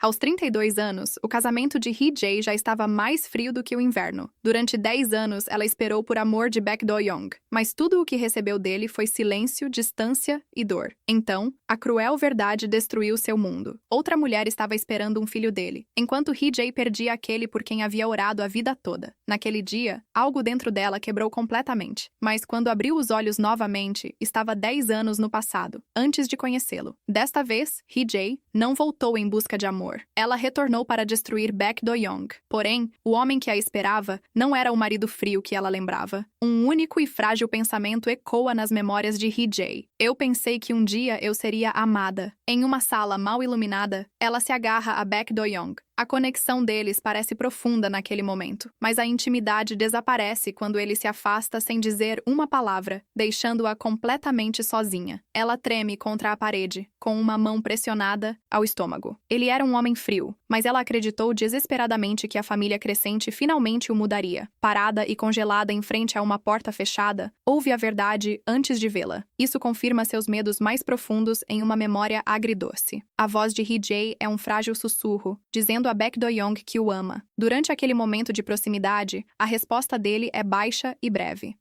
Aos 32 anos, o casamento de Hee-jae já estava mais frio do que o inverno. Durante 10 anos, ela esperou por amor de Baek Do-young, mas tudo o que recebeu dele foi silêncio, distância e dor. Então, a cruel verdade destruiu seu mundo. Outra mulher estava esperando um filho dele, enquanto Hee-jae perdia aquele por quem havia orado a vida toda. Naquele dia, algo dentro dela quebrou completamente, mas quando abriu os olhos novamente, estava 10 anos no passado, antes de conhecê-lo. Desta vez, Hee-jae não voltou em busca de amor. Ela retornou para destruir Baek Do-young. Porém, o homem que a esperava não era o marido frio que ela lembrava. Um único e frágil pensamento ecoa nas memórias de Hee-jae. Eu pensei que um dia eu seria amada. Em uma sala mal iluminada, ela se agarra a Baek Do-young. A conexão deles parece profunda naquele momento, mas a intimidade desaparece quando ele se afasta sem dizer uma palavra, deixando-a completamente sozinha. Ela treme contra a parede, com uma mão pressionada ao estômago. Ele era um homem frio, mas ela acreditou desesperadamente que a família crescente finalmente o mudaria. Parada e congelada em frente a uma porta fechada, ouve a verdade antes de vê-la. Isso confirma seus medos mais profundos em uma memória agridoce. A voz de Hee-jae é um frágil sussurro, dizendo a Baek Do-young que o ama. Durante aquele momento de proximidade, a resposta dele é baixa e breve.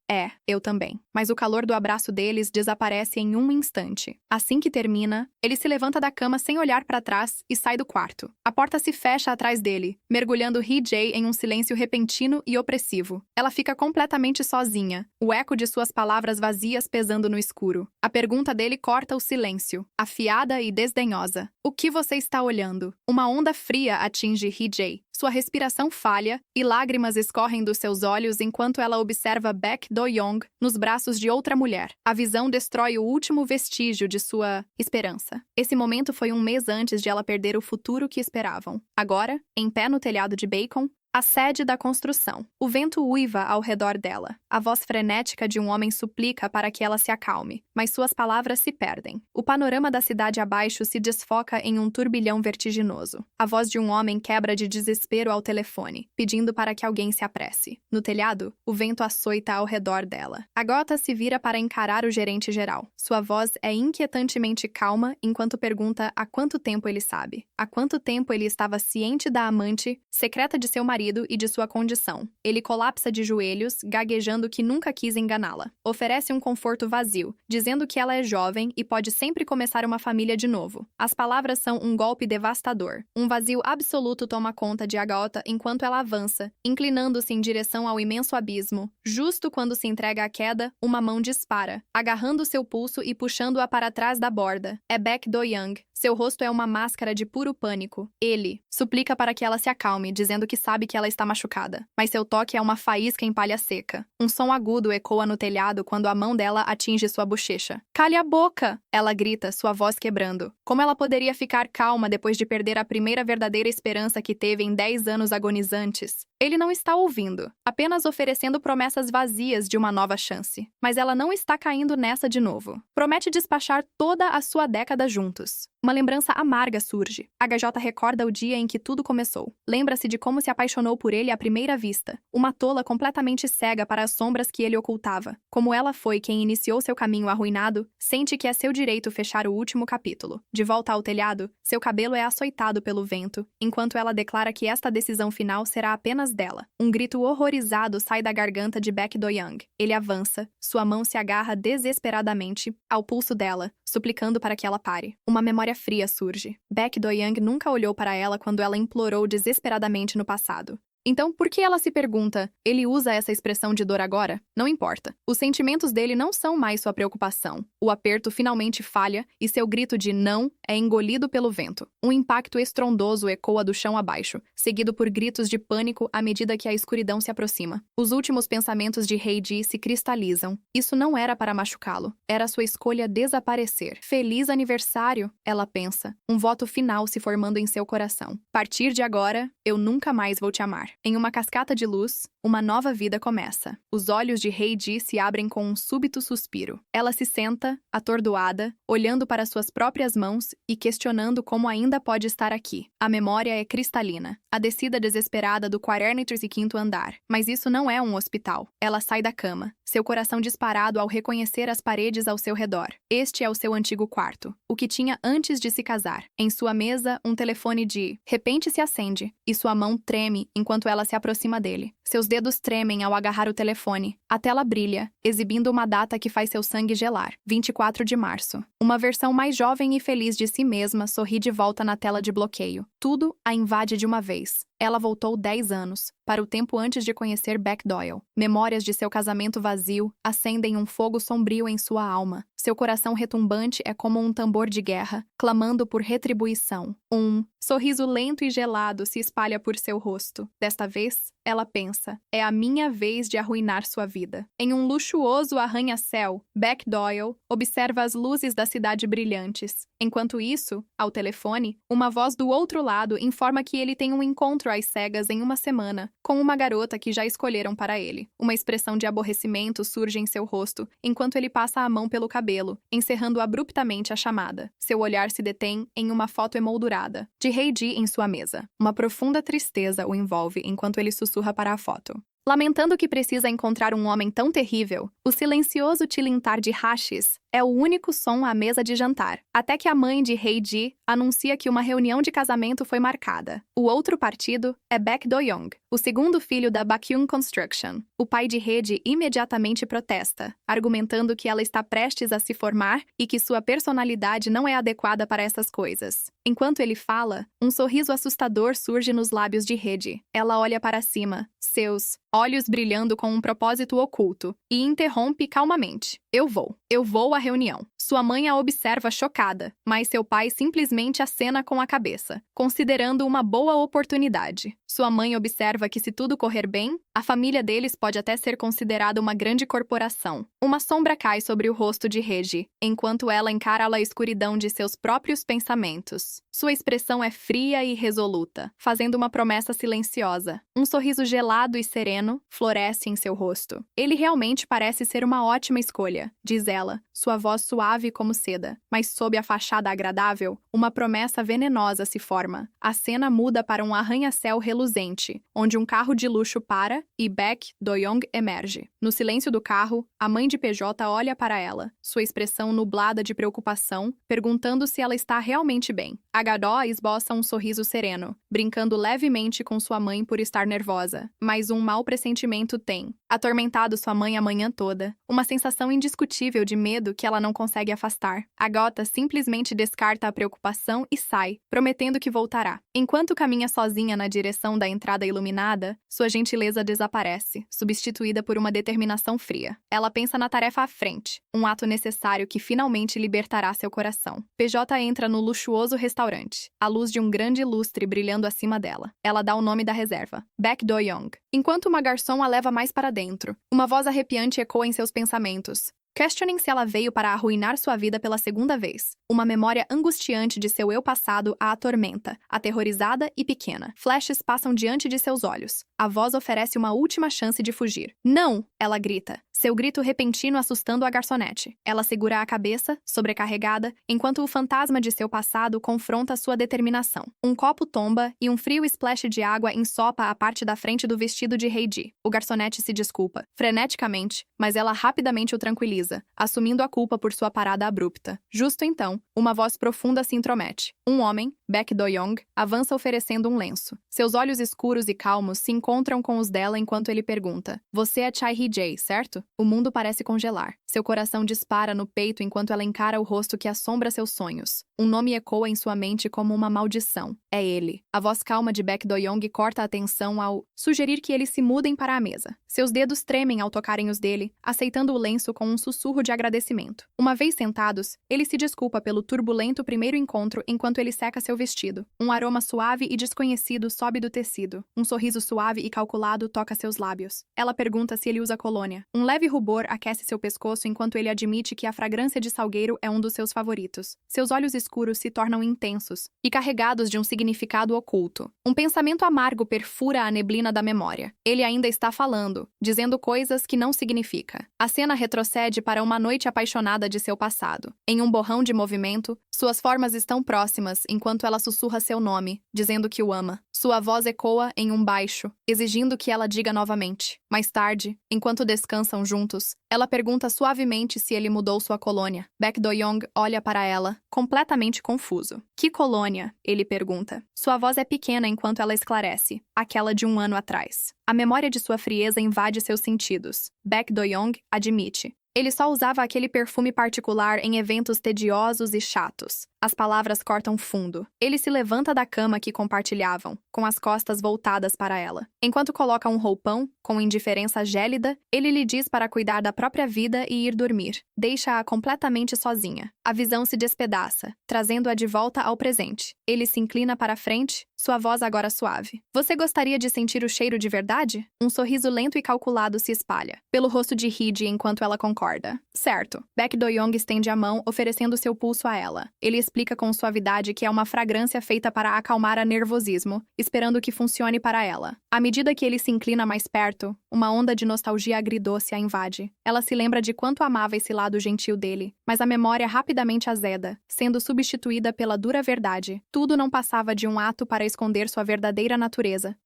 Eu também. Mas o calor do abraço deles desaparece em um instante. Assim que termina, ele se levanta da cama sem olhar para trás e sai do quarto. A porta se fecha atrás dele, mergulhando Hee-jae em um silêncio repentino e opressivo. Ela fica completamente sozinha, o eco de suas palavras vazias pesando no escuro. A pergunta dele corta o silêncio, afiada e desdenhosa. O que você está olhando? Uma onda fria atinge Hee-jae. Sua respiração falha e lágrimas escorrem dos seus olhos enquanto ela observa Baek Do-young nos braços de outra mulher. A visão destrói o último vestígio de sua esperança. Esse momento foi um mês antes de ela perder o futuro que esperavam. Agora, em pé no telhado de Bacon, a sede da construção. O vento uiva ao redor dela. A voz frenética de um homem suplica para que ela se acalme, mas suas palavras se perdem. O panorama da cidade abaixo se desfoca em um turbilhão vertiginoso. A voz de um homem quebra de desespero ao telefone, pedindo para que alguém se apresse. No telhado, o vento açoita ao redor dela. Agatha se vira para encarar o gerente geral. Sua voz é inquietantemente calma enquanto pergunta há quanto tempo ele sabe. Há quanto tempo ele estava ciente da amante secreta de seu marido e de sua condição. Ele colapsa de joelhos, gaguejando que nunca quis enganá-la. Oferece um conforto vazio, dizendo que ela é jovem e pode sempre começar uma família de novo. As palavras são um golpe devastador. Um vazio absoluto toma conta de Agatha enquanto ela avança, inclinando-se em direção ao imenso abismo. Justo quando se entrega à queda, uma mão dispara, agarrando seu pulso e puxando-a para trás da borda. É Baek Do-young. Seu rosto é uma máscara de puro pânico. Ele suplica para que ela se acalme, dizendo que sabe que ela está machucada. Mas seu toque é uma faísca em palha seca. Um som agudo ecoa no telhado quando a mão dela atinge sua bochecha. "Cale a boca!" Ela grita, sua voz quebrando. Como ela poderia ficar calma depois de perder a primeira verdadeira esperança que teve em 10 anos agonizantes? Ele não está ouvindo, apenas oferecendo promessas vazias de uma nova chance. Mas ela não está caindo nessa de novo. Promete despachar toda a sua década juntos. Uma lembrança amarga surge. HJ recorda o dia em que tudo começou. Lembra-se de como se apaixonou por ele à primeira vista. Uma tola completamente cega para as sombras que ele ocultava. Como ela foi quem iniciou seu caminho arruinado, sente que é seu direito fechar o último capítulo. De volta ao telhado, seu cabelo é açoitado pelo vento, enquanto ela declara que esta decisão final será apenas dela. Um grito horrorizado sai da garganta de Baek Do-young. Ele avança, sua mão se agarra desesperadamente ao pulso dela, suplicando para que ela pare. Uma memória fria surge. Baek Do-young nunca olhou para ela quando ela implorou desesperadamente no passado. Então, por que ela se pergunta, ele usa essa expressão de dor agora? Não importa. Os sentimentos dele não são mais sua preocupação. O aperto finalmente falha e seu grito de não é engolido pelo vento. Um impacto estrondoso ecoa do chão abaixo, seguido por gritos de pânico à medida que a escuridão se aproxima. Os últimos pensamentos de Hee-jae se cristalizam. Isso não era para machucá-lo. Era sua escolha desaparecer. Feliz aniversário, ela pensa. Um voto final se formando em seu coração. A partir de agora, eu nunca mais vou te amar. Em uma cascata de luz, uma nova vida começa. Os olhos de Heidi se abrem com um súbito suspiro. Ela se senta, atordoada, olhando para suas próprias mãos e questionando como ainda pode estar aqui. A memória é cristalina. A descida desesperada do 45º andar. Mas isso não é um hospital. Ela sai da cama, seu coração disparado ao reconhecer as paredes ao seu redor. Este é o seu antigo quarto, o que tinha antes de se casar. Em sua mesa, um telefone de repente se acende, e sua mão treme enquanto ela se aproxima dele. Seus dedos tremem ao agarrar o telefone. A tela brilha, exibindo uma data que faz seu sangue gelar. 24 de março. Uma versão mais jovem e feliz de si mesma sorri de volta na tela de bloqueio. Tudo a invade de uma vez. Ela voltou 10 anos, para o tempo antes de conhecer Beck Doyle. Memórias de seu casamento vazio acendem um fogo sombrio em sua alma. Seu coração retumbante é como um tambor de guerra, clamando por retribuição. Um sorriso lento e gelado se espalha por seu rosto. Desta vez, ela pensa, é a minha vez de arruinar sua vida. Em um luxuoso arranha-céu, Beck Doyle observa as luzes da cidade brilhantes. Enquanto isso, ao telefone, uma voz do outro lado informa que ele tem um encontro às cegas em uma semana, com uma garota que já escolheram para ele. Uma expressão de aborrecimento surge em seu rosto, enquanto ele passa a mão pelo cabelo, encerrando abruptamente a chamada. Seu olhar se detém em uma foto emoldurada, de Heidi em sua mesa. Uma profunda tristeza o envolve enquanto ele sussurra para a foto. Lamentando que precisa encontrar um homem tão terrível, o silencioso tilintar de hashes é o único som à mesa de jantar, até que a mãe de Heidi anuncia que uma reunião de casamento foi marcada. O outro partido é Beck Do-young, o segundo filho da Baekhyun Construction. O pai de Heidi imediatamente protesta, argumentando que ela está prestes a se formar e que sua personalidade não é adequada para essas coisas. Enquanto ele fala, um sorriso assustador surge nos lábios de Heidi. Ela olha para cima, seus olhos brilhando com um propósito oculto, e interrompe calmamente. Eu vou à reunião. Sua mãe a observa chocada, mas seu pai simplesmente acena com a cabeça, considerando uma boa oportunidade. Sua mãe observa que se tudo correr bem, a família deles pode até ser considerada uma grande corporação. Uma sombra cai sobre o rosto de Heidi, enquanto ela encara a escuridão de seus próprios pensamentos. Sua expressão é fria e resoluta, fazendo uma promessa silenciosa. Um sorriso gelado e sereno floresce em seu rosto. Ele realmente parece ser uma ótima escolha, diz ela, sua voz suave como seda. Mas sob a fachada agradável, uma promessa venenosa se forma. A cena muda para um arranha-céu reluzente, onde um carro de luxo para e Beck Do-young emerge. No silêncio do carro, a mãe de PJ olha para ela, sua expressão nublada de preocupação, perguntando se ela está realmente bem. Agadó esboça um sorriso sereno, brincando levemente com sua mãe por estar nervosa, mas um mau pressentimento tem atormentado sua mãe a manhã toda, uma sensação indiscutível de medo que ela não consegue afastar. Agota simplesmente descarta a preocupação e sai, prometendo que voltará. Enquanto caminha sozinha na direção da entrada iluminada, sua gentileza desaparece, substituída por uma determinação fria. Ela pensa na tarefa à frente, um ato necessário que finalmente libertará seu coração. PJ entra no luxuoso restaurante, a luz de um grande lustre brilhando acima dela. Ela dá o nome da reserva, Beck Do-young, enquanto uma garçom a leva mais para dentro. Uma voz arrepiante ecoa em seus pensamentos. Questionem se ela veio para arruinar sua vida pela segunda vez. Uma memória angustiante de seu eu passado a atormenta, aterrorizada e pequena. Flashes passam diante de seus olhos. A voz oferece uma última chance de fugir. Não! Ela grita, seu grito repentino assustando a garçonete. Ela segura a cabeça, sobrecarregada, enquanto o fantasma de seu passado confronta sua determinação. Um copo tomba e um frio splash de água ensopa a parte da frente do vestido de Heidi. O garçonete se desculpa, freneticamente, mas ela rapidamente o tranquiliza, assumindo a culpa por sua parada abrupta. Justo então, uma voz profunda se intromete. Um homem, Beck Do-young, avança oferecendo um lenço. Seus olhos escuros e calmos se encontram com os dela enquanto ele pergunta: você é Chai Hee-jae, certo? O mundo parece congelar. Seu coração dispara no peito enquanto ela encara o rosto que assombra seus sonhos. Um nome ecoa em sua mente como uma maldição. É ele. A voz calma de Beck Do-young corta a atenção ao sugerir que eles se mudem para a mesa. Seus dedos tremem ao tocarem os dele, aceitando o lenço com um sussurro de agradecimento. Uma vez sentados, ele se desculpa pelo turbulento primeiro encontro enquanto ele seca seu vestido. Um aroma suave e desconhecido sobe do tecido. Um sorriso suave e calculado toca seus lábios. Ela pergunta se ele usa colônia. Um leve rubor aquece seu pescoço pescoço enquanto ele admite que a fragrância de salgueiro é um dos seus favoritos. Seus olhos escuros se tornam intensos e carregados de um significado oculto. Um pensamento amargo perfura a neblina da memória. Ele ainda está falando, dizendo coisas que não significa. A cena retrocede para uma noite apaixonada de seu passado. Em um borrão de movimento, suas formas estão próximas enquanto ela sussurra seu nome, dizendo que o ama. Sua voz ecoa em um baixo, exigindo que ela diga novamente. Mais tarde, enquanto descansam juntos, ela pergunta suavemente se ele mudou sua colônia. Baek Do-young olha para ela, completamente confuso. Que colônia? Ele pergunta. Sua voz é pequena enquanto ela esclarece. Aquela de um ano atrás. A memória de sua frieza invade seus sentidos. Baek Do-young admite. Ele só usava aquele perfume particular em eventos tediosos e chatos. As palavras cortam fundo. Ele se levanta da cama que compartilhavam, com as costas voltadas para ela. Enquanto coloca um roupão, com indiferença gélida, ele lhe diz para cuidar da própria vida e ir dormir. Deixa-a completamente sozinha. A visão se despedaça, trazendo-a de volta ao presente. Ele se inclina para a frente, sua voz agora suave. Você gostaria de sentir o cheiro de verdade? Um sorriso lento e calculado se espalha pelo rosto de Hee-ji enquanto ela concorda. Certo. Baek Do-young estende a mão, oferecendo seu pulso a ela. Ele explica com suavidade que é uma fragrância feita para acalmar a nervosismo, esperando que funcione para ela. À medida que ele se inclina mais perto, uma onda de nostalgia agridoce a invade. Ela se lembra de quanto amava esse lado gentil dele, mas a memória rapidamente azeda, sendo substituída pela dura verdade. Tudo não passava de um ato para esconder sua verdadeira natureza.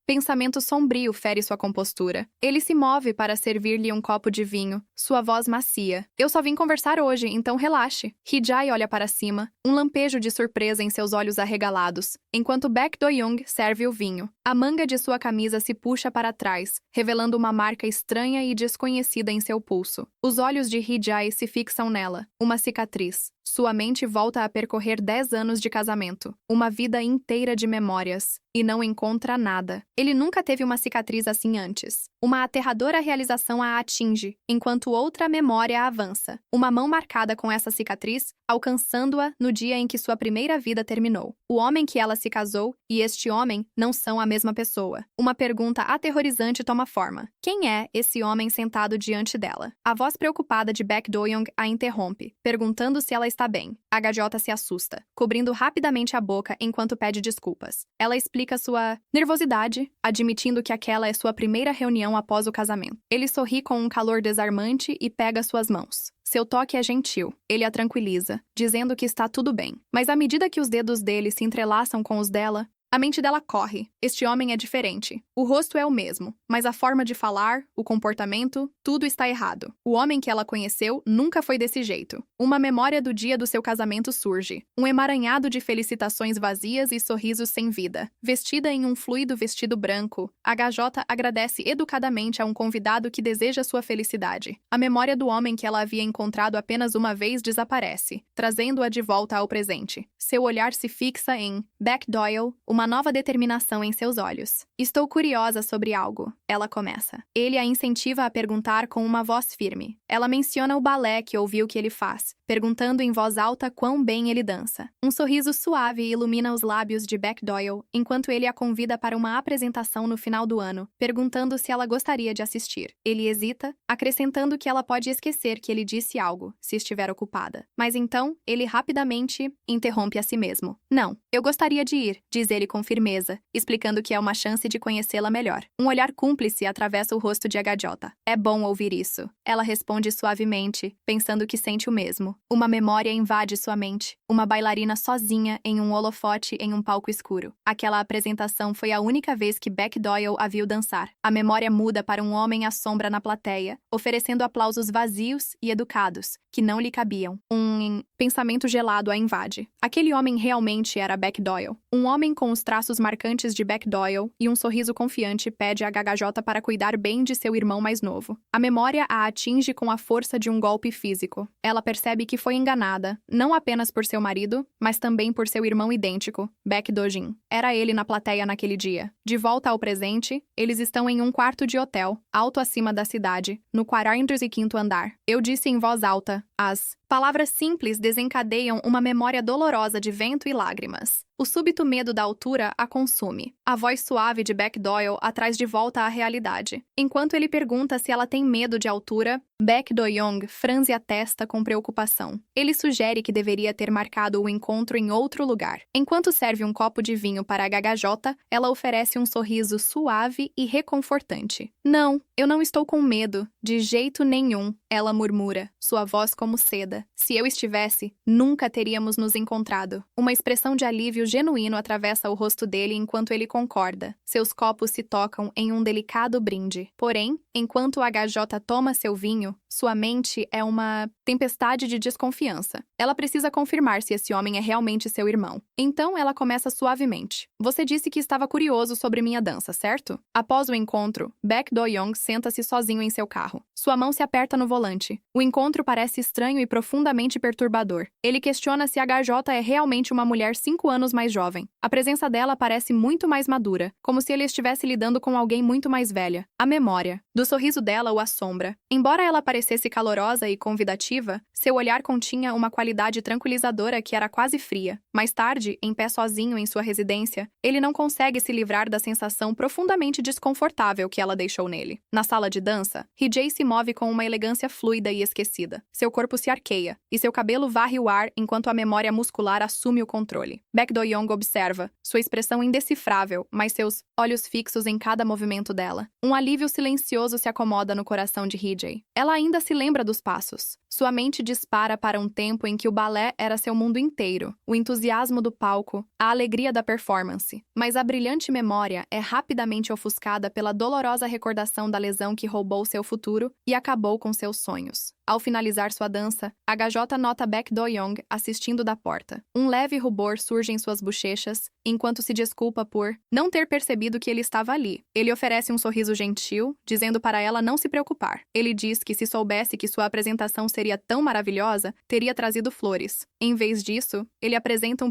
Pensamento sombrio fere sua compostura. Ele se move para servir-lhe um copo de vinho, sua voz macia. Eu só vim conversar hoje, então relaxe. Hee-jae olha para cima, um lampejo de surpresa em seus olhos arregalados, enquanto Baek Do-young serve o vinho. A manga de sua camisa se puxa para trás, revelando uma marca estranha e desconhecida em seu pulso. Os olhos de Hee-jae se fixam nela, uma cicatriz. Sua mente volta a percorrer 10 anos de casamento, uma vida inteira de memórias, e não encontra nada. Ele nunca teve uma cicatriz assim antes. Uma aterradora realização a atinge, enquanto outra memória avança. Uma mão marcada com essa cicatriz, alcançando-a no dia em que sua primeira vida terminou. O homem que ela se casou e este homem não são a mesma pessoa. Uma pergunta aterrorizante toma forma. Quem é esse homem sentado diante dela? A voz preocupada de Baek Do-young a interrompe, perguntando se ela está bem. A gaviota se assusta, cobrindo rapidamente a boca enquanto pede desculpas. Ela explica sua nervosidade, admitindo que aquela é sua primeira reunião após o casamento. Ele sorri com um calor desarmante e pega suas mãos. Seu toque é gentil. Ele a tranquiliza, dizendo que está tudo bem. Mas à medida que os dedos dele se entrelaçam com os dela, a mente dela corre. Este homem é diferente. O rosto é o mesmo, mas a forma de falar, o comportamento, tudo está errado. O homem que ela conheceu nunca foi desse jeito. Uma memória do dia do seu casamento surge. Um emaranhado de felicitações vazias e sorrisos sem vida. Vestida em um fluido vestido branco, a gajota agradece educadamente a um convidado que deseja sua felicidade. A memória do homem que ela havia encontrado apenas uma vez desaparece, trazendo-a de volta ao presente. Seu olhar se fixa em Baek Doyle, uma nova determinação em seus olhos. Estou curiosa sobre algo, ela começa. Ele a incentiva a perguntar com uma voz firme. Ela menciona o balé que ouviu que ele faz, perguntando em voz alta quão bem ele dança. Um sorriso suave ilumina os lábios de Baek Doyle, enquanto ele a convida para uma apresentação no final do ano, perguntando se ela gostaria de assistir. Ele hesita, acrescentando que ela pode esquecer que ele disse algo, se estiver ocupada. Mas então, ele rapidamente interrompe a si mesmo. Não, eu gostaria de ir, diz ele com firmeza, explicando que é uma chance de conhecê-la melhor. Um olhar cúmplice atravessa o rosto de Agajota. É bom ouvir isso. Ela responde suavemente, pensando que sente o mesmo. Uma memória invade sua mente. Uma bailarina sozinha em um holofote em um palco escuro. Aquela apresentação foi a única vez que Baek Doyle a viu dançar. A memória muda para um homem à sombra na plateia, oferecendo aplausos vazios e educados, que não lhe cabiam. Um pensamento gelado a invade. Aquele homem realmente era Baek Doyle. Um homem com os traços marcantes de Baek Doyle e um sorriso confiante pede a Gagajota para cuidar bem de seu irmão mais novo. A memória a atinge com a força de um golpe físico. Ela percebe que foi enganada, não apenas por seu marido, mas também por seu irmão idêntico, Baek Do-jin. Era ele na plateia naquele dia. De volta ao presente, eles estão em um quarto de hotel, alto acima da cidade, no 45º andar. Eu disse em voz alta, as palavras simples desencadeiam uma memória dolorosa de vento e lágrimas. O súbito medo da altura a consume. A voz suave de Baek Doyle a traz de volta à realidade. Enquanto ele pergunta se ela tem medo de altura, Baek Do-young franze a testa com preocupação. Ele sugere que deveria ter marcado o encontro em outro lugar. Enquanto serve um copo de vinho para a gagajota, ela oferece um sorriso suave e reconfortante. Não, eu não estou com medo, de jeito nenhum, ela murmura, sua voz como seda. Se eu estivesse, nunca teríamos nos encontrado. Uma expressão de alívio genuíno atravessa o rosto dele enquanto ele concorda. Seus copos se tocam em um delicado brinde. Porém, enquanto a gajota toma seu vinho, sua mente é uma tempestade de desconfiança. Ela precisa confirmar se esse homem é realmente seu irmão. Então, ela começa suavemente. Você disse que estava curioso sobre minha dança, certo? Após o encontro, Baek Do-young senta-se sozinho em seu carro. Sua mão se aperta no volante. O encontro parece estranho e profundamente perturbador. Ele questiona se a gajota é realmente uma mulher 5 anos mais jovem. A presença dela parece muito mais madura, como se ele estivesse lidando com alguém muito mais velha. A memória do sorriso dela o assombra. Embora ela parecesse calorosa e convidativa, seu olhar continha uma qualidade tranquilizadora que era quase fria. Mais tarde, em pé sozinho em sua residência, ele não consegue se livrar da sensação profundamente desconfortável que ela deixou nele. Na sala de dança, Hee-jae se move com uma elegância fluida e esquecida. Seu corpo se arqueia, e seu cabelo varre o ar enquanto a memória muscular assume o controle. Baek Do-young observa, sua expressão indecifrável, mas seus olhos fixos em cada movimento dela. Um alívio silencioso se acomoda no coração de Hee-jae. Ela ainda se lembra dos passos. Sua mente dispara para um tempo em que o balé era seu mundo inteiro, o entusiasmo do palco, a alegria da performance. Mas a brilhante memória é rapidamente ofuscada pela dolorosa recordação da lesão que roubou seu futuro e acabou com seus sonhos. Ao finalizar sua dança, a gajota nota Baek Do-young assistindo da porta. Um leve rubor surge em suas bochechas, enquanto se desculpa por não ter percebido que ele estava ali. Ele oferece um sorriso gentil, dizendo para ela não se preocupar. Ele diz que se soubesse que sua apresentação seria tão maravilhosa, teria trazido flores. Em vez disso, ele apresenta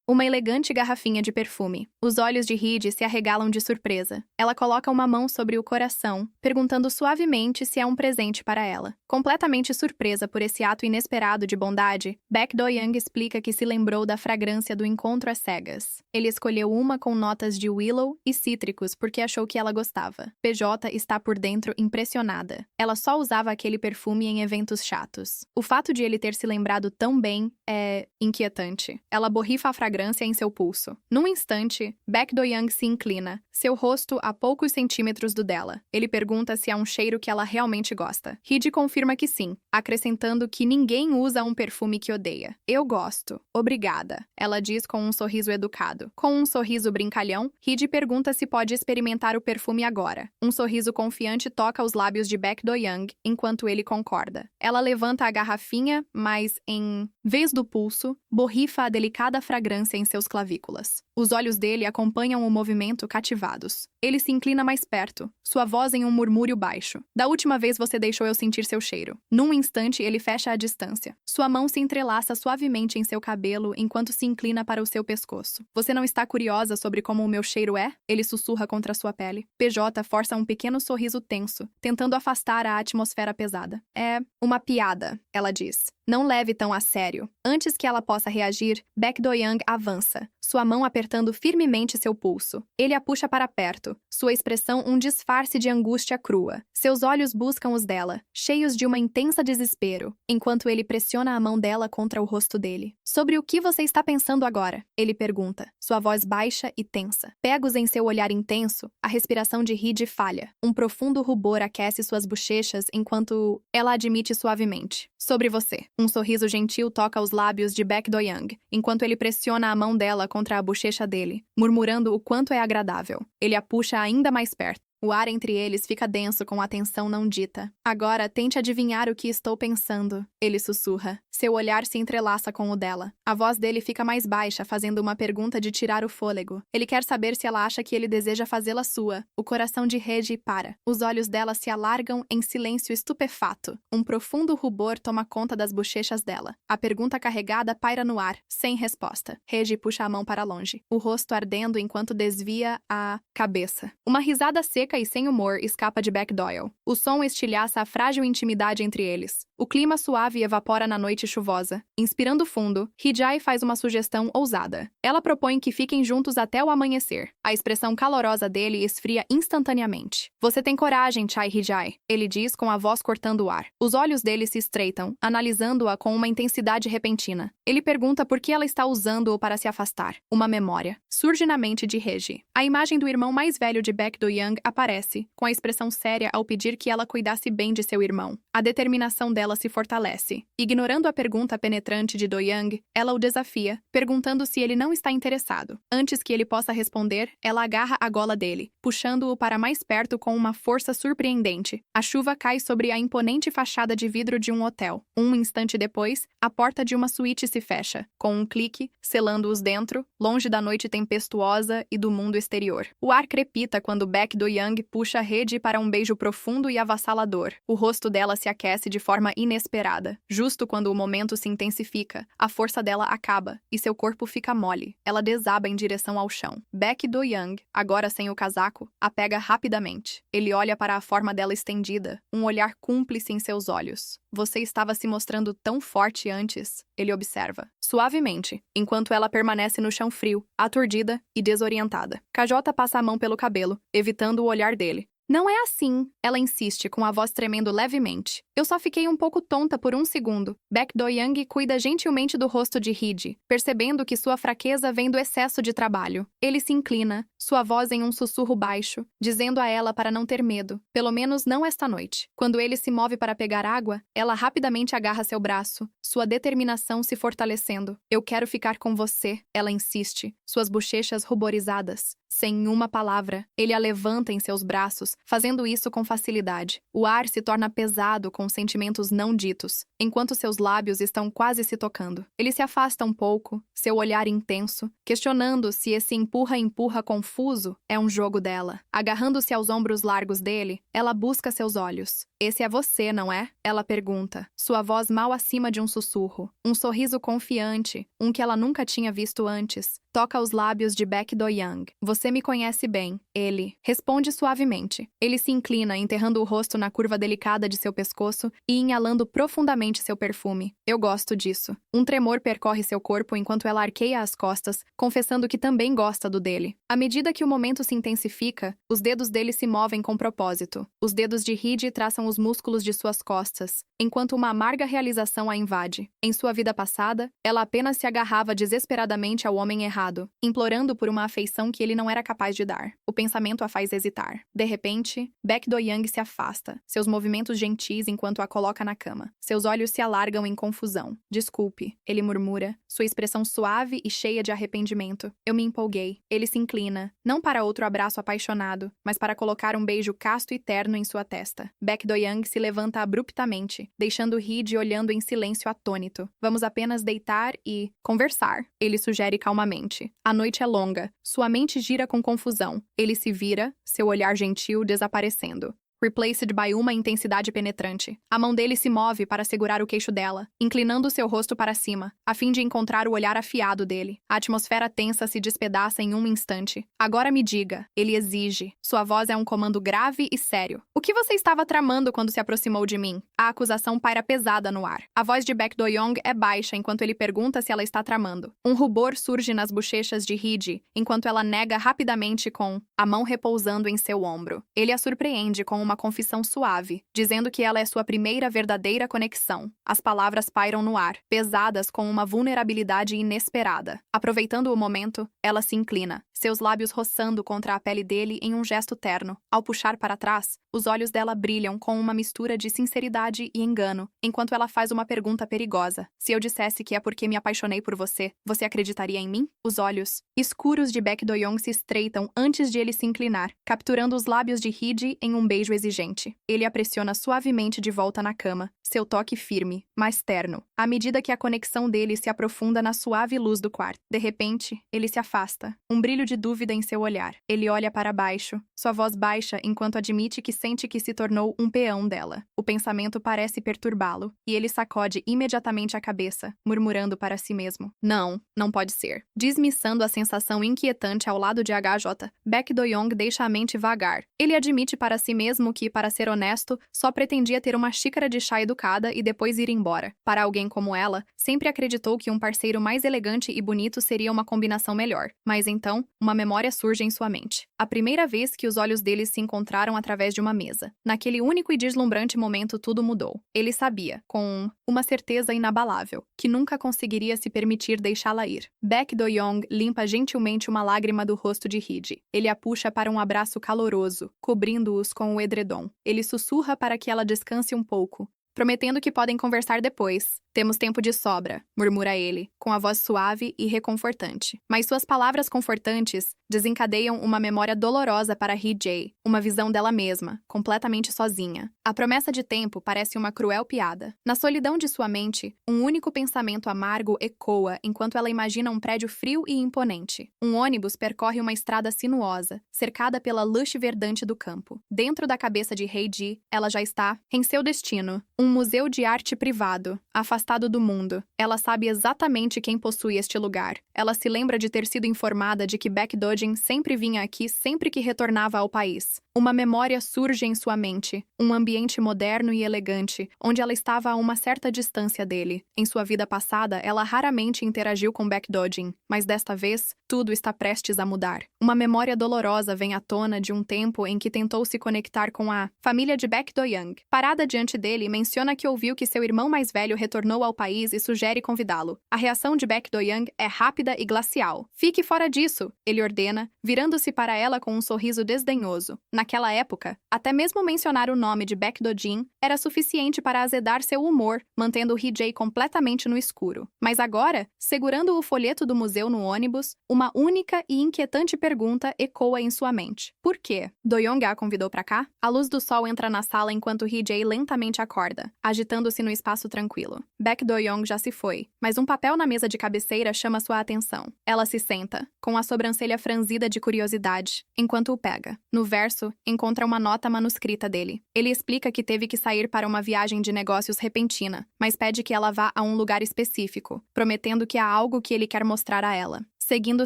uma elegante garrafinha de perfume. Os olhos de Hee se arregalam de surpresa. Ela coloca uma mão sobre o coração, perguntando suavemente se é um presente para ela. Completamente surpresa por esse ato inesperado de bondade, Baek Do-young explica que se lembrou da fragrância do encontro às cegas. Ele escolheu uma com notas de willow e cítricos porque achou que ela gostava. PJ está por dentro impressionada. Ela só usava aquele perfume em eventos chatos. O fato de ele ter se lembrado tão bem é inquietante. Ela borrifa a fragrância em seu pulso. Num instante, Baek Do-young se inclina, seu rosto a poucos centímetros do dela. Ele pergunta se é um cheiro que ela realmente gosta. Hee confirma que sim, acrescentando que ninguém usa um perfume que odeia. Eu gosto. Obrigada, ela diz com um sorriso educado. Com um sorriso brincalhão, Hee pergunta se pode experimentar o perfume agora. Um sorriso confiante toca os lábios de Baek Do-young, enquanto ele concorda. Ela levanta a garrafinha, mas em vez do pulso, borrifa a delicada fragrância em seus clavículas. Os olhos dele acompanham o movimento cativados. Ele se inclina mais perto, sua voz em um murmúrio baixo. Da última vez você deixou eu sentir seu cheiro. Num instante, ele fecha a distância. Sua mão se entrelaça suavemente em seu cabelo enquanto se inclina para o seu pescoço. Você não está curiosa sobre como o meu cheiro é? Ele sussurra contra sua pele. PJ força um pequeno sorriso tenso, tentando afastar a atmosfera pesada. É uma piada, ela diz. Não leve tão a sério. Antes que ela possa reagir, Baek Do-young avança, sua mão apertando firmemente seu pulso. Ele a puxa para perto, sua expressão um disfarce de angústia crua. Seus olhos buscam os dela, cheios de uma intensa desespero, enquanto ele pressiona a mão dela contra o rosto dele. Sobre o que você está pensando agora? Ele pergunta, sua voz baixa e tensa. Pegos em seu olhar intenso, a respiração de Hee falha. Um profundo rubor aquece suas bochechas enquanto ela admite suavemente. Sobre você. Um sorriso gentil toca os lábios de Baek Do-young, enquanto ele pressiona a mão dela contra a bochecha dele, murmurando o quanto é agradável. Ele a puxa ainda mais perto. O ar entre eles fica denso com a tensão não dita. Agora, tente adivinhar o que estou pensando, ele sussurra. Seu olhar se entrelaça com o dela. A voz dele fica mais baixa, fazendo uma pergunta de tirar o fôlego. Ele quer saber se ela acha que ele deseja fazê-la sua. O coração de Hee para. Os olhos dela se alargam em silêncio estupefato. Um profundo rubor toma conta das bochechas dela. A pergunta carregada paira no ar, sem resposta. Hee puxa a mão para longe, o rosto ardendo enquanto desvia a cabeça. Uma risada seca seca e sem humor escapa de Beck Doyle. O som estilhaça a frágil intimidade entre eles. O clima suave evapora na noite chuvosa. Inspirando fundo, Hee-jae faz uma sugestão ousada. Ela propõe que fiquem juntos até o amanhecer. A expressão calorosa dele esfria instantaneamente. Você tem coragem, Chae Hee-jae, ele diz com a voz cortando o ar. Os olhos dele se estreitam, analisando-a com uma intensidade repentina. Ele pergunta por que ela está usando-o para se afastar. Uma memória. Surge na mente de Hee-jae. A imagem do irmão mais velho de Baek Do-young aparece, com a expressão séria ao pedir que ela cuidasse bem de seu irmão. A determinação dela se fortalece. Ignorando a pergunta penetrante de Do-young, ela o desafia, perguntando se ele não está interessado. Antes que ele possa responder, ela agarra a gola dele, puxando-o para mais perto com uma força surpreendente. A chuva cai sobre a imponente fachada de vidro de um hotel. Um instante depois, a porta de uma suíte se fecha, com um clique, selando-os dentro, longe da noite tempestuosa e do mundo exterior. O ar crepita quando Baek Do-young puxa a rede para um beijo profundo e avassalador. O rosto dela se aquece de forma inesperada. Justo quando o momento se intensifica, a força dela acaba e seu corpo fica mole. Ela desaba em direção ao chão. Baek Do-young, agora sem o casaco, a pega rapidamente. Ele olha para a forma dela estendida, um olhar cúmplice em seus olhos. Você estava se mostrando tão forte antes, ele observa. Suavemente, enquanto ela permanece no chão frio, aturdida e desorientada. KJ passa a mão pelo cabelo, evitando o olhar dele. Não é assim, ela insiste, com a voz tremendo levemente. Eu só fiquei um pouco tonta por um segundo. Baek Do-young cuida gentilmente do rosto de Hee-jae, percebendo que sua fraqueza vem do excesso de trabalho. Ele se inclina, sua voz em um sussurro baixo, dizendo a ela para não ter medo, pelo menos não esta noite. Quando ele se move para pegar água, ela rapidamente agarra seu braço, sua determinação se fortalecendo. Eu quero ficar com você, ela insiste, suas bochechas ruborizadas. Sem uma palavra, ele a levanta em seus braços, fazendo isso com facilidade. O ar se torna pesado com sentimentos não ditos, enquanto seus lábios estão quase se tocando. Ele se afasta um pouco, seu olhar intenso, questionando se esse empurra-empurra confuso é um jogo dela. Agarrando-se aos ombros largos dele, ela busca seus olhos. Esse é você, não é? Ela pergunta, sua voz mal acima de um sussurro. Um sorriso confiante, um que ela nunca tinha visto antes, toca os lábios de Baek Do-young. Você me conhece bem, ele responde suavemente. Ele se inclina, enterrando o rosto na curva delicada de seu pescoço e inalando profundamente seu perfume. Eu gosto disso. Um tremor percorre seu corpo enquanto ela arqueia as costas, confessando que também gosta do dele. À medida que o momento se intensifica, os dedos dele se movem com propósito. Os dedos de Hee-jae traçam os músculos de suas costas, enquanto uma amarga realização a invade. Em sua vida passada, ela apenas se agarrava desesperadamente ao homem errado, implorando por uma afeição que ele não era capaz de dar. O pensamento a faz hesitar. De repente, Baek Do-young se afasta, seus movimentos gentis enquanto a coloca na cama. Seus olhos se alargam em confusão. Desculpe, ele murmura, sua expressão suave e cheia de arrependimento. Eu me empolguei. Ele se inclina, não para outro abraço apaixonado, mas para colocar um beijo casto e terno em sua testa. Baek Do-young se levanta abruptamente, deixando Hee-jae olhando em silêncio atônito. Vamos apenas deitar e conversar, ele sugere calmamente. A noite é longa, sua mente gira com confusão. Ele se vira, seu olhar gentil desaparecendo. Replaced by uma intensidade penetrante. A mão dele se move para segurar o queixo dela, inclinando seu rosto para cima, a fim de encontrar o olhar afiado dele. A atmosfera tensa se despedaça em um instante. Agora me diga, ele exige. Sua voz é um comando grave e sério. O que você estava tramando quando se aproximou de mim? A acusação paira pesada no ar. A voz de Baek Do-young é baixa enquanto ele pergunta se ela está tramando. Um rubor surge nas bochechas de Hee-jae, enquanto ela nega rapidamente com a mão repousando em seu ombro. Ele a surpreende com uma confissão suave, dizendo que ela é sua primeira verdadeira conexão. As palavras pairam no ar, pesadas com uma vulnerabilidade inesperada. Aproveitando o momento, ela se inclina, seus lábios roçando contra a pele dele em um gesto terno. Ao puxar para trás, os olhos dela brilham com uma mistura de sinceridade e engano, enquanto ela faz uma pergunta perigosa. Se eu dissesse que é porque me apaixonei por você, você acreditaria em mim? Os olhos escuros de Baek Do-young se estreitam antes de ele se inclinar, capturando os lábios de Hee-jae em um beijo exigente. Ele a pressiona suavemente de volta na cama, seu toque firme, mas terno, à medida que a conexão dele se aprofunda na suave luz do quarto. De repente, ele se afasta, um brilho de dúvida em seu olhar. Ele olha para baixo, sua voz baixa enquanto admite que sente que se tornou um peão dela. O pensamento parece perturbá-lo, e ele sacode imediatamente a cabeça, murmurando para si mesmo. Não pode ser. Dismissando a sensação inquietante ao lado de HJ, Baek Do-young deixa a mente vagar. Ele admite para si mesmo que, para ser honesto, só pretendia ter uma xícara de chá educada e depois ir embora. Para alguém como ela, sempre acreditou que um parceiro mais elegante e bonito seria uma combinação melhor. Mas então, uma memória surge em sua mente. A primeira vez que os olhos deles se encontraram através de uma mesa. Naquele único e deslumbrante momento, tudo mudou. Ele sabia, com uma certeza inabalável, que nunca conseguiria se permitir deixá-la ir. Baek Do-young limpa gentilmente uma lágrima do rosto de Hee-ji. Ele a puxa para um abraço caloroso, cobrindo-os com o edredom. Ele sussurra para que ela descanse um pouco, prometendo que podem conversar depois. Temos tempo de sobra, murmura ele, com a voz suave e reconfortante. Mas suas palavras confortantes desencadeiam uma memória dolorosa para Hee-jae, uma visão dela mesma, completamente sozinha. A promessa de tempo parece uma cruel piada. Na solidão de sua mente, um único pensamento amargo ecoa enquanto ela imagina um prédio frio e imponente. Um ônibus percorre uma estrada sinuosa, cercada pela luxo verdante do campo. Dentro da cabeça de Hee-ji, ela já está em seu destino, um museu de arte privado, afastado do mundo. Ela sabe exatamente quem possui este lugar. Ela se lembra de ter sido informada de que Baek Do-jin sempre vinha aqui sempre que retornava ao país. Uma memória surge em sua mente, um ambiente moderno e elegante, onde ela estava a uma certa distância dele. Em sua vida passada, ela raramente interagiu com Baek Do-jin, mas desta vez, tudo está prestes a mudar. Uma memória dolorosa vem à tona de um tempo em que tentou se conectar com a família de Baek Do-young. Parada diante dele, menciona que ouviu que seu irmão mais velho retornou ao país e sugere convidá-lo. A reação de Baek Do-young é rápida e glacial. Fique fora disso, ele ordena, virando-se para ela com um sorriso desdenhoso. Naquela época, até mesmo mencionar o nome de Baek Do-jin era suficiente para azedar seu humor, mantendo Hee-jae completamente no escuro. Mas agora, segurando o folheto do museu no ônibus, uma única e inquietante pergunta ecoa em sua mente. Por quê? Do-young a convidou para cá? A luz do sol entra na sala enquanto Hee-jae lentamente acorda, agitando-se no espaço tranquilo. Baek Do-young já se foi, mas um papel na mesa de cabeceira chama sua atenção. Ela se senta, com a sobrancelha franzida de curiosidade, enquanto o pega. No verso, encontra uma nota manuscrita dele. Ele explica que teve que sair para uma viagem de negócios repentina, mas pede que ela vá a um lugar específico, prometendo que há algo que ele quer mostrar a ela. Seguindo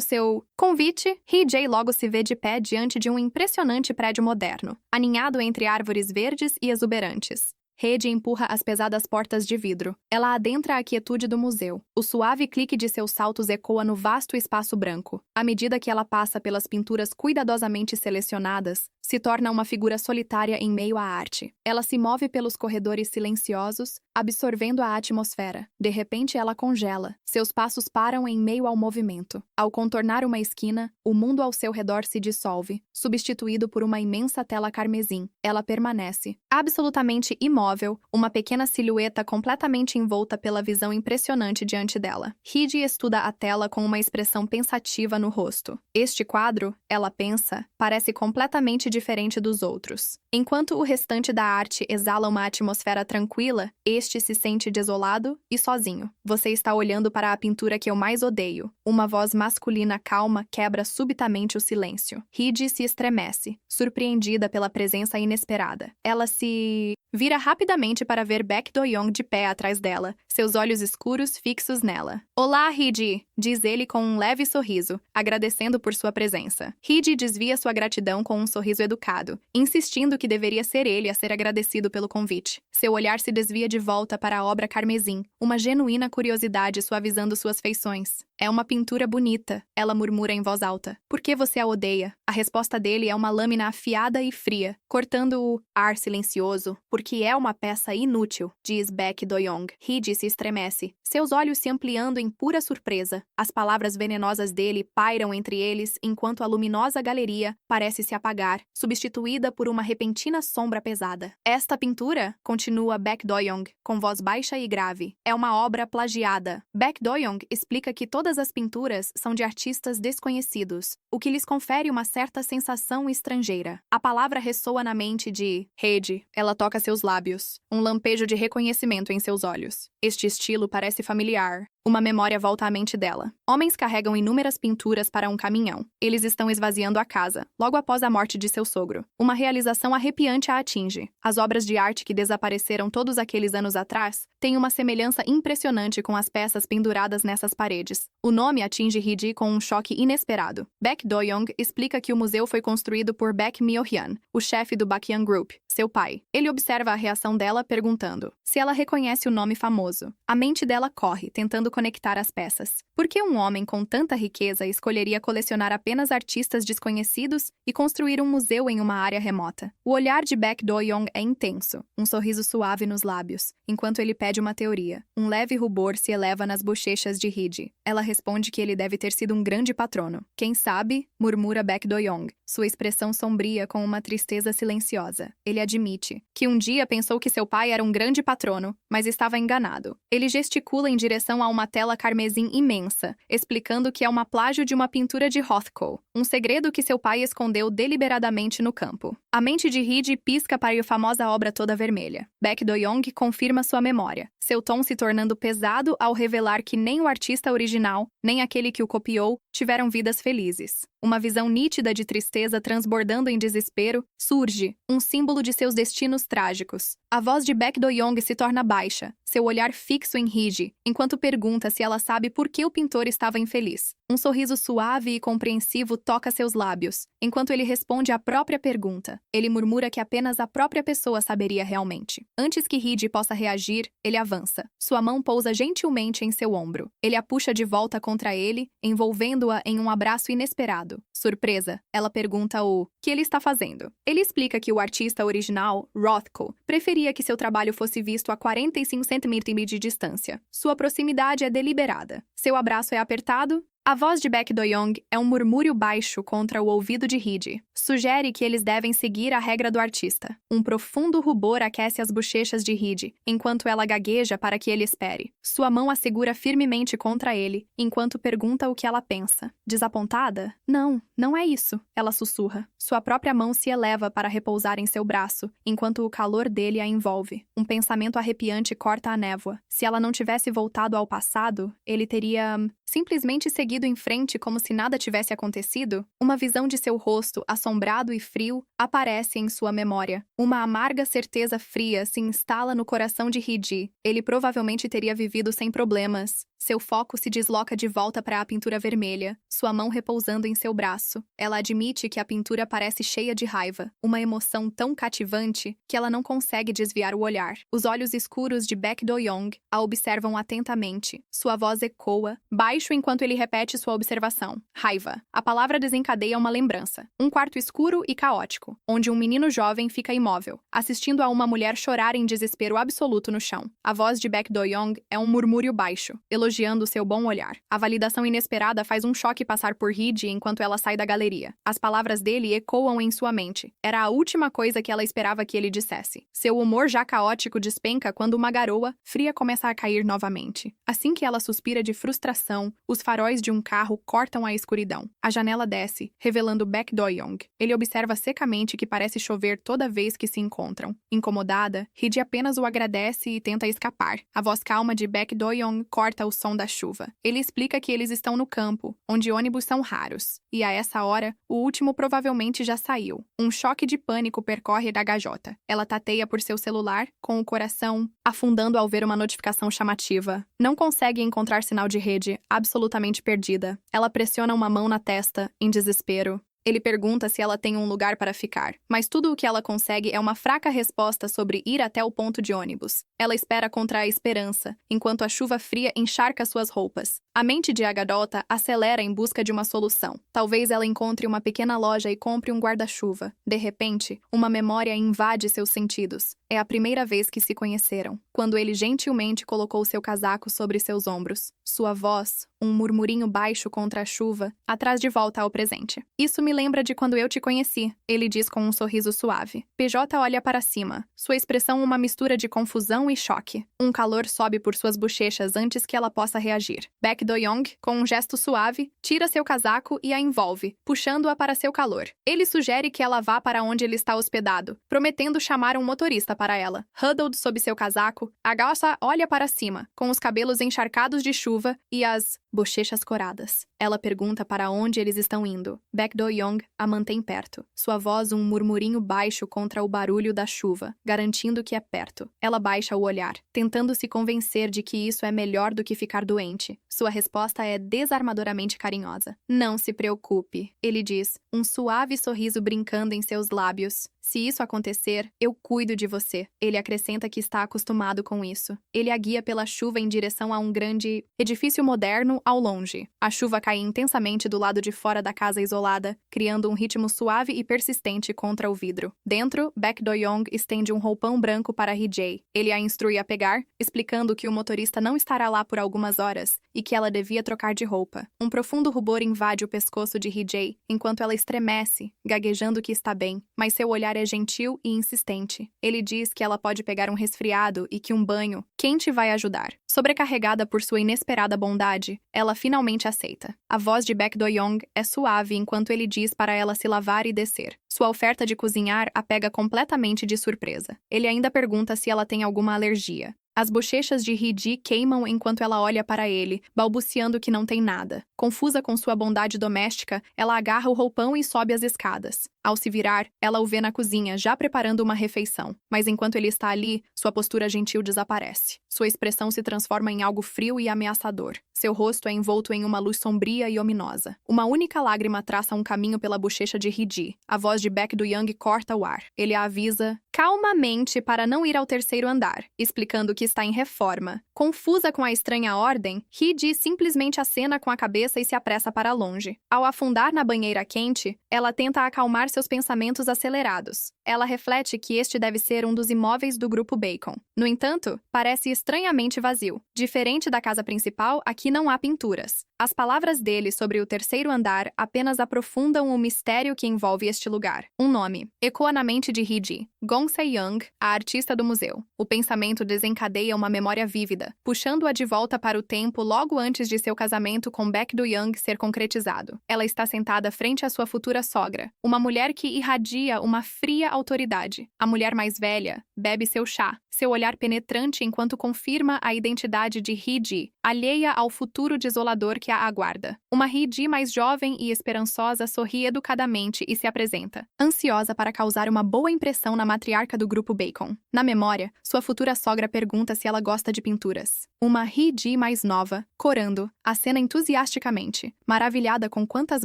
seu convite, Hee-jae logo se vê de pé diante de um impressionante prédio moderno, aninhado entre árvores verdes e exuberantes. Hee-ji empurra as pesadas portas de vidro. Ela adentra a quietude do museu. O suave clique de seus saltos ecoa no vasto espaço branco. À medida que ela passa pelas pinturas cuidadosamente selecionadas, se torna uma figura solitária em meio à arte. Ela se move pelos corredores silenciosos, absorvendo a atmosfera. De repente, ela congela. Seus passos param em meio ao movimento. Ao contornar uma esquina, o mundo ao seu redor se dissolve, substituído por uma imensa tela carmesim. Ela permanece, absolutamente imóvel, uma pequena silhueta completamente envolta pela visão impressionante diante dela. Hee-ji estuda a tela com uma expressão pensativa no rosto. Este quadro, ela pensa, parece completamente diferente dos outros. Enquanto o restante da arte exala uma atmosfera tranquila, este se sente desolado e sozinho. Você está olhando para a pintura que eu mais odeio. Uma voz masculina calma quebra subitamente o silêncio. Hee-ji se estremece, surpreendida pela presença inesperada. Ela se vira rapidamente para ver Baek Do-young de pé atrás dela, seus olhos escuros fixos nela. Olá, Hee-ji, diz ele com um leve sorriso, agradecendo por sua presença. Hee-ji desvia sua gratidão com um sorriso educado, insistindo que deveria ser ele a ser agradecido pelo convite. Seu olhar se desvia de volta para a obra carmesim, uma genuína curiosidade suavizando suas feições. É uma pintura bonita, ela murmura em voz alta. Por que você a odeia? A resposta dele é uma lâmina afiada e fria, cortando o ar silencioso. Porque é uma peça inútil, diz Baek Do-young. Hee-ji se estremece, seus olhos se ampliando em pura surpresa. As palavras venenosas dele pairam entre eles enquanto a luminosa galeria parece se apagar, substituída por uma repentina sombra pesada. Esta pintura, continua Baek Do-young, com voz baixa e grave, é uma obra plagiada. Baek Do-young explica que todas Todas as pinturas são de artistas desconhecidos, o que lhes confere uma certa sensação estrangeira. A palavra ressoa na mente de Heidi. Ela toca seus lábios, um lampejo de reconhecimento em seus olhos. Este estilo parece familiar. Uma memória volta à mente dela. Homens carregam inúmeras pinturas para um caminhão. Eles estão esvaziando a casa, logo após a morte de seu sogro. Uma realização arrepiante a atinge. As obras de arte que desapareceram todos aqueles anos atrás têm uma semelhança impressionante com as peças penduradas nessas paredes. O nome atinge Hee-ji com um choque inesperado. Baek Do-young explica que o museu foi construído por Baek Myo-hyun, o chefe do Baekhyun Group, seu pai. Ele observa a reação dela perguntando se ela reconhece o nome famoso. A mente dela corre, tentando conectar as peças. Por que um homem com tanta riqueza escolheria colecionar apenas artistas desconhecidos e construir um museu em uma área remota? O olhar de Baek Do-young é intenso, um sorriso suave nos lábios, enquanto ele pede uma teoria. Um leve rubor se eleva nas bochechas de Hee-ji. Ela responde que ele deve ter sido um grande patrono. Quem sabe? Murmura Baek Do-young, sua expressão sombria com uma tristeza silenciosa. Ele admite que um dia pensou que seu pai era um grande patrono, mas estava enganado. Ele gesticula em direção a uma tela carmesim imensa, explicando que é uma plágio de uma pintura de Rothko, um segredo que seu pai escondeu deliberadamente no campo. A mente de Hee-ji pisca para a famosa obra toda vermelha. Baek Do-young confirma sua memória, seu tom se tornando pesado ao revelar que nem o artista original, nem aquele que o copiou, tiveram vidas felizes. Uma visão nítida de tristeza transbordando em desespero surge, um símbolo de seus destinos trágicos. A voz de Baek Do-young se torna baixa, seu olhar fixo em Hee-ji, enquanto pergunta se ela sabe por que o pintor estava infeliz. Um sorriso suave e compreensivo toca seus lábios, enquanto ele responde à própria pergunta. Ele murmura que apenas a própria pessoa saberia realmente. Antes que Hee-ji possa reagir, ele avança. Sua mão pousa gentilmente em seu ombro. Ele a puxa de volta contra ele, envolvendo-a em um abraço inesperado. Surpresa, ela pergunta o que ele está fazendo. Ele explica que o artista original, Rothko, preferia que seu trabalho fosse visto a 45 centímetros de distância. Sua proximidade é deliberada. Seu abraço é apertado. A voz de Baek Do-young é um murmúrio baixo contra o ouvido de Hee-ji. Sugere que eles devem seguir a regra do artista. Um profundo rubor aquece as bochechas de Hee-ji, enquanto ela gagueja para que ele espere. Sua mão a segura firmemente contra ele, enquanto pergunta o que ela pensa. Desapontada? Não, não é isso, ela sussurra. Sua própria mão se eleva para repousar em seu braço, enquanto o calor dele a envolve. Um pensamento arrepiante corta a névoa. Se ela não tivesse voltado ao passado, ele teria simplesmente seguido em frente como se nada tivesse acontecido. Uma visão de seu rosto, assombrado e frio, aparece em sua memória. Uma amarga certeza fria se instala no coração de Hee-ji. Ele provavelmente teria vivido sem problemas. Seu foco se desloca de volta para a pintura vermelha, sua mão repousando em seu braço. Ela admite que a pintura parece cheia de raiva, uma emoção tão cativante que ela não consegue desviar o olhar. Os olhos escuros de Baek Do-young a observam atentamente. Sua voz ecoa, baixo enquanto ele repete sua observação. Raiva. A palavra desencadeia uma lembrança. Um quarto escuro e caótico, onde um menino jovem fica imóvel, assistindo a uma mulher chorar em desespero absoluto no chão. A voz de Baek Do-young é um murmúrio baixo, elogiando seu bom olhar. A validação inesperada faz um choque passar por Hee-ji enquanto ela sai da galeria. As palavras dele ecoam em sua mente. Era a última coisa que ela esperava que ele dissesse. Seu humor já caótico despenca quando uma garoa fria começa a cair novamente. Assim que ela suspira de frustração, os faróis de um carro cortam a escuridão. A janela desce, revelando Baek Do-young. Ele observa secamente que parece chover toda vez que se encontram. Incomodada, Hee-ji apenas o agradece e tenta escapar. A voz calma de Baek Do-young corta o som da chuva. Ele explica que eles estão no campo, onde ônibus são raros, e a essa hora, o último provavelmente já saiu. Um choque de pânico percorre a gajota. Ela tateia por seu celular, com o coração afundando ao ver uma notificação chamativa. Não consegue encontrar sinal de rede, absolutamente perdida. Ela pressiona uma mão na testa, em desespero. Ele pergunta se ela tem um lugar para ficar, mas tudo o que ela consegue é uma fraca resposta sobre ir até o ponto de ônibus. Ela espera contra a esperança, enquanto a chuva fria encharca suas roupas. A mente de Agadota acelera em busca de uma solução. Talvez ela encontre uma pequena loja e compre um guarda-chuva. De repente, uma memória invade seus sentidos. É a primeira vez que se conheceram, quando ele gentilmente colocou seu casaco sobre seus ombros. Sua voz, um murmurinho baixo contra a chuva, a traz de volta ao presente. Isso me lembra de quando eu te conheci, ele diz com um sorriso suave. PJ olha para cima, sua expressão uma mistura de confusão e choque. Um calor sobe por suas bochechas antes que ela possa reagir. Baek Do-young, com um gesto suave, tira seu casaco e a envolve, puxando-a para seu calor. Ele sugere que ela vá para onde ele está hospedado, prometendo chamar um motorista para ela. Huddled sob seu casaco, a garça olha para cima, com os cabelos encharcados de chuva e as bochechas coradas. Ela pergunta para onde eles estão indo. Baek Do-young a mantém perto, sua voz um murmurinho baixo contra o barulho da chuva, garantindo que é perto. Ela baixa o olhar, tentando se convencer de que isso é melhor do que ficar doente. Sua resposta é desarmadoramente carinhosa. Não se preocupe, ele diz, um suave sorriso brincando em seus lábios. Se isso acontecer, eu cuido de você. Ele acrescenta que está acostumado com isso. Ele a guia pela chuva em direção a um grande edifício moderno ao longe. A chuva cai intensamente do lado de fora da casa isolada, criando um ritmo suave e persistente contra o vidro. Dentro, Baek Do-young estende um roupão branco para Hee-jae. Ele a instrui a pegar, explicando que o motorista não estará lá por algumas horas e que ela devia trocar de roupa. Um profundo rubor invade o pescoço de Hee-jae, enquanto ela estremece, gaguejando que está bem, mas seu olhar é gentil e insistente. Ele diz que ela pode pegar um resfriado e que um banho quente vai ajudar. Sobrecarregada por sua inesperada bondade, ela finalmente aceita. A voz de Baek Do-young é suave enquanto ele diz para ela se lavar e descer. Sua oferta de cozinhar a pega completamente de surpresa. Ele ainda pergunta se ela tem alguma alergia. As bochechas de Hee-jae queimam enquanto ela olha para ele, balbuciando que não tem nada. Confusa com sua bondade doméstica, ela agarra o roupão e sobe as escadas. Ao se virar, ela o vê na cozinha, já preparando uma refeição. Mas enquanto ele está ali, sua postura gentil desaparece. Sua expressão se transforma em algo frio e ameaçador. Seu rosto é envolto em uma luz sombria e ominosa. Uma única lágrima traça um caminho pela bochecha de Hee-jae. A voz de Baek Do-young corta o ar. Ele a avisa calmamente para não ir ao terceiro andar, explicando que está em reforma. Confusa com a estranha ordem, Hee-jae simplesmente acena com a cabeça e se apressa para longe. Ao afundar na banheira quente, ela tenta acalmar seus pensamentos acelerados. Ela reflete que este deve ser um dos imóveis do grupo Bacon. No entanto, parece estranhamente vazio. Diferente da casa principal, aqui não há pinturas. As palavras dele sobre o terceiro andar apenas aprofundam o mistério que envolve este lugar. Um nome ecoa na mente de Hee-jae, Gong Se-young, a artista do museu. O pensamento desencadeia uma memória vívida, puxando-a de volta para o tempo logo antes de seu casamento com Baek Do-young ser concretizado. Ela está sentada frente à sua futura sogra, uma mulher que irradia uma fria autoridade. A mulher mais velha bebe seu chá, seu olhar penetrante enquanto confirma a identidade de Hee-jae, alheia ao futuro desolador que a aguarda. Uma Hee-jae mais jovem e esperançosa sorri educadamente e se apresenta, ansiosa para causar uma boa impressão na matriarca do grupo Bacon. Na memória, sua futura sogra pergunta se ela gosta de pinturas. Uma Hee-jae mais nova, corando, acena entusiasticamente, maravilhada com quantas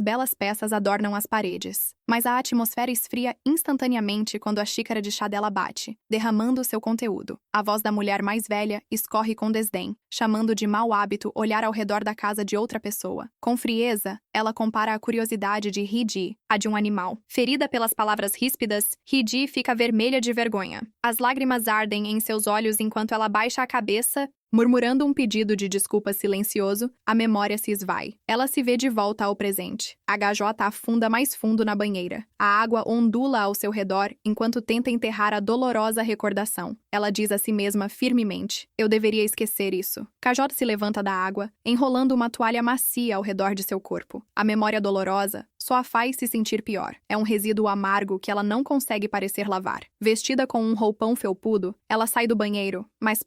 belas peças adornam as paredes. Mas a atmosfera esfria instantaneamente quando a xícara de chá dela bate, derramando seu conteúdo. A voz da mulher mais velha escorre com desdém, chamando de mau hábito olhar ao redor da casa de outra pessoa. Com frieza, ela compara a curiosidade de Hee-jae à de um animal. Ferida pelas palavras ríspidas, Hee-jae fica vermelha de vergonha. As lágrimas ardem em seus olhos enquanto ela baixa a cabeça. Murmurando um pedido de desculpa silencioso, a memória se esvai. Ela se vê de volta ao presente. A gajota afunda mais fundo na banheira. A água ondula ao seu redor enquanto tenta enterrar a dolorosa recordação. Ela diz a si mesma firmemente: eu deveria esquecer isso. Cajota se levanta da água, enrolando uma toalha macia ao redor de seu corpo. A memória dolorosa só a faz se sentir pior. É um resíduo amargo que ela não consegue parecer lavar. Vestida com um roupão felpudo, ela sai do banheiro, mas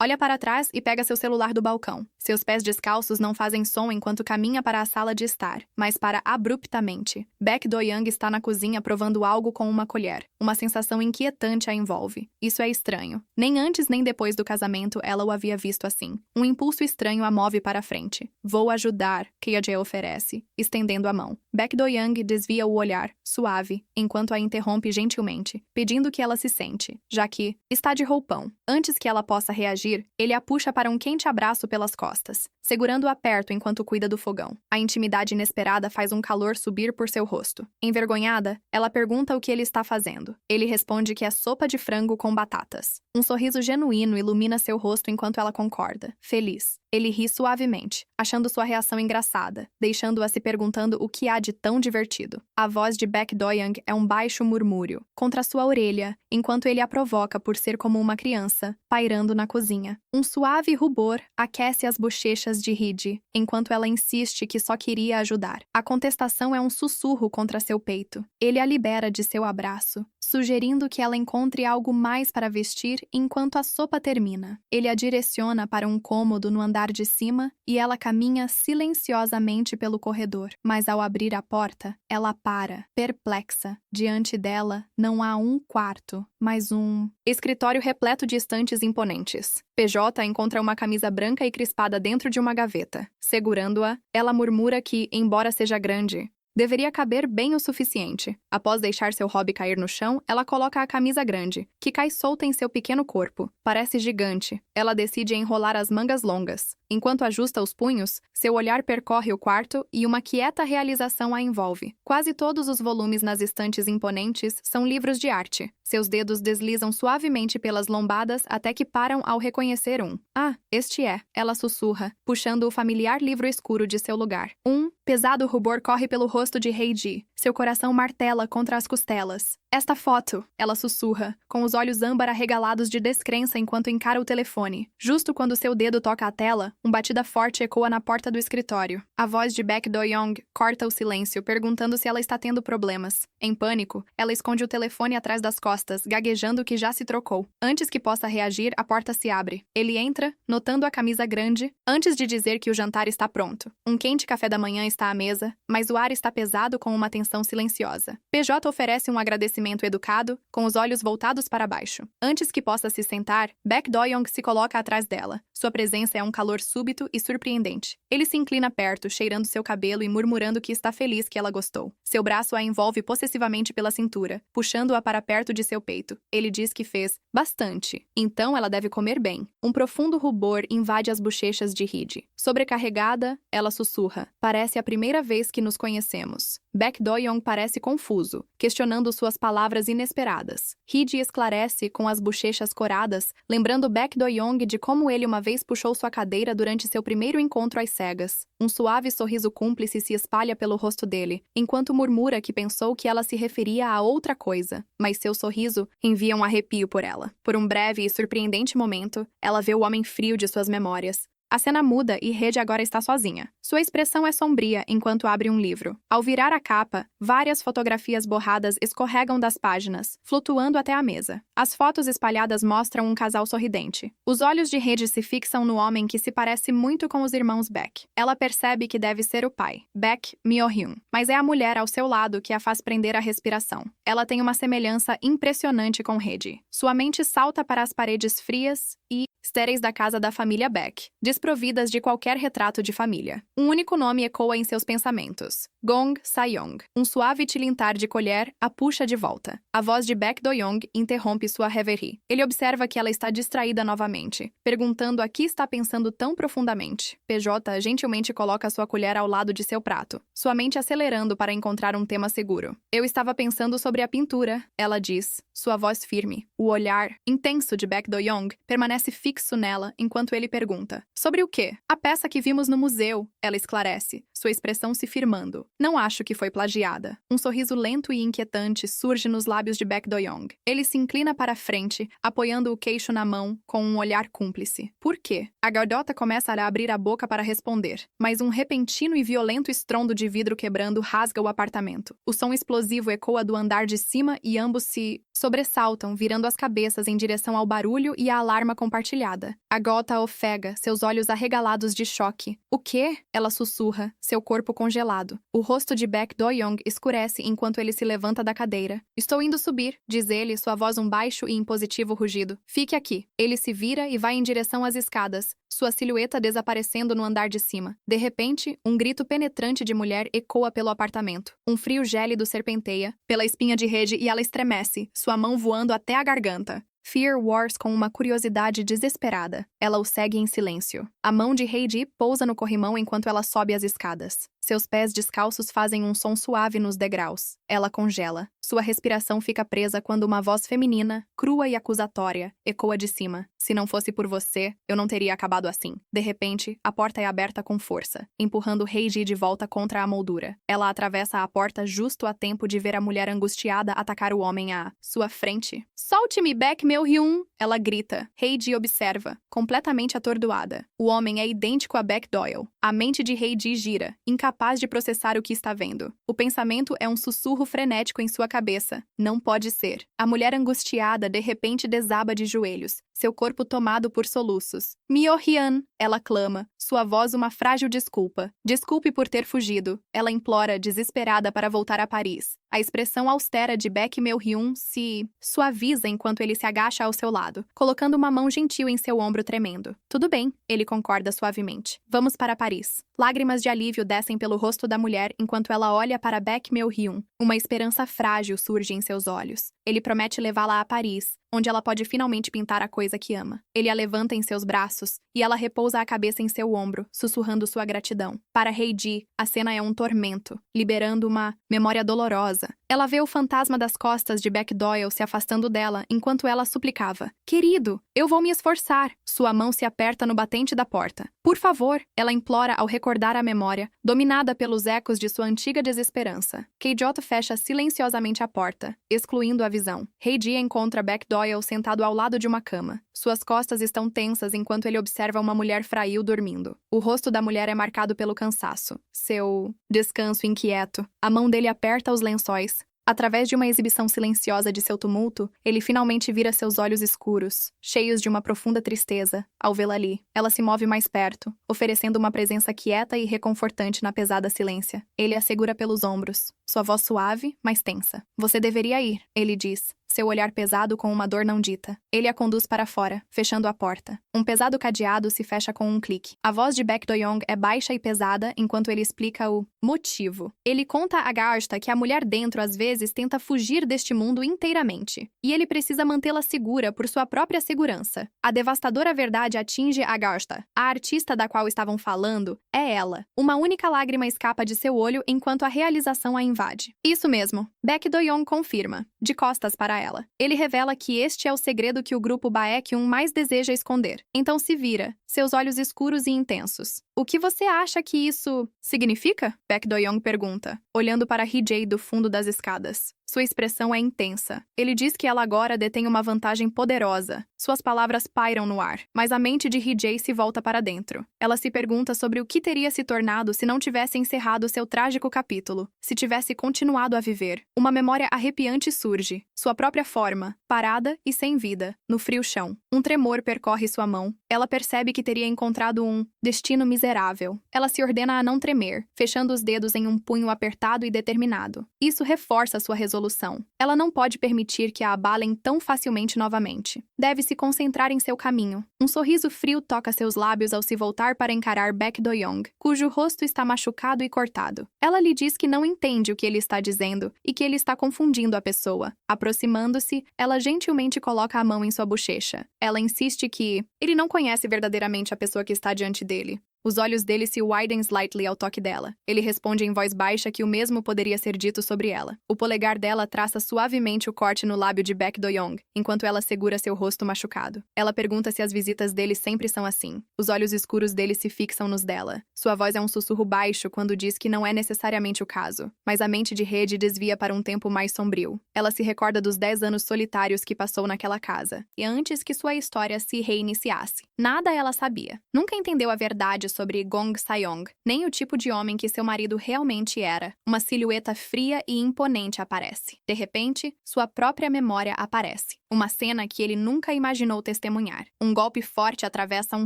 olha para trás e pega seu celular do balcão. Seus pés descalços não fazem som enquanto caminha para a sala de estar, mas para abruptamente. Baek Do-young está na cozinha provando algo com uma colher. Uma sensação inquietante a envolve. Isso é estranho. Nem antes nem depois do casamento ela o havia visto assim. Um impulso estranho a move para a frente. Vou ajudar, Hee-jae oferece, estendendo a mão. Baek Do-young desvia o olhar, suave, enquanto a interrompe gentilmente, pedindo que ela se sente, já que está de roupão. Antes que ela possa reagir, ele a puxa para um quente abraço pelas costas, segurando-a perto enquanto cuida do fogão. A intimidade inesperada faz um calor subir por seu rosto. Envergonhada, ela pergunta o que ele está fazendo. Ele responde que é sopa de frango com batatas. Um sorriso genuíno ilumina seu rosto enquanto ela concorda, feliz. Ele ri suavemente, achando sua reação engraçada, deixando-a se perguntando o que há de tão divertido. A voz de Baek Do-young é um baixo murmúrio contra sua orelha, enquanto ele a provoca por ser como uma criança, pairando na cozinha. Um suave rubor aquece as bochechas de Hee-ji, enquanto ela insiste que só queria ajudar. A contestação é um sussurro contra seu peito. Ele a libera de seu abraço, sugerindo que ela encontre algo mais para vestir enquanto a sopa termina. Ele a direciona para um cômodo no andar de cima e ela caminha silenciosamente pelo corredor. Mas ao abrir a porta, ela para, perplexa. Diante dela, não há um quarto, mas um escritório repleto de estantes imponentes. PJ encontra uma camisa branca e crispada dentro de uma gaveta. Segurando-a, ela murmura que, embora seja grande, deveria caber bem o suficiente. Após deixar seu hobby cair no chão, ela coloca a camisa grande, que cai solta em seu pequeno corpo. Parece gigante. Ela decide enrolar as mangas longas. Enquanto ajusta os punhos, seu olhar percorre o quarto e uma quieta realização a envolve. Quase todos os volumes nas estantes imponentes são livros de arte. Seus dedos deslizam suavemente pelas lombadas até que param ao reconhecer um. Ah, este é, ela sussurra, puxando o familiar livro escuro de seu lugar. Um pesado rubor corre pelo rosto de Hee-ji. Seu coração martela contra as costelas. Esta foto, ela sussurra, com os olhos âmbar arregalados de descrença enquanto encara o telefone. Justo quando seu dedo toca a tela, uma batida forte ecoa na porta do escritório. A voz de Baek Do-young corta o silêncio, perguntando se ela está tendo problemas. Em pânico, ela esconde o telefone atrás das costas, gaguejando que já se trocou. Antes que possa reagir, a porta se abre. Ele entra, notando a camisa grande, antes de dizer que o jantar está pronto. Um quente café da manhã está à mesa, mas o ar está pesado com uma tensão silenciosa. PJ oferece um agradecimento educado, com os olhos voltados para baixo. Antes que possa se sentar, Baek Do-young se coloca atrás dela. Sua presença é um calor súbito e surpreendente. Ele se inclina perto, cheirando seu cabelo e murmurando que está feliz que ela gostou. Seu braço a envolve possessivamente pela cintura, puxando-a para perto de seu peito. Ele diz que fez bastante, então ela deve comer bem. Um profundo rubor invade as bochechas de Hee-ji. Sobrecarregada, ela sussurra. Parece a primeira vez que nos conhecemos. Baek Do-young parece confuso, questionando suas palavras inesperadas. Hee-ji esclarece com as bochechas coradas, lembrando Baek Do-young de como ele uma vez puxou sua cadeira durante seu primeiro encontro às cegas. Um suave sorriso cúmplice se espalha pelo rosto dele, enquanto murmura que pensou que ela se referia a outra coisa, mas seu sorriso envia um arrepio por ela. Por um breve e surpreendente momento, ela vê o homem frio de suas memórias. A cena muda e Hee-ji agora está sozinha. Sua expressão é sombria enquanto abre um livro. Ao virar a capa, várias fotografias borradas escorregam das páginas, flutuando até a mesa. As fotos espalhadas mostram um casal sorridente. Os olhos de Hee-ji se fixam no homem que se parece muito com os irmãos Baek. Ela percebe que deve ser o pai, Baek Myo-hyun, mas é a mulher ao seu lado que a faz prender a respiração. Ela tem uma semelhança impressionante com Hee-ji. Sua mente salta para as paredes frias e estéreis da casa da família Baek, desprovidas de qualquer retrato de família. Um único nome ecoa em seus pensamentos: Gong Sa-young. Um suave tilintar de colher a puxa de volta. A voz de Baek Do-young interrompe sua reverie. Ele observa que ela está distraída novamente, perguntando a que está pensando tão profundamente. PJ gentilmente coloca sua colher ao lado de seu prato, sua mente acelerando para encontrar um tema seguro. Eu estava pensando sobre a pintura, ela diz, sua voz firme. O olhar intenso de Baek Do-young permanece fixo nela enquanto ele pergunta: sobre o quê? A peça que vimos no museu, ela esclarece, sua expressão se firmando. Não acho que foi plagiada. Um sorriso lento e inquietante surge nos lábios de Baek Do-young. Ele se inclina para a frente, apoiando o queixo na mão, com um olhar cúmplice. Por quê? A garota começa a abrir a boca para responder, mas um repentino e violento estrondo de vidro quebrando rasga o apartamento. O som explosivo ecoa do andar de cima e ambos se sobressaltam, virando as cabeças em direção ao barulho e à alarma compartilhada. A gota ofega, seus olhos arregalados de choque. O quê? Ela sussurra, seu corpo congelado. O rosto de Baek Do-young escurece enquanto ele se levanta da cadeira. Estou indo subir, diz ele, sua voz um baixo e impositivo rugido. Fique aqui. Ele se vira e vai em direção às escadas, sua silhueta desaparecendo no andar de cima. De repente, um grito penetrante de mulher ecoa pelo apartamento. Um frio gélido serpenteia pela espinha de Hee-ji e ela estremece, sua mão voando até a garganta. Fear wars com uma curiosidade desesperada. Ela o segue em silêncio. A mão de Hee-ji pousa no corrimão enquanto ela sobe as escadas. Seus pés descalços fazem um som suave nos degraus. Ela congela. Sua respiração fica presa quando uma voz feminina, crua e acusatória, ecoa de cima. Se não fosse por você, eu não teria acabado assim. De repente, a porta é aberta com força, empurrando Heiji de volta contra a moldura. Ela atravessa a porta justo a tempo de ver a mulher angustiada atacar o homem à sua frente. Solte-me, Baek Mil-hyun! Ela grita. Heiji observa, completamente atordoada. O homem é idêntico a Baek Doyle. A mente de Heiji gira, incapaz de processar o que está vendo. O pensamento é um sussurro frenético em sua cabeça. Não pode ser. A mulher angustiada de repente desaba de joelhos, seu corpo tomado por soluços. Myo-hyun, ela clama, sua voz uma frágil desculpa. Desculpe por ter fugido. Ela implora, desesperada, para voltar a Paris. A expressão austera de Baek Mil-hyun se suaviza enquanto ele se agacha ao seu lado, colocando uma mão gentil em seu ombro tremendo. Tudo bem, ele concorda suavemente. Vamos para Paris. Lágrimas de alívio descem pelo rosto da mulher enquanto ela olha para Baek Mil-hyun. Uma esperança frágil surge em seus olhos. Ele promete levá-la a Paris, onde ela pode finalmente pintar a coisa que ama. Ele a levanta em seus braços e ela repousa a cabeça em seu ombro, sussurrando sua gratidão. Para Heiji, a cena é um tormento, liberando uma memória dolorosa. Ela vê o fantasma das costas de Baek Doyle se afastando dela enquanto ela suplicava. Querido, eu vou me esforçar. Sua mão se aperta no batente da porta. Por favor, ela implora ao recordar a memória, dominada pelos ecos de sua antiga desesperança. Keijoto fecha silenciosamente a porta, excluindo a visão. Heiji encontra Baek Doyle sentado ao lado de uma cama. Suas costas estão tensas enquanto ele observa uma mulher frágil dormindo. O rosto da mulher é marcado pelo cansaço. Seu descanso inquieto. A mão dele aperta os lençóis. Através de uma exibição silenciosa de seu tumulto, ele finalmente vira seus olhos escuros, cheios de uma profunda tristeza, ao vê-la ali. Ela se move mais perto, oferecendo uma presença quieta e reconfortante na pesada silência. Ele a segura pelos ombros, sua voz suave, mas tensa. Você deveria ir, ele diz, seu olhar pesado com uma dor não dita. Ele a conduz para fora, fechando a porta. Um pesado cadeado se fecha com um clique. A voz de Baek Do-young é baixa e pesada enquanto ele explica o motivo. Ele conta a Garsta que a mulher dentro às vezes tenta fugir deste mundo inteiramente, e ele precisa mantê-la segura por sua própria segurança. A devastadora verdade atinge a Garsta. A artista da qual estavam falando é ela. Uma única lágrima escapa de seu olho enquanto a realização a invade. Isso mesmo. Baek Do-young confirma, de costas para ela. Ele revela que este é o segredo que o grupo Baekhyun mais deseja esconder. Então se vira, seus olhos escuros e intensos. O que você acha que isso significa? Baek Do-young pergunta, olhando para Hee-jae do fundo das escadas. Sua expressão é intensa. Ele diz que ela agora detém uma vantagem poderosa. Suas palavras pairam no ar, mas a mente de Hee-jae se volta para dentro. Ela se pergunta sobre o que teria se tornado se não tivesse encerrado seu trágico capítulo, se tivesse continuado a viver. Uma memória arrepiante surge, sua própria forma, parada e sem vida, no frio chão. Um tremor percorre sua mão. Ela percebe que teria encontrado um destino miserável. Ela se ordena a não tremer, fechando os dedos em um punho apertado e determinado. Isso reforça sua resolução. Ela não pode permitir que a abalem tão facilmente novamente. Deve se concentrar em seu caminho. Um sorriso frio toca seus lábios ao se voltar para encarar Baek Do-young, cujo rosto está machucado e cortado. Ela lhe diz que não entende o que ele está dizendo e que ele está confundindo a pessoa. Aproximando-se, ela gentilmente coloca a mão em sua bochecha. Ela insiste que ele não conhece verdadeiramente a pessoa que está diante dele. Os olhos dele se widem slightly ao toque dela. Ele responde em voz baixa que o mesmo poderia ser dito sobre ela. O polegar dela traça suavemente o corte no lábio de Baek Do-young, enquanto ela segura seu rosto machucado. Ela pergunta se as visitas dele sempre são assim. Os olhos escuros dele se fixam nos dela. Sua voz é um sussurro baixo quando diz que não é necessariamente o caso, mas a mente de Rede desvia para um tempo mais sombrio. Ela se recorda dos 10 anos solitários que passou naquela casa, e antes que sua história se reiniciasse. Nada ela sabia. Nunca entendeu a verdade sobre Gong Sayong, nem o tipo de homem que seu marido realmente era. Uma silhueta fria e imponente aparece. De repente, sua própria memória aparece. Uma cena que ele nunca imaginou testemunhar. Um golpe forte atravessa um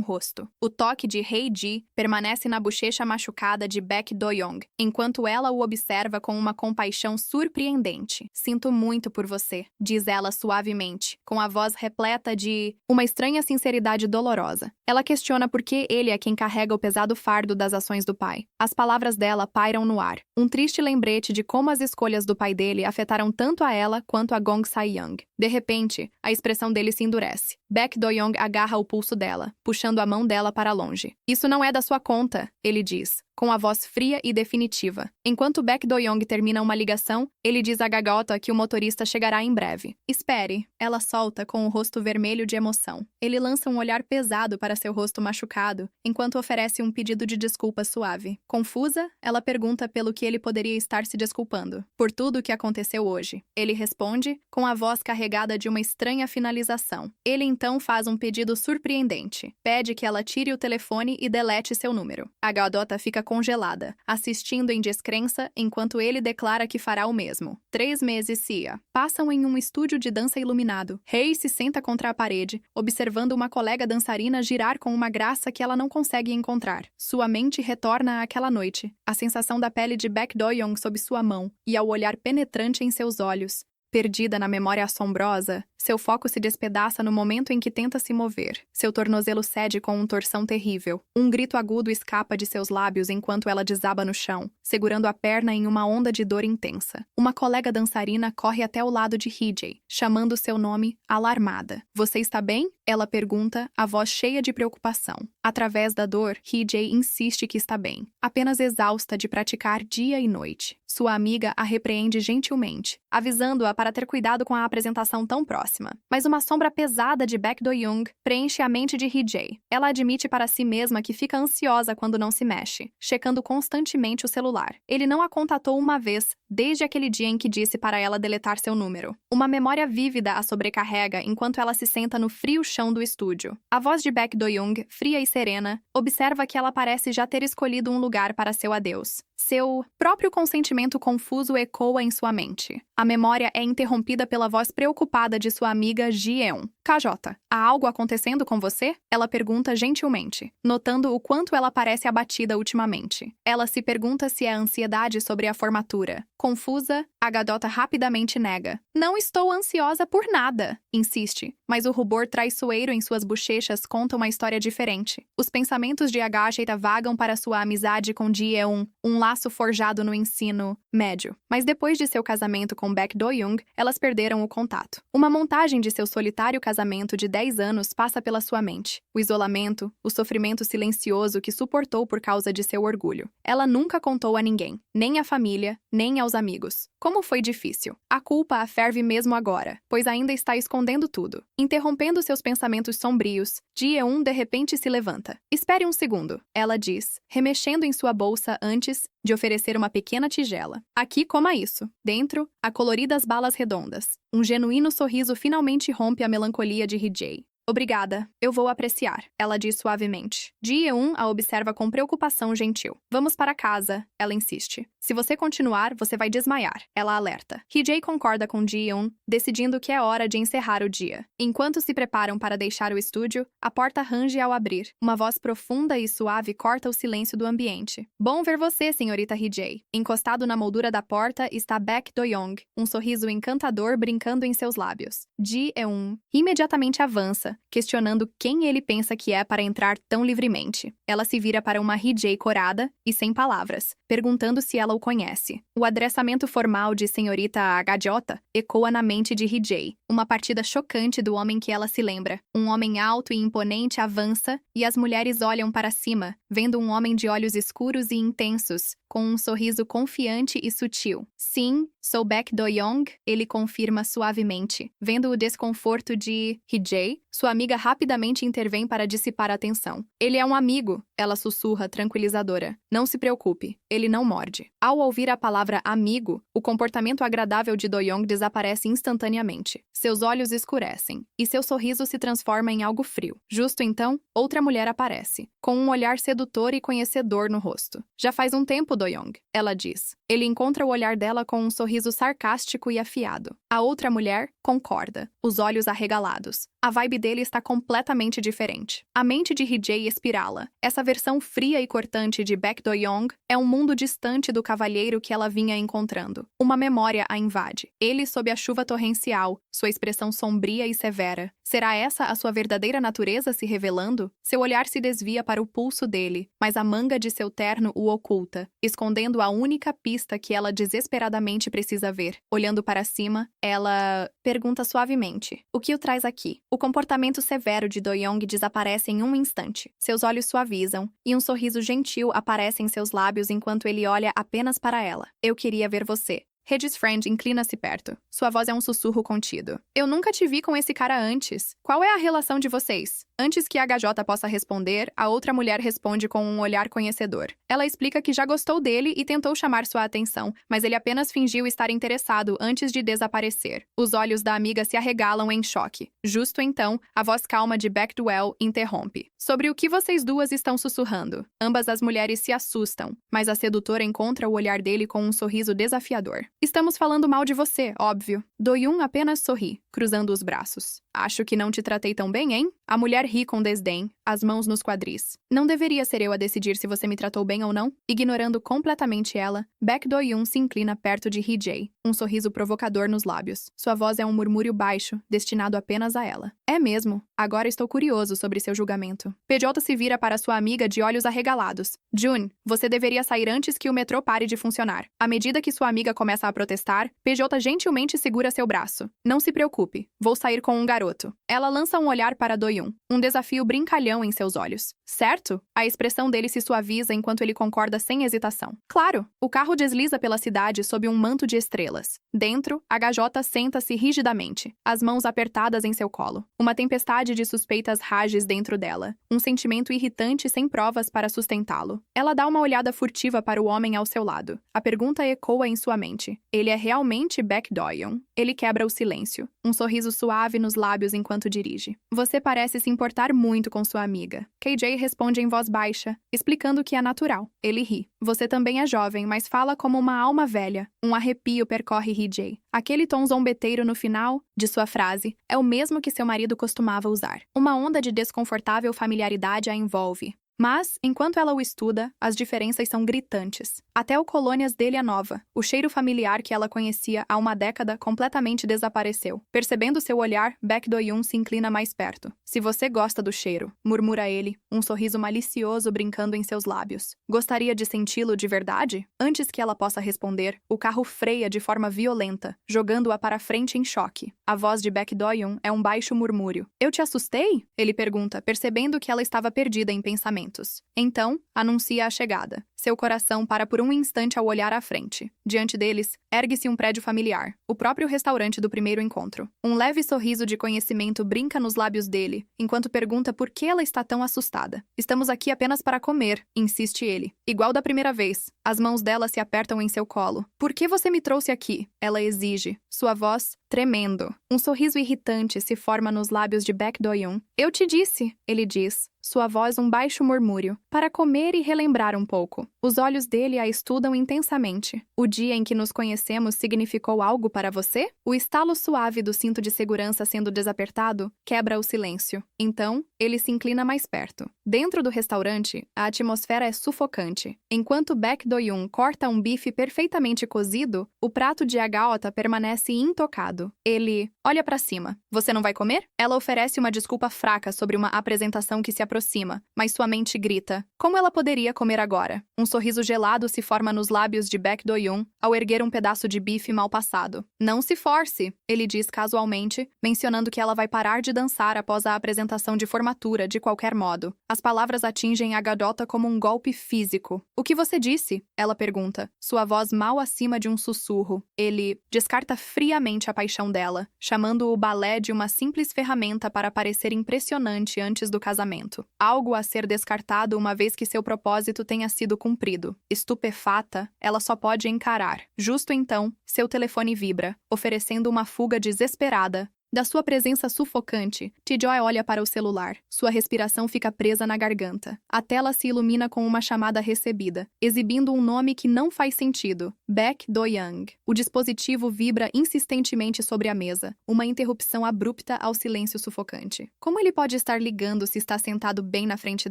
rosto. O toque de Heiji permanece na bochecha machucada de Baek Do-young, enquanto ela o observa com uma compaixão surpreendente. Sinto muito por você, diz ela suavemente, com a voz repleta de uma estranha sinceridade dolorosa. Ela questiona por que ele é quem carrega o pesado fardo das ações do pai. As palavras dela pairam no ar. Um triste lembrete de como as escolhas do pai dele afetaram tanto a ela quanto a Gong Sayong. De repente, a expressão dele se endurece. Baek Do-young agarra o pulso dela, puxando a mão dela para longe. Isso não é da sua conta, ele diz, com a voz fria e definitiva. Enquanto Baek Do-young termina uma ligação, ele diz a Gagota que o motorista chegará em breve. Espere, ela solta com o rosto vermelho de emoção. Ele lança um olhar pesado para seu rosto machucado, enquanto oferece um pedido de desculpa suave. Confusa, ela pergunta pelo que ele poderia estar se desculpando. Por tudo o que aconteceu hoje. Ele responde, com a voz carregada de uma estranha finalização. Ele então faz um pedido surpreendente. Pede que ela tire o telefone e delete seu número. A Gagota fica congelada, assistindo em descrença enquanto ele declara que fará o mesmo. 3 meses passam em um estúdio de dança iluminado. Rei se senta contra a parede, observando uma colega dançarina girar com uma graça que ela não consegue encontrar. Sua mente retorna àquela noite, a sensação da pele de Baek Do-young sob sua mão e ao olhar penetrante em seus olhos. Perdida na memória assombrosa, seu foco se despedaça no momento em que tenta se mover. Seu tornozelo cede com uma torção terrível. Um grito agudo escapa de seus lábios enquanto ela desaba no chão, segurando a perna em uma onda de dor intensa. Uma colega dançarina corre até o lado de Hee-jae, chamando seu nome, alarmada. Você está bem? Ela pergunta, a voz cheia de preocupação. Através da dor, Hee-jae insiste que está bem, apenas exausta de praticar dia e noite. Sua amiga a repreende gentilmente, avisando-a para ter cuidado com a apresentação tão próxima. Mas uma sombra pesada de Baek Do-young preenche a mente de Hee-jae. Ela admite para si mesma que fica ansiosa quando não se mexe, checando constantemente o celular. Ele não a contatou uma vez, desde aquele dia em que disse para ela deletar seu número. Uma memória vívida a sobrecarrega enquanto ela se senta no frio chão do estúdio. A voz de Baek Do-young, fria e serena, observa que ela parece já ter escolhido um lugar para seu adeus. Seu próprio consentimento confuso ecoa em sua mente. A memória é interrompida pela voz preocupada de sua amiga Ji-eun. KJ, há algo acontecendo com você? Ela pergunta gentilmente, notando o quanto ela parece abatida ultimamente. Ela se pergunta se é ansiedade sobre a formatura. Confusa, a Gagota rapidamente nega. Não estou ansiosa por nada, insiste, mas o rubor traiçoeiro em suas bochechas conta uma história diferente. Os pensamentos de Agacheta vagam para sua amizade com Ji-eun, um laço forjado no ensino médio. Mas depois de seu casamento com Baek Do-young, elas perderam o contato. Uma montagem de seu solitário casamento de 10 anos passa pela sua mente. O isolamento, o sofrimento silencioso que suportou por causa de seu orgulho. Ela nunca contou a ninguém, nem à família, nem aos amigos. Como foi difícil. A culpa a ferve mesmo agora, pois ainda está escondendo tudo. Interrompendo seus pensamentos sombrios, Ji-eun de repente se levanta. Espere um segundo, ela diz, remexendo em sua bolsa antes de oferecer uma pequena tigela. Aqui, coma isso. Dentro, há coloridas balas redondas. Um genuíno sorriso finalmente rompe a melancolia de Hee-jae. Obrigada, eu vou apreciar, ela diz suavemente. Ji-eun a observa com preocupação gentil. Vamos para casa, ela insiste. Se você continuar, você vai desmaiar, ela alerta. Hee-jae concorda com Ji-eun, decidindo que é hora de encerrar o dia. Enquanto se preparam para deixar o estúdio, a porta range ao abrir. Uma voz profunda e suave corta o silêncio do ambiente. Bom ver você, senhorita Hee-jae. Encostado na moldura da porta está Baek Do-young, um sorriso encantador brincando em seus lábios. Ji-eun imediatamente avança, questionando quem ele pensa que é para entrar tão livremente. Ela se vira para uma Hee-jae corada e sem palavras, perguntando se ela o conhece. O adereçamento formal de senhorita Gagota ecoa na mente de Hee-jae, uma partida chocante do homem que ela se lembra. Um homem alto e imponente avança e as mulheres olham para cima, vendo um homem de olhos escuros e intensos, com um sorriso confiante e sutil. Sim, sou Baek Do-young, ele confirma suavemente. Vendo o desconforto de Hee-jae, sua amiga rapidamente intervém para dissipar a tensão. Ele é um amigo, ela sussurra tranquilizadora. Não se preocupe, ele não morde. Ao ouvir a palavra amigo, o comportamento agradável de Do-young desaparece instantaneamente. Seus olhos escurecem, e seu sorriso se transforma em algo frio. Justo então, outra mulher aparece, com um olhar sedutor e conhecedor no rosto. Já faz um tempo, Do-young, ela diz. Ele encontra o olhar dela com um sorriso sarcástico e afiado. A outra mulher concorda, os olhos arregalados. A vibe dele está completamente diferente. A mente de Hee-jae espirala. Essa versão fria e cortante de Baek Do-young é um mundo mundo distante do cavalheiro que ela vinha encontrando. Uma memória a invade. Ele sob a chuva torrencial, sua expressão sombria e severa. Será essa a sua verdadeira natureza se revelando? Seu olhar se desvia para o pulso dele, mas a manga de seu terno o oculta, escondendo a única pista que ela desesperadamente precisa ver. Olhando para cima, ela pergunta suavemente: "O que o traz aqui?" O comportamento severo de Do-young desaparece em um instante. Seus olhos suavizam, e um sorriso gentil aparece em seus lábios enquanto ele olha apenas para ela. "Eu queria ver você." Regis Friend inclina-se perto. Sua voz é um sussurro contido. "Eu nunca te vi com esse cara antes. Qual é a relação de vocês?" Antes que a HJ possa responder, a outra mulher responde com um olhar conhecedor. Ela explica que já gostou dele e tentou chamar sua atenção, mas ele apenas fingiu estar interessado antes de desaparecer. Os olhos da amiga se arregalam em choque. Justo então, a voz calma de Bechdel interrompe. "Sobre o que vocês duas estão sussurrando?" Ambas as mulheres se assustam, mas a sedutora encontra o olhar dele com um sorriso desafiador. "Estamos falando mal de você, óbvio." Do-young apenas sorri, cruzando os braços. "Acho que não te tratei tão bem, hein?" A mulher ri com desdém, as mãos nos quadris. "Não deveria ser eu a decidir se você me tratou bem ou não?" Ignorando completamente ela, Baek Do-young se inclina perto de Hee-jae, um sorriso provocador nos lábios. Sua voz é um murmúrio baixo, destinado apenas a ela. "É mesmo. Agora estou curioso sobre seu julgamento." Pejota se vira para sua amiga de olhos arregalados. "Jun, você deveria sair antes que o metrô pare de funcionar." À medida que sua amiga começa a protestar, Pejota gentilmente segura seu braço. "Não se preocupe, vou sair com um garoto." Ela lança um olhar para Do-young, um desafio brincalhão em seus olhos. "Certo?" A expressão dele se suaviza enquanto ele concorda sem hesitação. "Claro." O carro desliza pela cidade sob um manto de estrelas. Dentro, HJ senta-se rigidamente, as mãos apertadas em seu colo. Uma tempestade de suspeitas rage dentro dela, um sentimento irritante sem provas para sustentá-lo. Ela dá uma olhada furtiva para o homem ao seu lado. A pergunta ecoa em sua mente. Ele é realmente Baek Do-young? Ele quebra o silêncio, um sorriso suave nos lábios enquanto dirige. "Você parece se importar muito com sua amiga." KJ responde em voz baixa, explicando que é natural. Ele ri. "Você também é jovem, mas fala como uma alma velha." Um arrepio percorre Hee-jae. Aquele tom zombeteiro no final de sua frase é o mesmo que seu marido costumava usar. Uma onda de desconfortável familiaridade a envolve. Mas, enquanto ela o estuda, as diferenças são gritantes. Até o colônias dele é nova. O cheiro familiar que ela conhecia há uma década completamente desapareceu. Percebendo seu olhar, Baek Do-young se inclina mais perto. "Se você gosta do cheiro", murmura ele, um sorriso malicioso brincando em seus lábios. "Gostaria de senti-lo de verdade?" Antes que ela possa responder, o carro freia de forma violenta, jogando-a para frente em choque. A voz de Baek Do-young é um baixo murmúrio. "Eu te assustei?" Ele pergunta, percebendo que ela estava perdida em pensamento. Então, anuncia a chegada. Seu coração para por um instante ao olhar à frente. Diante deles, ergue-se um prédio familiar, o próprio restaurante do primeiro encontro. Um leve sorriso de conhecimento brinca nos lábios dele, enquanto pergunta por que ela está tão assustada. "Estamos aqui apenas para comer", insiste ele. Igual da primeira vez. As mãos dela se apertam em seu colo. "Por que você me trouxe aqui?" Ela exige, sua voz tremendo. Um sorriso irritante se forma nos lábios de Baek Do-young. "Eu te disse", ele diz, sua voz um baixo murmúrio, "para comer e relembrar um pouco." Os olhos dele a estudam intensamente. "O dia em que nos conhecemos significou algo para você?" O estalo suave do cinto de segurança sendo desapertado quebra o silêncio. Então, ele se inclina mais perto. Dentro do restaurante, a atmosfera é sufocante. Enquanto Baek Do-young corta um bife perfeitamente cozido, o prato de HJ permanece intocado. Ele olha para cima. "Você não vai comer?" Ela oferece uma desculpa fraca sobre uma apresentação que se aproxima, mas sua mente grita: como ela poderia comer agora? Um sorriso gelado se forma nos lábios de Baek Do-young ao erguer um pedaço de bife mal passado. "Não se force", ele diz casualmente, mencionando que ela vai parar de dançar após a apresentação de formatura de qualquer modo. As palavras atingem a garota como um golpe físico. "O que você disse?" ela pergunta, sua voz mal acima de um sussurro. Ele descarta friamente a paixão dela, chamando o balé de uma simples ferramenta para parecer impressionante antes do casamento. Algo a ser descartado uma vez que seu propósito tenha sido cumprido. Estupefata, ela só pode encarar. Justo então, seu telefone vibra, oferecendo uma fuga desesperada Da sua presença sufocante, T-Joy olha para o celular. Sua respiração fica presa na garganta. A tela se ilumina com uma chamada recebida, exibindo um nome que não faz sentido. Baek Do-young. O dispositivo vibra insistentemente sobre a mesa, uma interrupção abrupta ao silêncio sufocante. Como ele pode estar ligando se está sentado bem na frente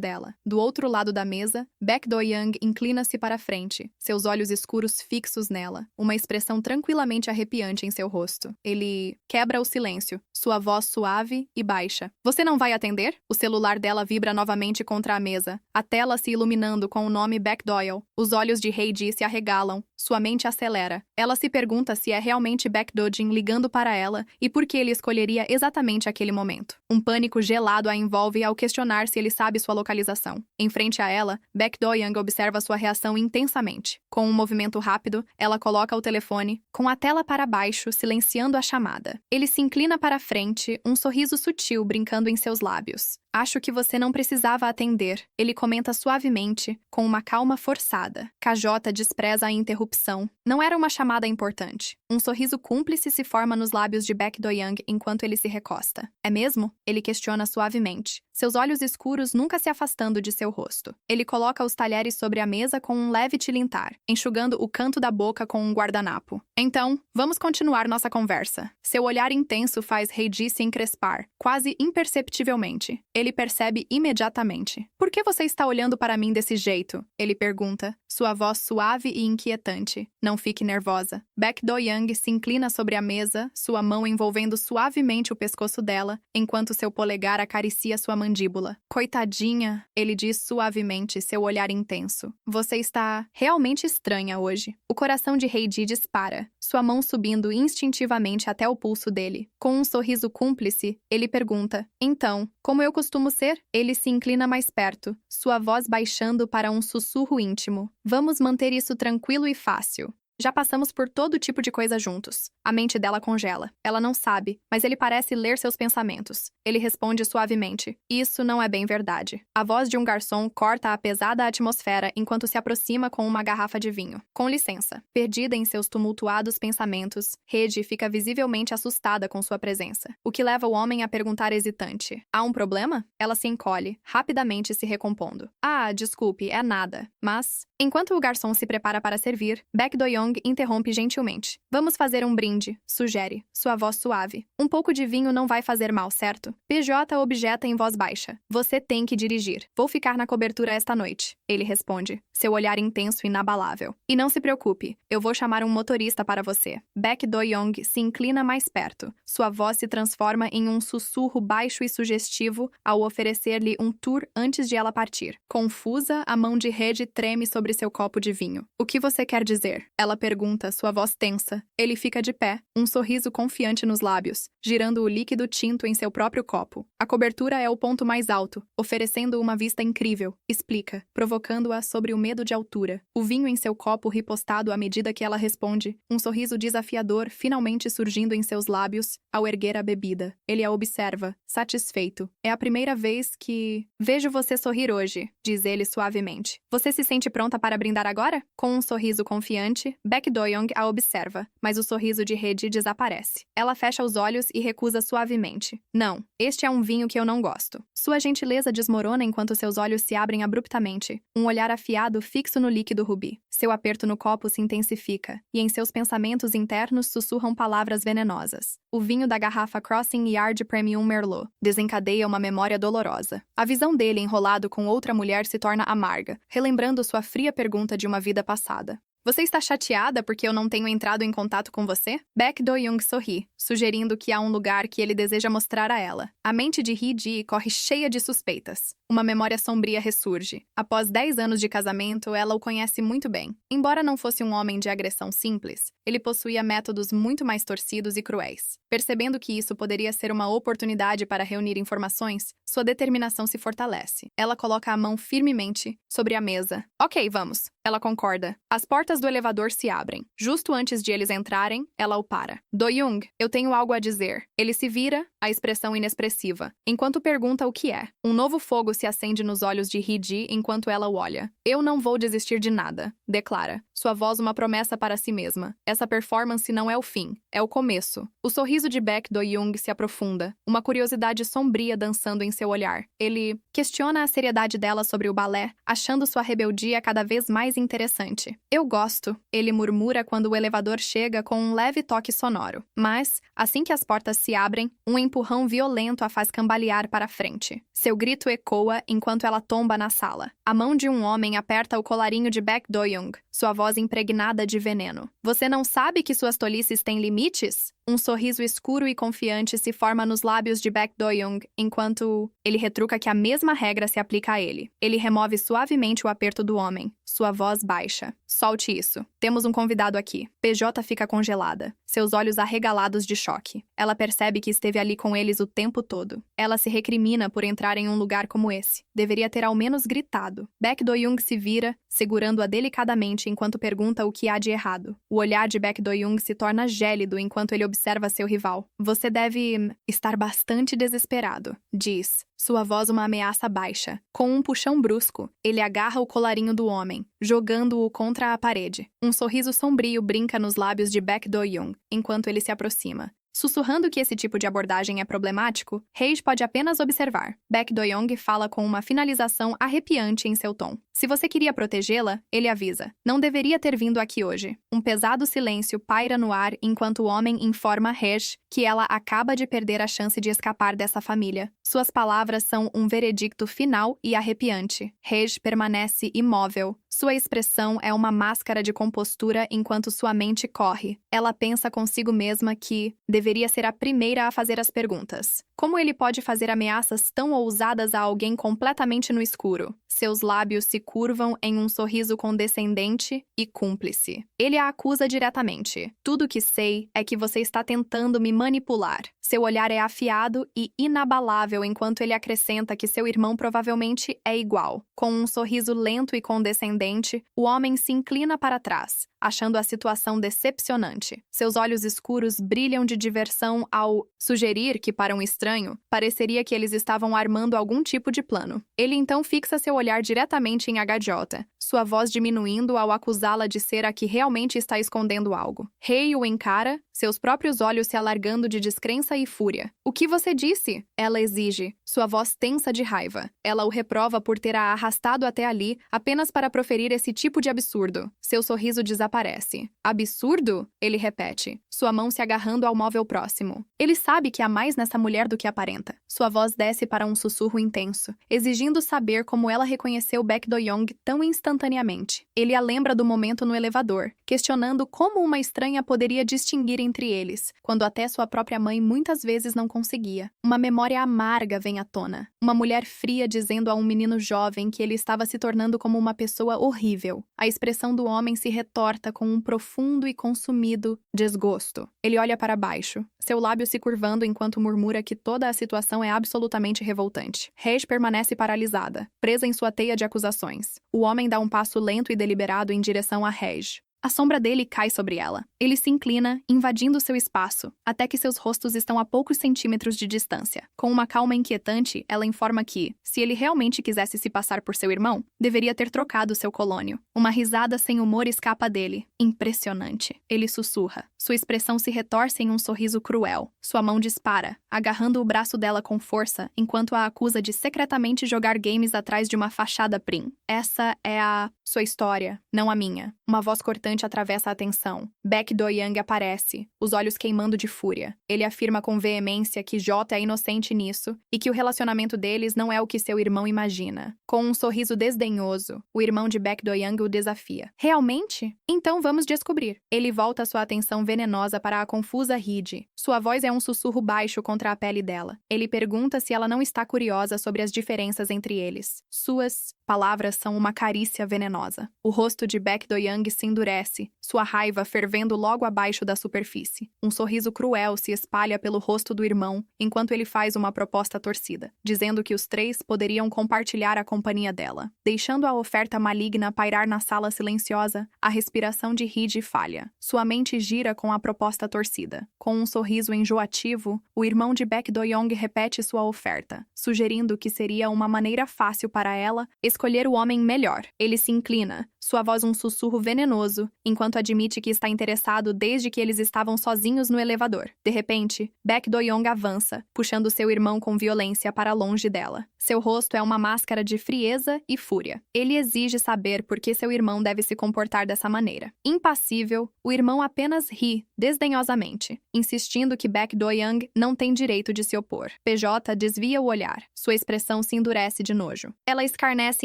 dela? Do outro lado da mesa, Baek Do-young inclina-se para a frente, seus olhos escuros fixos nela, uma expressão tranquilamente arrepiante em seu rosto. Ele quebra o silêncio, sua voz suave e baixa. Você não vai atender? O celular dela vibra novamente contra a mesa, a tela se iluminando com o nome Baek Doyle. Os olhos de Heidi se arregalam, sua mente acelera. Ela se pergunta se é realmente Baek Do-jin ligando para ela e por que ele escolheria exatamente aquele momento. Um pânico gelado a envolve ao questionar se ele sabe sua localização. Em frente a ela, Baek Do-young observa sua reação intensamente. Com um movimento rápido, ela coloca o telefone, com a tela para baixo, silenciando a chamada. Ele se inclina para a frente, um sorriso sutil brincando em seus lábios. Acho que você não precisava atender, ele comenta suavemente, com uma calma forçada. KJ despreza a interrupção. Não era uma chamada importante. Um sorriso cúmplice se forma nos lábios de Baek Do-young enquanto ele se recosta. É mesmo? Ele questiona suavemente, seus olhos escuros nunca se afastando de seu rosto. Ele coloca os talheres sobre a mesa com um leve tilintar, enxugando o canto da boca com um guardanapo. Então, vamos continuar nossa conversa. Seu olhar intenso faz Heidi se encrespar, quase imperceptivelmente. Ele percebe imediatamente. Por que você está olhando para mim desse jeito? Ele pergunta, sua voz suave e inquietante. Não fique nervosa. Baek Do-young se inclina sobre a mesa, sua mão envolvendo suavemente o pescoço dela, enquanto seu polegar acaricia sua mandíbula. Coitadinha, ele diz suavemente, seu olhar intenso. Você está realmente estranha hoje. O coração de Heidi dispara, sua mão subindo instintivamente até o pulso dele. Com um sorriso cúmplice, ele pergunta, então, como eu costumo ser? Ele se inclina mais perto, sua voz baixando para um sussurro íntimo. Vamos manter isso tranquilo e fácil. Já passamos por todo tipo de coisa juntos. A mente dela congela. Ela não sabe, mas ele parece ler seus pensamentos. Ele responde suavemente. Isso não é bem verdade. A voz de um garçom corta a pesada atmosfera enquanto se aproxima com uma garrafa de vinho. Com licença. Perdida em seus tumultuados pensamentos, Heidi fica visivelmente assustada com sua presença, o que leva o homem a perguntar hesitante. Há um problema? Ela se encolhe, rapidamente se recompondo. Ah, desculpe, é nada. Mas, enquanto o garçom se prepara para servir, Baek Do-young interrompe gentilmente. Vamos fazer um brinde, sugere, sua voz suave. Um pouco de vinho não vai fazer mal, certo? PJ objeta em voz baixa. Você tem que dirigir. Vou ficar na cobertura esta noite. Ele responde, seu olhar intenso e inabalável. E não se preocupe, eu vou chamar um motorista para você. Baek Do-young se inclina mais perto. Sua voz se transforma em um sussurro baixo e sugestivo ao oferecer-lhe um tour antes de ela partir. Confusa, a mão de Heidi treme sobre seu copo de vinho. O que você quer dizer? Ela pergunta, sua voz tensa. Ele fica de pé, um sorriso confiante nos lábios, girando o líquido tinto em seu próprio copo. A cobertura é o ponto mais alto, oferecendo uma vista incrível, explica, provocando-a sobre o medo de altura. O vinho em seu copo ripostado à medida que ela responde, um sorriso desafiador finalmente surgindo em seus lábios ao erguer a bebida. Ele a observa, satisfeito. É a primeira vez que... Vejo você sorrir hoje, diz ele suavemente. Você se sente pronta para brindar agora? Com um sorriso confiante, Baek Do-young a observa, mas o sorriso de Heidi desaparece. Ela fecha os olhos e recusa suavemente. Não, este é um vinho que eu não gosto. Sua gentileza desmorona enquanto seus olhos se abrem abruptamente, um olhar afiado fixo no líquido rubi. Seu aperto no copo se intensifica, e em seus pensamentos internos sussurram palavras venenosas. O vinho da garrafa Crossing Yard Premium Merlot desencadeia uma memória dolorosa. A visão dele enrolado com outra mulher se torna amarga, relembrando sua fria pergunta de uma vida passada. Você está chateada porque eu não tenho entrado em contato com você? Baek Do-young sorri, sugerindo que há um lugar que ele deseja mostrar a ela. A mente de Hee-ji corre cheia de suspeitas. Uma memória sombria ressurge. Após 10 anos de casamento, ela o conhece muito bem. Embora não fosse um homem de agressão simples, ele possuía métodos muito mais torcidos e cruéis. Percebendo que isso poderia ser uma oportunidade para reunir informações, sua determinação se fortalece. Ela coloca a mão firmemente sobre a mesa. Ok, vamos. Ela concorda. As portas do elevador se abrem. Justo antes de eles entrarem, ela o para. Do-young, eu tenho algo a dizer. Ele se vira, a expressão inexpressiva, enquanto pergunta o que é. Um novo fogo se acende nos olhos de Hee-ji enquanto ela o olha. Eu não vou desistir de nada, declara, sua voz uma promessa para si mesma. Essa performance não é o fim, é o começo. O sorriso de Baek Do-young se aprofunda, uma curiosidade sombria dançando em seu olhar. Ele questiona a seriedade dela sobre o balé, achando sua rebeldia cada vez mais interessante. Eu gosto, ele murmura quando o elevador chega com um leve toque sonoro. Mas, assim que as portas se abrem, um empurrão violento a faz cambalear para frente. Seu grito ecoa enquanto ela tomba na sala. A mão de um homem aperta o colarinho de Baek Do-young, sua voz impregnada de veneno. Você não sabe que suas tolices têm limites? Um sorriso escuro e confiante se forma nos lábios de Baek Do-young, enquanto ele retruca que a mesma regra se aplica a ele. Ele remove suavemente o aperto do homem. Sua voz baixa. Solte isso. Temos um convidado aqui. PJ fica congelada, seus olhos arregalados de choque. Ela percebe que esteve ali com eles o tempo todo. Ela se recrimina por entrar em um lugar como esse. Deveria ter ao menos gritado. Baek Do-young se vira, segurando-a delicadamente enquanto pergunta o que há de errado. O olhar de Baek Do-young se torna gélido enquanto ele observa seu rival. Você deve estar bastante desesperado, diz. Sua voz uma ameaça baixa. Com um puxão brusco, ele agarra o colarinho do homem, jogando-o contra a parede. Um sorriso sombrio brinca nos lábios de Baek Do-young, enquanto ele se aproxima. Sussurrando que esse tipo de abordagem é problemático, Reis pode apenas observar. Baek Do-young fala com uma finalização arrepiante em seu tom. Se você queria protegê-la, ele avisa. Não deveria ter vindo aqui hoje. Um pesado silêncio paira no ar enquanto o homem informa Reis que ela acaba de perder a chance de escapar dessa família. Suas palavras são um veredicto final e arrepiante. Reis permanece imóvel. Sua expressão é uma máscara de compostura enquanto sua mente corre. Ela pensa consigo mesma que deveria ser a primeira a fazer as perguntas. Como ele pode fazer ameaças tão ousadas a alguém completamente no escuro? Seus lábios se curvam em um sorriso condescendente e cúmplice. Ele a acusa diretamente. Tudo o que sei é que você está tentando me manipular. Seu olhar é afiado e inabalável enquanto ele acrescenta que seu irmão provavelmente é igual. Com um sorriso lento e condescendente, o homem se inclina para trás, achando a situação decepcionante. Seus olhos escuros brilham de diversão ao sugerir que, para um estranho, pareceria que eles estavam armando algum tipo de plano. Ele então fixa seu olhar diretamente em HJ, sua voz diminuindo ao acusá-la de ser a que realmente está escondendo algo. Rei o encara, seus próprios olhos se alargando de descrença e fúria. O que você disse? Ela exige, sua voz tensa de raiva. Ela o reprova por ter a arrastado até ali apenas para proferir esse tipo de absurdo. Seu sorriso desaparece. Absurdo? Ele repete, sua mão se agarrando ao móvel próximo. Ele sabe que há mais nessa mulher do que aparenta. Sua voz desce para um sussurro intenso, exigindo saber como ela reconheceu Baek Do-young tão instantaneamente. Ele a lembra do momento no elevador, questionando como uma estranha poderia distinguir entre eles, quando até sua própria mãe muitas vezes não conseguia. Uma memória amarga vem à tona. Uma mulher fria dizendo a um menino jovem que ele estava se tornando como uma pessoa horrível. A expressão do homem se retorta com um profundo e consumido desgosto. Ele olha para baixo, seu lábio se curvando enquanto murmura que toda a situação é absolutamente revoltante. Reis permanece paralisada, presa em sua teia de acusações. O homem dá um passo lento e deliberado em direção a Reis. A sombra dele cai sobre ela. Ele se inclina, invadindo seu espaço, até que seus rostos estão a poucos centímetros de distância. Com uma calma inquietante, ela informa que, se ele realmente quisesse se passar por seu irmão, deveria ter trocado seu colônio. Uma risada sem humor escapa dele. Impressionante. Ele sussurra. Sua expressão se retorce em um sorriso cruel. Sua mão dispara, agarrando o braço dela com força, enquanto a acusa de secretamente jogar games atrás de uma fachada prim. Essa é sua história, não a minha. Uma voz cortante atravessa a atenção. Baek Do-young aparece, os olhos queimando de fúria. Ele afirma com veemência que Jota é inocente nisso e que o relacionamento deles não é o que seu irmão imagina. Com um sorriso desdenhoso, o irmão de Baek Do-young o desafia. Realmente? Então vamos descobrir. Ele volta sua atenção venenosa para a confusa Hide. Sua voz é um sussurro baixo contra a pele dela. Ele pergunta se ela não está curiosa sobre as diferenças entre eles. Suas palavras são uma carícia venenosa. O rosto de Baek Do-young se endurece, sua raiva fervendo logo abaixo da superfície. Um sorriso cruel se espalha pelo rosto do irmão, enquanto ele faz uma proposta torcida, dizendo que os três poderiam compartilhar a companhia dela. Deixando a oferta maligna pairar na sala silenciosa, a respiração de Hide falha. Sua mente gira com a proposta torcida. Com um sorriso enjoativo, o irmão de Baek Do-young repete sua oferta, sugerindo que seria uma maneira fácil para ela escolher o homem melhor. Ele se inclina, sua voz um sussurro venenoso, enquanto admite que está interessado desde que eles estavam sozinhos no elevador. De repente, Baek Do-young avança, puxando seu irmão com violência para longe dela. Seu rosto é uma máscara de frieza e fúria. Ele exige saber por que seu irmão deve se comportar dessa maneira. Impassível, o irmão apenas ri, desdenhosamente, insistindo que Baek Do-young não tem direito de se opor. PJ desvia o olhar. Sua expressão se endurece de nojo. Ela escarnece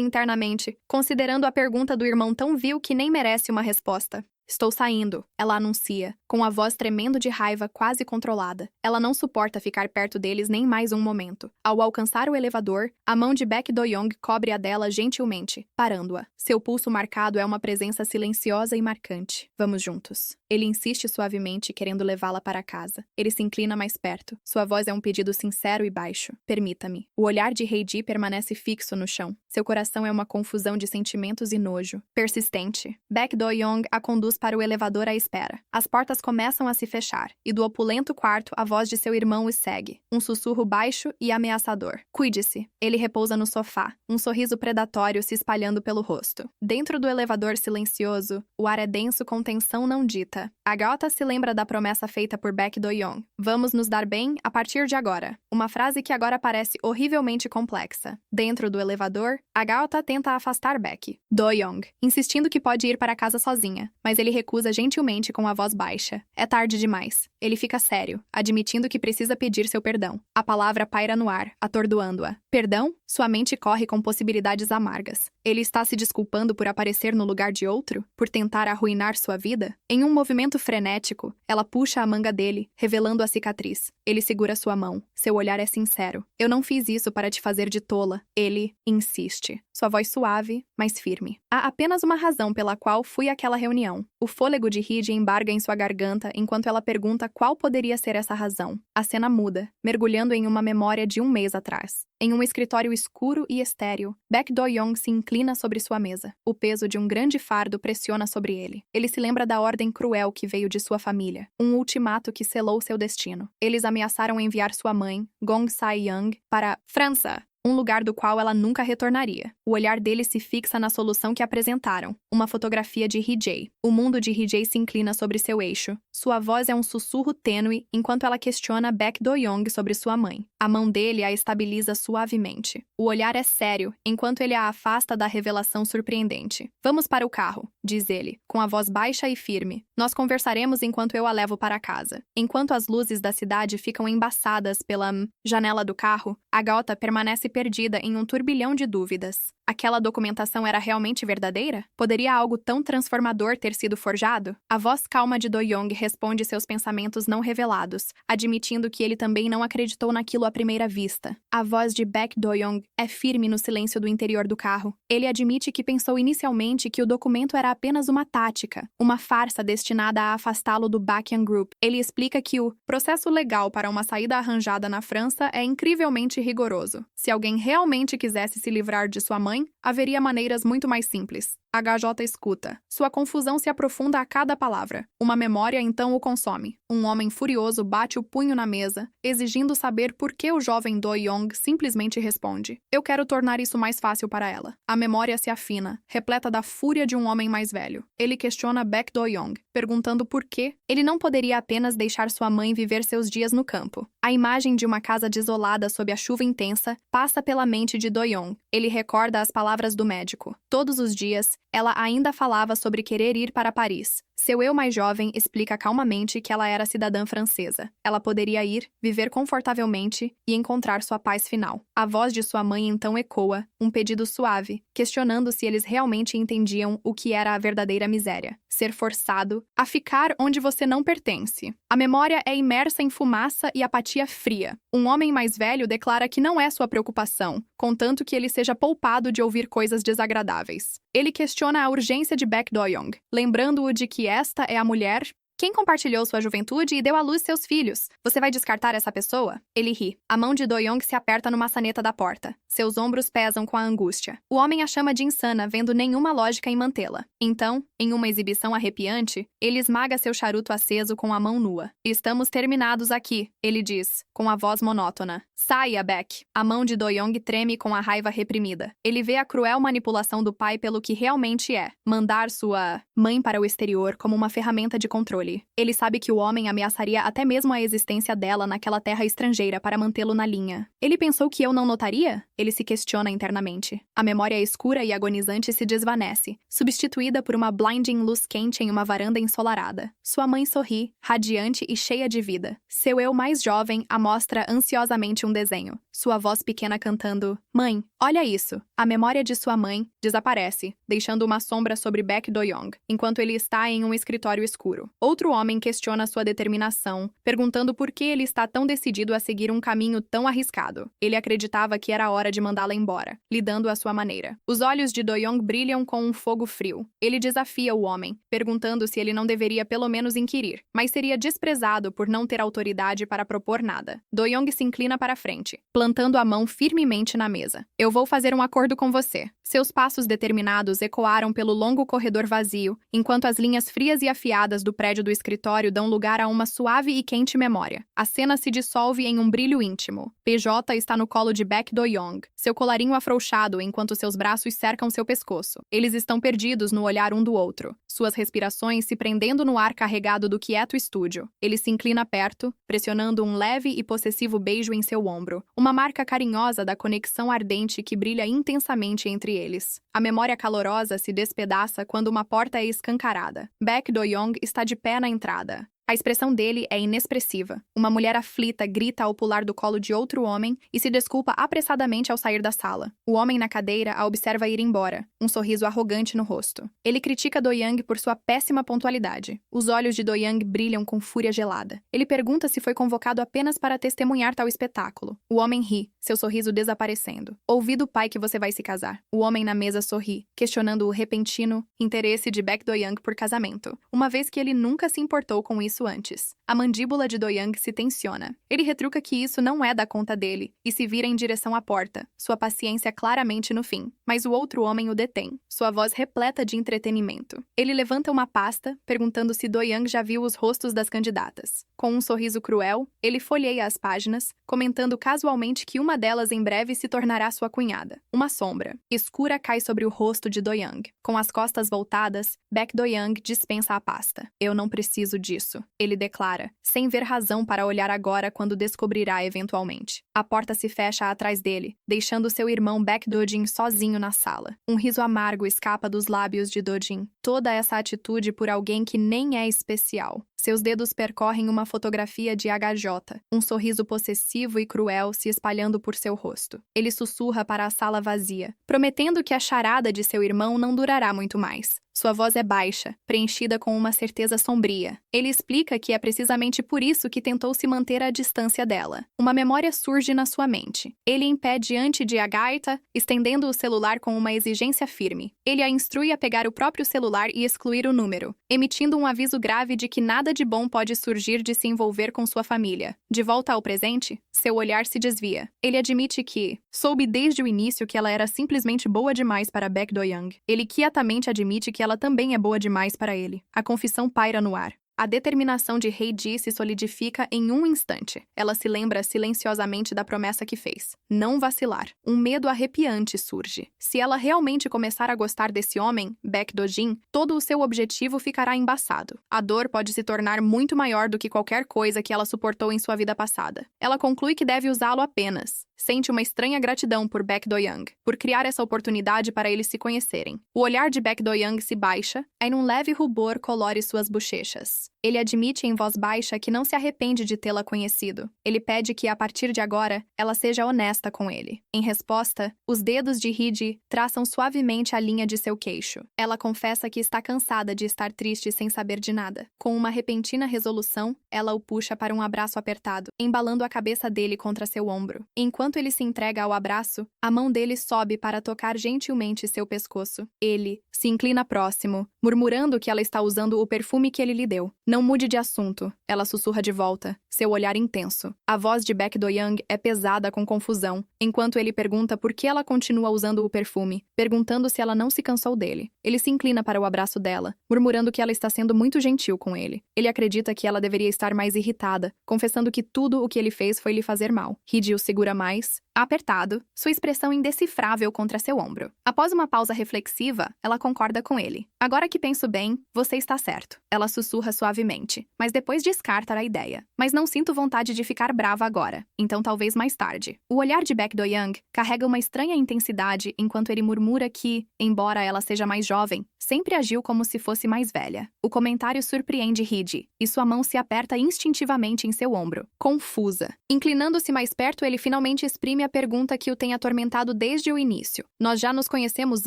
internamente, considerando a pergunta do irmão tão vil que nem merece uma resposta. Estou saindo, ela anuncia, com a voz tremendo de raiva quase controlada. Ela não suporta ficar perto deles nem mais um momento. Ao alcançar o elevador, a mão de Baek Do-young cobre a dela gentilmente, parando-a. Seu pulso marcado é uma presença silenciosa e marcante. Vamos juntos. Ele insiste suavemente, querendo levá-la para casa. Ele se inclina mais perto. Sua voz é um pedido sincero e baixo. Permita-me. O olhar de Heiji permanece fixo no chão. Seu coração é uma confusão de sentimentos e nojo. Persistente. Baek Do-young a conduz para o elevador à espera. As portas começam a se fechar, e do opulento quarto a voz de seu irmão os segue. Um sussurro baixo e ameaçador. Cuide-se. Ele repousa no sofá, um sorriso predatório se espalhando pelo rosto. Dentro do elevador silencioso, o ar é denso com tensão não dita. A garota se lembra da promessa feita por Baek Do-young. Vamos nos dar bem a partir de agora. Uma frase que agora parece horrivelmente complexa. Dentro do elevador, a garota tenta afastar Baek Do-young, insistindo que pode ir para casa sozinha, mas ele recusa gentilmente com a voz baixa. É tarde demais. Ele fica sério, admitindo que precisa pedir seu perdão. A palavra paira no ar, atordoando-a. Perdão? Sua mente corre com possibilidades amargas. Ele está se desculpando por aparecer no lugar de outro? Por tentar arruinar sua vida? Em um movimento frenético, ela puxa a manga dele, revelando a cicatriz. Ele segura sua mão. Seu olhar é sincero. Eu não fiz isso para te fazer de tola. Ele insiste. Sua voz suave, mas firme. Há apenas uma razão pela qual fui àquela reunião. O fôlego de Heiji embarga em sua garganta enquanto ela pergunta qual poderia ser essa razão. A cena muda, mergulhando em uma memória de um mês atrás. Em um escritório escuro e estéril, Baek Do-young se inclina sobre sua mesa. O peso de um grande fardo pressiona sobre ele. Ele se lembra da ordem cruel que veio de sua família, um ultimato que selou seu destino. Eles ameaçaram enviar sua mãe, Gong Sai-young, para França, um lugar do qual ela nunca retornaria. O olhar dele se fixa na solução que apresentaram, uma fotografia de Heiji. O mundo de Heiji se inclina sobre seu eixo. Sua voz é um sussurro tênue enquanto ela questiona Baek Do-young sobre sua mãe. A mão dele a estabiliza suavemente. O olhar é sério, enquanto ele a afasta da revelação surpreendente. Vamos para o carro, diz ele, com a voz baixa e firme. Nós conversaremos enquanto eu a levo para casa. Enquanto as luzes da cidade ficam embaçadas pela janela do carro, a garota permanece perdida em um turbilhão de dúvidas. Aquela documentação era realmente verdadeira? Poderia algo tão transformador ter sido forjado? A voz calma de Do-young responde seus pensamentos não revelados, admitindo que ele também não acreditou naquilo à primeira vista. A voz de Baek Do-young é firme no silêncio do interior do carro. Ele admite que pensou inicialmente que o documento era apenas uma tática, uma farsa destinada a afastá-lo do Baekhyun Group. Ele explica que o processo legal para uma saída arranjada na França é incrivelmente rigoroso. Se alguém realmente quisesse se livrar de sua mãe, haveria maneiras muito mais simples. HJ escuta. Sua confusão se aprofunda a cada palavra. Uma memória então o consome. Um homem furioso bate o punho na mesa, exigindo saber por que o jovem Do-young simplesmente responde: eu quero tornar isso mais fácil para ela. A memória se afina, repleta da fúria de um homem mais velho. Ele questiona Baek Do-young, perguntando por que ele não poderia apenas deixar sua mãe viver seus dias no campo. A imagem de uma casa desolada sob a chuva intensa passa pela mente de Do-young. Ele recorda as palavras do médico. Todos os dias, ela ainda falava sobre querer ir para Paris. Seu eu mais jovem explica calmamente que ela era cidadã francesa. Ela poderia ir, viver confortavelmente e encontrar sua paz final. A voz de sua mãe então ecoa, um pedido suave, questionando se eles realmente entendiam o que era a verdadeira miséria. Ser forçado a ficar onde você não pertence. A memória é imersa em fumaça e apatia fria. Um homem mais velho declara que não é sua preocupação, contanto que ele seja poupado de ouvir coisas desagradáveis. Ele questiona a urgência de Baek Do-young, lembrando-o de que esta é a mulher Quem compartilhou sua juventude e deu à luz seus filhos? Você vai descartar essa pessoa? Ele ri. A mão de Do-young se aperta no maçaneta da porta. Seus ombros pesam com a angústia. O homem a chama de insana, vendo nenhuma lógica em mantê-la. Então, em uma exibição arrepiante, ele esmaga seu charuto aceso com a mão nua. Estamos terminados aqui, ele diz, com a voz monótona. Saia, Beck. A mão de Do-young treme com a raiva reprimida. Ele vê a cruel manipulação do pai pelo que realmente é. Mandar sua mãe para o exterior como uma ferramenta de controle. Ele sabe que o homem ameaçaria até mesmo a existência dela naquela terra estrangeira para mantê-lo na linha. Ele pensou que eu não notaria? Ele se questiona internamente. A memória escura e agonizante se desvanece, substituída por uma blinding luz quente em uma varanda ensolarada. Sua mãe sorri, radiante e cheia de vida. Seu eu mais jovem a mostra ansiosamente um desenho. Sua voz pequena cantando, Mãe, olha isso. A memória de sua mãe desaparece, deixando uma sombra sobre Baek Do-young, enquanto ele está em um escritório escuro. Outro homem questiona sua determinação, perguntando por que ele está tão decidido a seguir um caminho tão arriscado. Ele acreditava que era hora de mandá-la embora, lidando à sua maneira. Os olhos de Do-young brilham com um fogo frio. Ele desafia o homem, perguntando se ele não deveria pelo menos inquirir, mas seria desprezado por não ter autoridade para propor nada. Do-young se inclina para frente, plantando a mão firmemente na mesa. Eu vou fazer um acordo com você. Seus passos determinados ecoaram pelo longo corredor vazio, enquanto as linhas frias e afiadas do prédio do escritório dão lugar a uma suave e quente memória. A cena se dissolve em um brilho íntimo. PJ está no colo de Baek Do-young, seu colarinho afrouxado enquanto seus braços cercam seu pescoço. Eles estão perdidos no olhar um do outro, suas respirações se prendendo no ar carregado do quieto estúdio. Ele se inclina perto, pressionando um leve e possessivo beijo em seu ombro, uma marca carinhosa da conexão ardente que brilha intensamente entre eles. A memória calorosa se despedaça quando uma porta é escancarada. Baek Do-young está de pé na entrada. A expressão dele é inexpressiva. Uma mulher aflita grita ao pular do colo de outro homem e se desculpa apressadamente ao sair da sala. O homem na cadeira a observa ir embora, um sorriso arrogante no rosto. Ele critica Do-young por sua péssima pontualidade. Os olhos de Do-young brilham com fúria gelada. Ele pergunta se foi convocado apenas para testemunhar tal espetáculo. O homem ri, seu sorriso desaparecendo. Ouvi do pai que você vai se casar. O homem na mesa sorri, questionando o repentino interesse de Baek Do-young por casamento, uma vez que ele nunca se importou com isso antes. A mandíbula de Do-young se tensiona. Ele retruca que isso não é da conta dele e se vira em direção à porta, sua paciência claramente no fim. Mas o outro homem o detém, sua voz repleta de entretenimento. Ele levanta uma pasta, perguntando se Do-young já viu os rostos das candidatas. Com um sorriso cruel, ele folheia as páginas, comentando casualmente que uma delas em breve se tornará sua cunhada. Uma sombra escura cai sobre o rosto de Do-young. Com as costas voltadas, Baek Do-young dispensa a pasta. Eu não preciso disso, ele declara, sem ver razão para olhar agora quando descobrirá eventualmente. A porta se fecha atrás dele, deixando seu irmão Baek Do-jin sozinho na sala. Um riso amargo escapa dos lábios de Do-jin. Toda essa atitude por alguém que nem é especial. Seus dedos percorrem uma fotografia de HJ, um sorriso possessivo e cruel se espalhando por seu rosto. Ele sussurra para a sala vazia, prometendo que a charada de seu irmão não durará muito mais. Sua voz é baixa, preenchida com uma certeza sombria. Ele explica que é precisamente por isso que tentou se manter à distância dela. Uma memória surge na sua mente. Ele impede diante de Agatha, estendendo o celular com uma exigência firme. Ele a instrui a pegar o próprio celular e excluir o número, emitindo um aviso grave de que nada de bom pode surgir de se envolver com sua família. De volta ao presente, seu olhar se desvia. Ele admite que soube desde o início que ela era simplesmente boa demais para Baek Do-young. Ele quietamente admite que ela também é boa demais para ele. A confissão paira no ar. A determinação de Hye-ji se solidifica em um instante. Ela se lembra silenciosamente da promessa que fez. Não vacilar. Um medo arrepiante surge. Se ela realmente começar a gostar desse homem, Baek Do-jin, todo o seu objetivo ficará embaçado. A dor pode se tornar muito maior do que qualquer coisa que ela suportou em sua vida passada. Ela conclui que deve usá-lo apenas. Sente uma estranha gratidão por Baek Do-young, por criar essa oportunidade para eles se conhecerem. O olhar de Baek Do-young se baixa, e um leve rubor colore suas bochechas. Ele admite em voz baixa que não se arrepende de tê-la conhecido. Ele pede que, a partir de agora, ela seja honesta com ele. Em resposta, os dedos de Hye-ji traçam suavemente a linha de seu queixo. Ela confessa que está cansada de estar triste sem saber de nada. Com uma repentina resolução, ela o puxa para um abraço apertado, embalando a cabeça dele contra seu ombro. Enquanto Enquanto ele se entrega ao abraço, a mão dele sobe para tocar gentilmente seu pescoço. Ele se inclina próximo, murmurando que ela está usando o perfume que ele lhe deu. Não mude de assunto, ela sussurra de volta, seu olhar intenso. A voz de Baek Do-young é pesada com confusão, enquanto ele pergunta por que ela continua usando o perfume, perguntando se ela não se cansou dele. Ele se inclina para o abraço dela, murmurando que ela está sendo muito gentil com ele. Ele acredita que ela deveria estar mais irritada, confessando que tudo o que ele fez foi lhe fazer mal. Hee-ji o segura mais, apertado, sua expressão indecifrável contra seu ombro. Após uma pausa reflexiva, ela concorda com ele. Agora que penso bem, você está certo. Ela sussurra suavemente, mas depois descarta a ideia. Mas não sinto vontade de ficar brava agora, então talvez mais tarde. O olhar de Baek Do-young carrega uma estranha intensidade enquanto ele murmura que, embora ela seja mais jovem, sempre agiu como se fosse mais velha. O comentário surpreende Hee-ji, e sua mão se aperta instintivamente em seu ombro, confusa. Inclinando-se mais perto, ele finalmente exprime a pergunta que o tem atormentado desde o início. Nós já nos conhecemos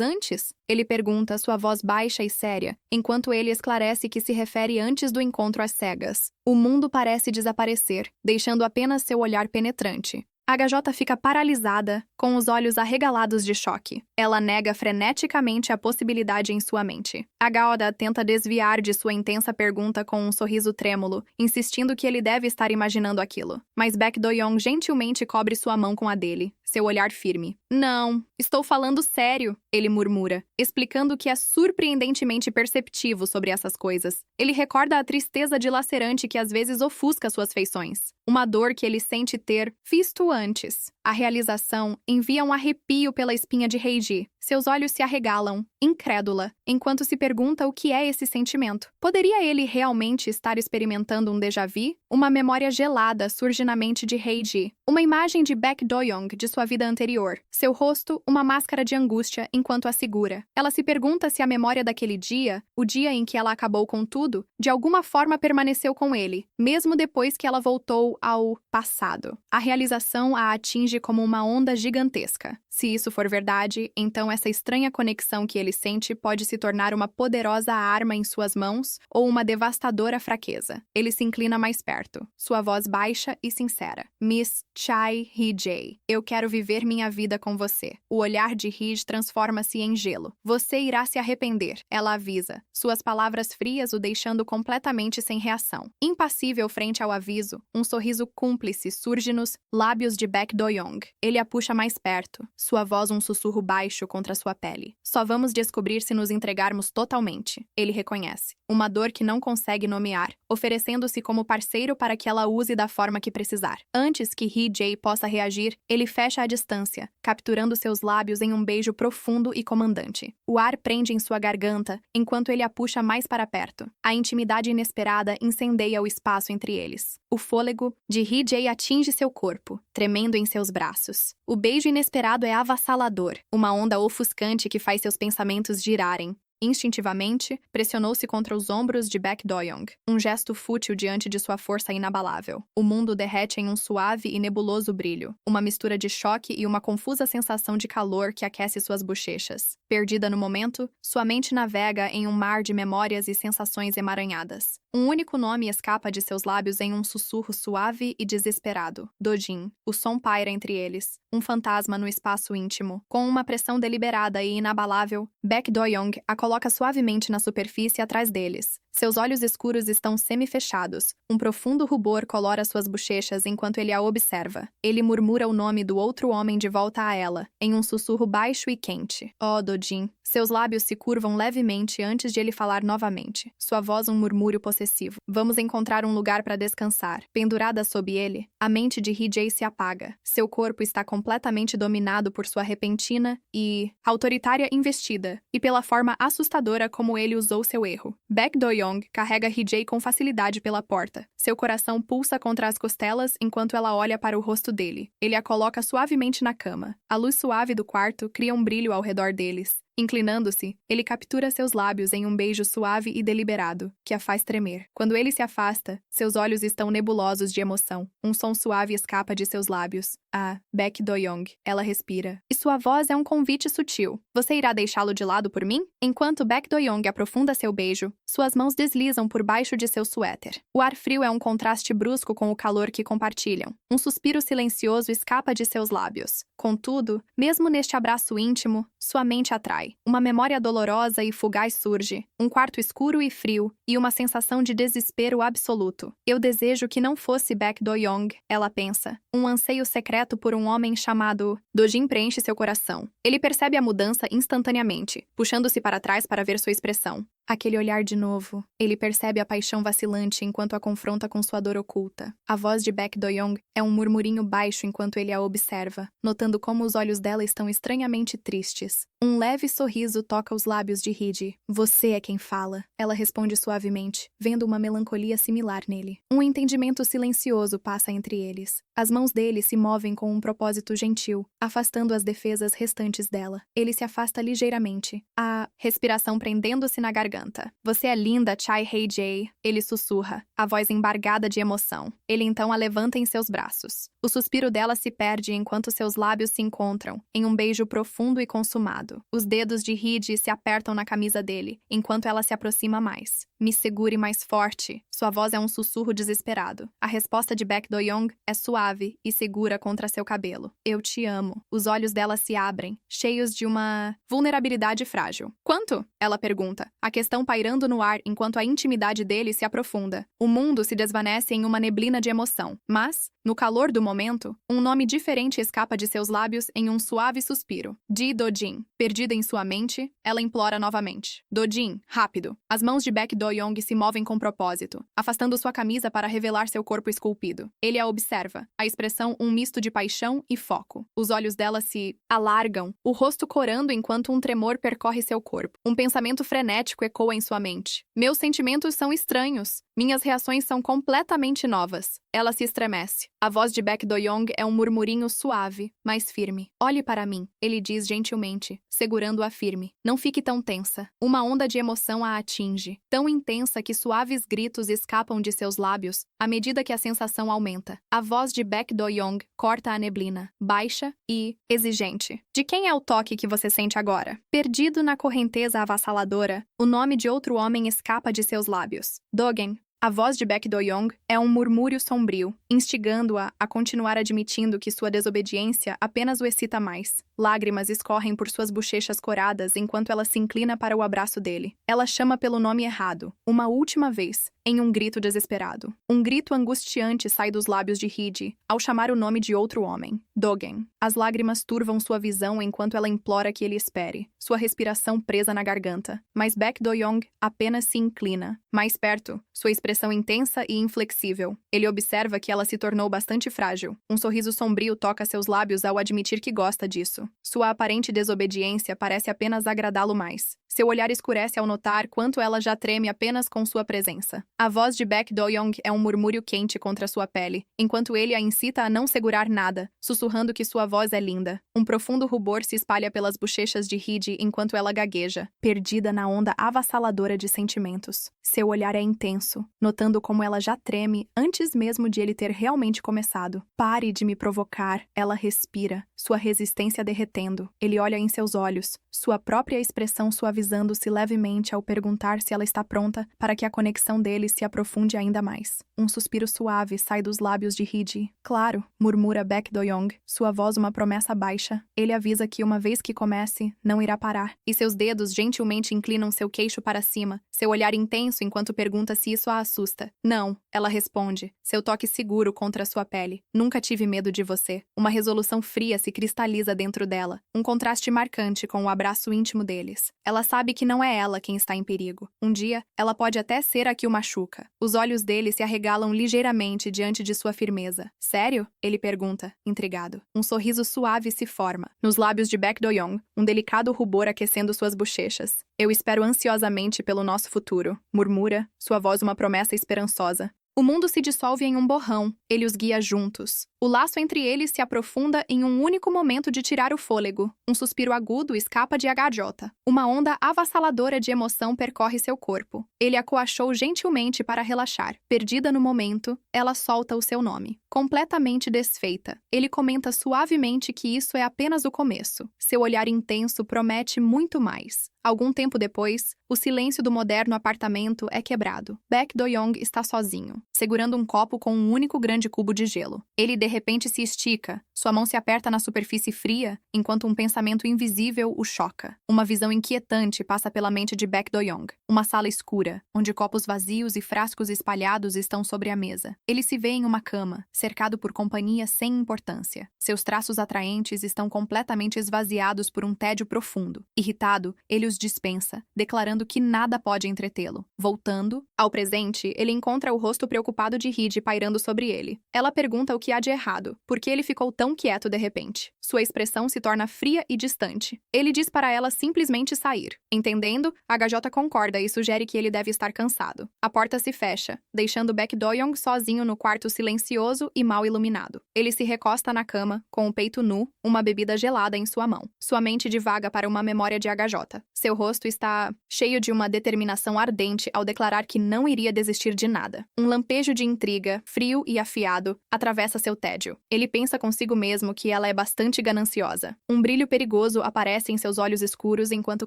antes? Ele pergunta, sua voz baixa e séria, enquanto ele esclarece que se refere antes do encontro às cegas. O mundo parece desaparecer, deixando apenas seu olhar penetrante. HJ fica paralisada, com os olhos arregalados de choque. Ela nega freneticamente a possibilidade em sua mente. HOda tenta desviar de sua intensa pergunta com um sorriso trêmulo, insistindo que ele deve estar imaginando aquilo. Mas Baek Do-young gentilmente cobre sua mão com a dele, seu olhar firme. Não, estou falando sério, ele murmura, explicando que é surpreendentemente perceptivo sobre essas coisas. Ele recorda a tristeza dilacerante que às vezes ofusca suas feições. Uma dor que ele sente ter visto antes. A realização envia um arrepio pela espinha de Hee-ji. Seus olhos se arregalam, incrédula, enquanto se pergunta o que é esse sentimento. Poderia ele realmente estar experimentando um déjà-vu? Uma memória gelada surge na mente de Hee-ji. Uma imagem de Baek Do-young de sua vida anterior. Seu rosto, uma máscara de angústia enquanto a segura. Ela se pergunta se a memória daquele dia, o dia em que ela acabou com tudo, de alguma forma permaneceu com ele, mesmo depois que ela voltou ao passado. A realização a atinge como uma onda gigantesca. Se isso for verdade, então essa estranha conexão que ele sente pode se tornar uma poderosa arma em suas mãos ou uma devastadora fraqueza. Ele se inclina mais perto, sua voz baixa e sincera. Miss Chai Hee-jae, eu quero viver minha vida com você. O olhar de Hee transforma-se em gelo. Você irá se arrepender, ela avisa, suas palavras frias o deixando completamente sem reação. Impassível frente ao aviso, um sorriso cúmplice surge nos lábios de Baek Do-young. Ele a puxa mais perto, sua voz um sussurro baixo contra sua pele. Só vamos descobrir se nos entregarmos totalmente. Ele reconhece. Uma dor que não consegue nomear, oferecendo-se como parceiro para que ela use da forma que precisar. Antes que Hee-jae possa reagir, ele fecha a distância, capturando seus lábios em um beijo profundo e comandante. O ar prende em sua garganta, enquanto ele a puxa mais para perto. A intimidade inesperada incendeia o espaço entre eles. O fôlego de Hee-jae atinge seu corpo, tremendo em seus braços. O beijo inesperado é avassalador, uma onda ofuscante que faz seus pensamentos girarem. Instintivamente, pressionou-se contra os ombros de Baek Do-young, um gesto fútil diante de sua força inabalável. O mundo derrete em um suave e nebuloso brilho, uma mistura de choque e uma confusa sensação de calor que aquece suas bochechas. Perdida no momento, sua mente navega em um mar de memórias e sensações emaranhadas. Um único nome escapa de seus lábios em um sussurro suave e desesperado. Dojin. O som paira entre eles, um fantasma no espaço íntimo. Com uma pressão deliberada e inabalável, Baek Do-young a coloca suavemente na superfície atrás deles. Seus olhos escuros estão semi-fechados. Um profundo rubor colora suas bochechas enquanto ele a observa. Ele murmura o nome do outro homem de volta a ela, em um sussurro baixo e quente. Oh, Dojin. Seus lábios se curvam levemente antes de ele falar novamente. Sua voz um murmúrio possessivo. Vamos encontrar um lugar para descansar. Pendurada sob ele, a mente de Hee-jae se apaga. Seu corpo está completamente dominado por sua repentina e autoritária investida, e pela forma assustadora como ele usou seu erro. Baek Do-young carrega Hee-jae com facilidade pela porta. Seu coração pulsa contra as costelas enquanto ela olha para o rosto dele. Ele a coloca suavemente na cama. A luz suave do quarto cria um brilho ao redor deles, Inclinando-se, ele captura seus lábios em um beijo suave e deliberado, que a faz tremer. Quando ele se afasta, seus olhos estão nebulosos de emoção. Um som suave escapa de seus lábios. Ah, Baek Do-young. Ela respira. E sua voz é um convite sutil. Você irá deixá-lo de lado por mim? Enquanto Baek Do-young aprofunda seu beijo, suas mãos deslizam por baixo de seu suéter. O ar frio é um contraste brusco com o calor que compartilham. Um suspiro silencioso escapa de seus lábios. Contudo, mesmo neste abraço íntimo, sua mente atrai. Uma memória dolorosa e fugaz surge. Um quarto escuro e frio, e uma sensação de desespero absoluto. Eu desejo que não fosse Baek Do-young, ela pensa. Um anseio secreto por um homem chamado... Do-jin preenche seu coração. Ele percebe a mudança instantaneamente, puxando-se para trás para ver sua expressão. Aquele olhar de novo. Ele percebe a paixão vacilante enquanto a confronta com sua dor oculta. A voz de Baek Do-young é um murmurinho baixo enquanto ele a observa, notando como os olhos dela estão estranhamente tristes. Um leve sorriso toca os lábios de Hee-ji. Você é quem fala, ela responde suavemente, vendo uma melancolia similar nele. Um entendimento silencioso passa entre eles. As mãos dele se movem com um propósito gentil, afastando as defesas restantes dela. Ele se afasta ligeiramente, a respiração prendendo-se na garganta. Você é linda, Chai Hee-jae, ele sussurra, a voz embargada de emoção. Ele então a levanta em seus braços. O suspiro dela se perde enquanto seus lábios se encontram, em um beijo profundo e consumado. Os dedos de Hee-ji se apertam na camisa dele, enquanto ela se aproxima mais. Me segure mais forte. Sua voz é um sussurro desesperado. A resposta de Baek Do-young é suave e segura contra seu cabelo. Eu te amo. Os olhos dela se abrem, cheios de uma vulnerabilidade frágil. Quanto? Ela pergunta, a questão pairando no ar enquanto a intimidade dele se aprofunda. O mundo se desvanece em uma neblina de emoção. Mas, no calor do momento, um nome diferente escapa de seus lábios em um suave suspiro. Ji Do-jin. Perdida em sua mente, ela implora novamente. Do-jin, rápido. As mãos de Baek Do-young se movem com propósito, afastando sua camisa para revelar seu corpo esculpido. Ele a observa, a expressão um misto de paixão e foco. Os olhos dela se alargam, o rosto corando enquanto um tremor percorre seu corpo. Um pensamento frenético ecoa em sua mente. Meus sentimentos são estranhos. Minhas reações são completamente novas. Ela se estremece. A voz de Baek Do-young é um murmurinho suave, mas firme. Olhe para mim, ele diz gentilmente, segurando-a firme. Não fique tão tensa. Uma onda de emoção a atinge, tão intensa que suaves gritos escapam de seus lábios à medida que a sensação aumenta. A voz de Baek Do-young corta a neblina, baixa e exigente. De quem é o toque que você sente agora? Perdido na correnteza avassaladora, o nome de outro homem escapa de seus lábios. Dogen. A voz de Baek Do-young é um murmúrio sombrio, instigando-a a continuar admitindo que sua desobediência apenas o excita mais. Lágrimas escorrem por suas bochechas coradas enquanto ela se inclina para o abraço dele. Ela chama pelo nome errado, uma última vez, em um grito desesperado. Um grito angustiante sai dos lábios de Hee-ji ao chamar o nome de outro homem, Dogen. As lágrimas turvam sua visão enquanto ela implora que ele espere, sua respiração presa na garganta. Mas Baek Do-young apenas se inclina. Mais perto, sua expressão intensa e inflexível. Ele observa que ela se tornou bastante frágil. Um sorriso sombrio toca seus lábios ao admitir que gosta disso. Sua aparente desobediência parece apenas agradá-lo mais. Seu olhar escurece ao notar quanto ela já treme apenas com sua presença. A voz de Baek Do-young é um murmúrio quente contra sua pele, enquanto ele a incita a não segurar nada, sussurrando que sua voz é linda. Um profundo rubor se espalha pelas bochechas de Hee-ji enquanto ela gagueja, perdida na onda avassaladora de sentimentos. Seu olhar é intenso, notando como ela já treme antes mesmo de ele ter realmente começado. Pare de me provocar, ela respira, sua resistência derretendo. Ele olha em seus olhos, sua própria expressão suavizando-se levemente ao perguntar se ela está pronta para que a conexão deles se aprofunde ainda mais. Um suspiro suave sai dos lábios de Hee-ji. Claro, murmura Baek Do-young, sua voz uma promessa baixa. Ele avisa que uma vez que comece, não irá parar. E seus dedos gentilmente inclinam seu queixo para cima, seu olhar intenso enquanto pergunta se isso a assusta. Não, ela responde, seu toque seguro contra sua pele. Nunca tive medo de você. Uma resolução fria se cristaliza dentro dela, um contraste marcante com o abraço íntimo deles. Ela sabe que não é ela quem está em perigo. Um dia, ela pode até ser a que o machuca. Os olhos dele se arregalam ligeiramente diante de sua firmeza. Sério? Ele pergunta, intrigado. Um sorriso suave se forma. Nos lábios de Baek Do-young, um delicado rubor aquecendo suas bochechas. Eu espero ansiosamente pelo nosso futuro, murmura, sua voz uma promessa esperançosa. O mundo se dissolve em um borrão. Ele os guia juntos. O laço entre eles se aprofunda em um único momento de tirar o fôlego. Um suspiro agudo escapa de HJ. Uma onda avassaladora de emoção percorre seu corpo. Ele a coachou gentilmente para relaxar. Perdida no momento, ela solta o seu nome. Completamente desfeita, ele comenta suavemente que isso é apenas o começo. Seu olhar intenso promete muito mais. Algum tempo depois, o silêncio do moderno apartamento é quebrado. Baek Do-young está sozinho, segurando um copo com um único grande cubo de gelo. Ele de repente se estica, sua mão se aperta na superfície fria, enquanto um pensamento invisível o choca. Uma visão inquietante passa pela mente de Baek Do-young. Uma sala escura, onde copos vazios e frascos espalhados estão sobre a mesa. Ele se vê em uma cama, cercado por companhia sem importância. Seus traços atraentes estão completamente esvaziados por um tédio profundo. Irritado, ele os dispensa, declarando que nada pode entretê-lo. Voltando ao presente, ele encontra o rosto preocupado de Hee pairando sobre ele. Ela pergunta o que há de errado, por que ele ficou tão quieto de repente. Sua expressão se torna fria e distante. Ele diz para ela simplesmente sair. Entendendo, HJ concorda e sugere que ele deve estar cansado. A porta se fecha, deixando Baek Do-young sozinho no quarto silencioso e mal iluminado. Ele se recosta na cama, com o peito nu, uma bebida gelada em sua mão. Sua mente divaga para uma memória de HJ. Seu rosto está cheio de uma determinação ardente ao declarar que não iria desistir de nada. Um lampejo de intriga, frio e afiado, atravessa seu tédio. Ele pensa consigo mesmo que ela é bastante gananciosa. Um brilho perigoso aparece em seus olhos escuros enquanto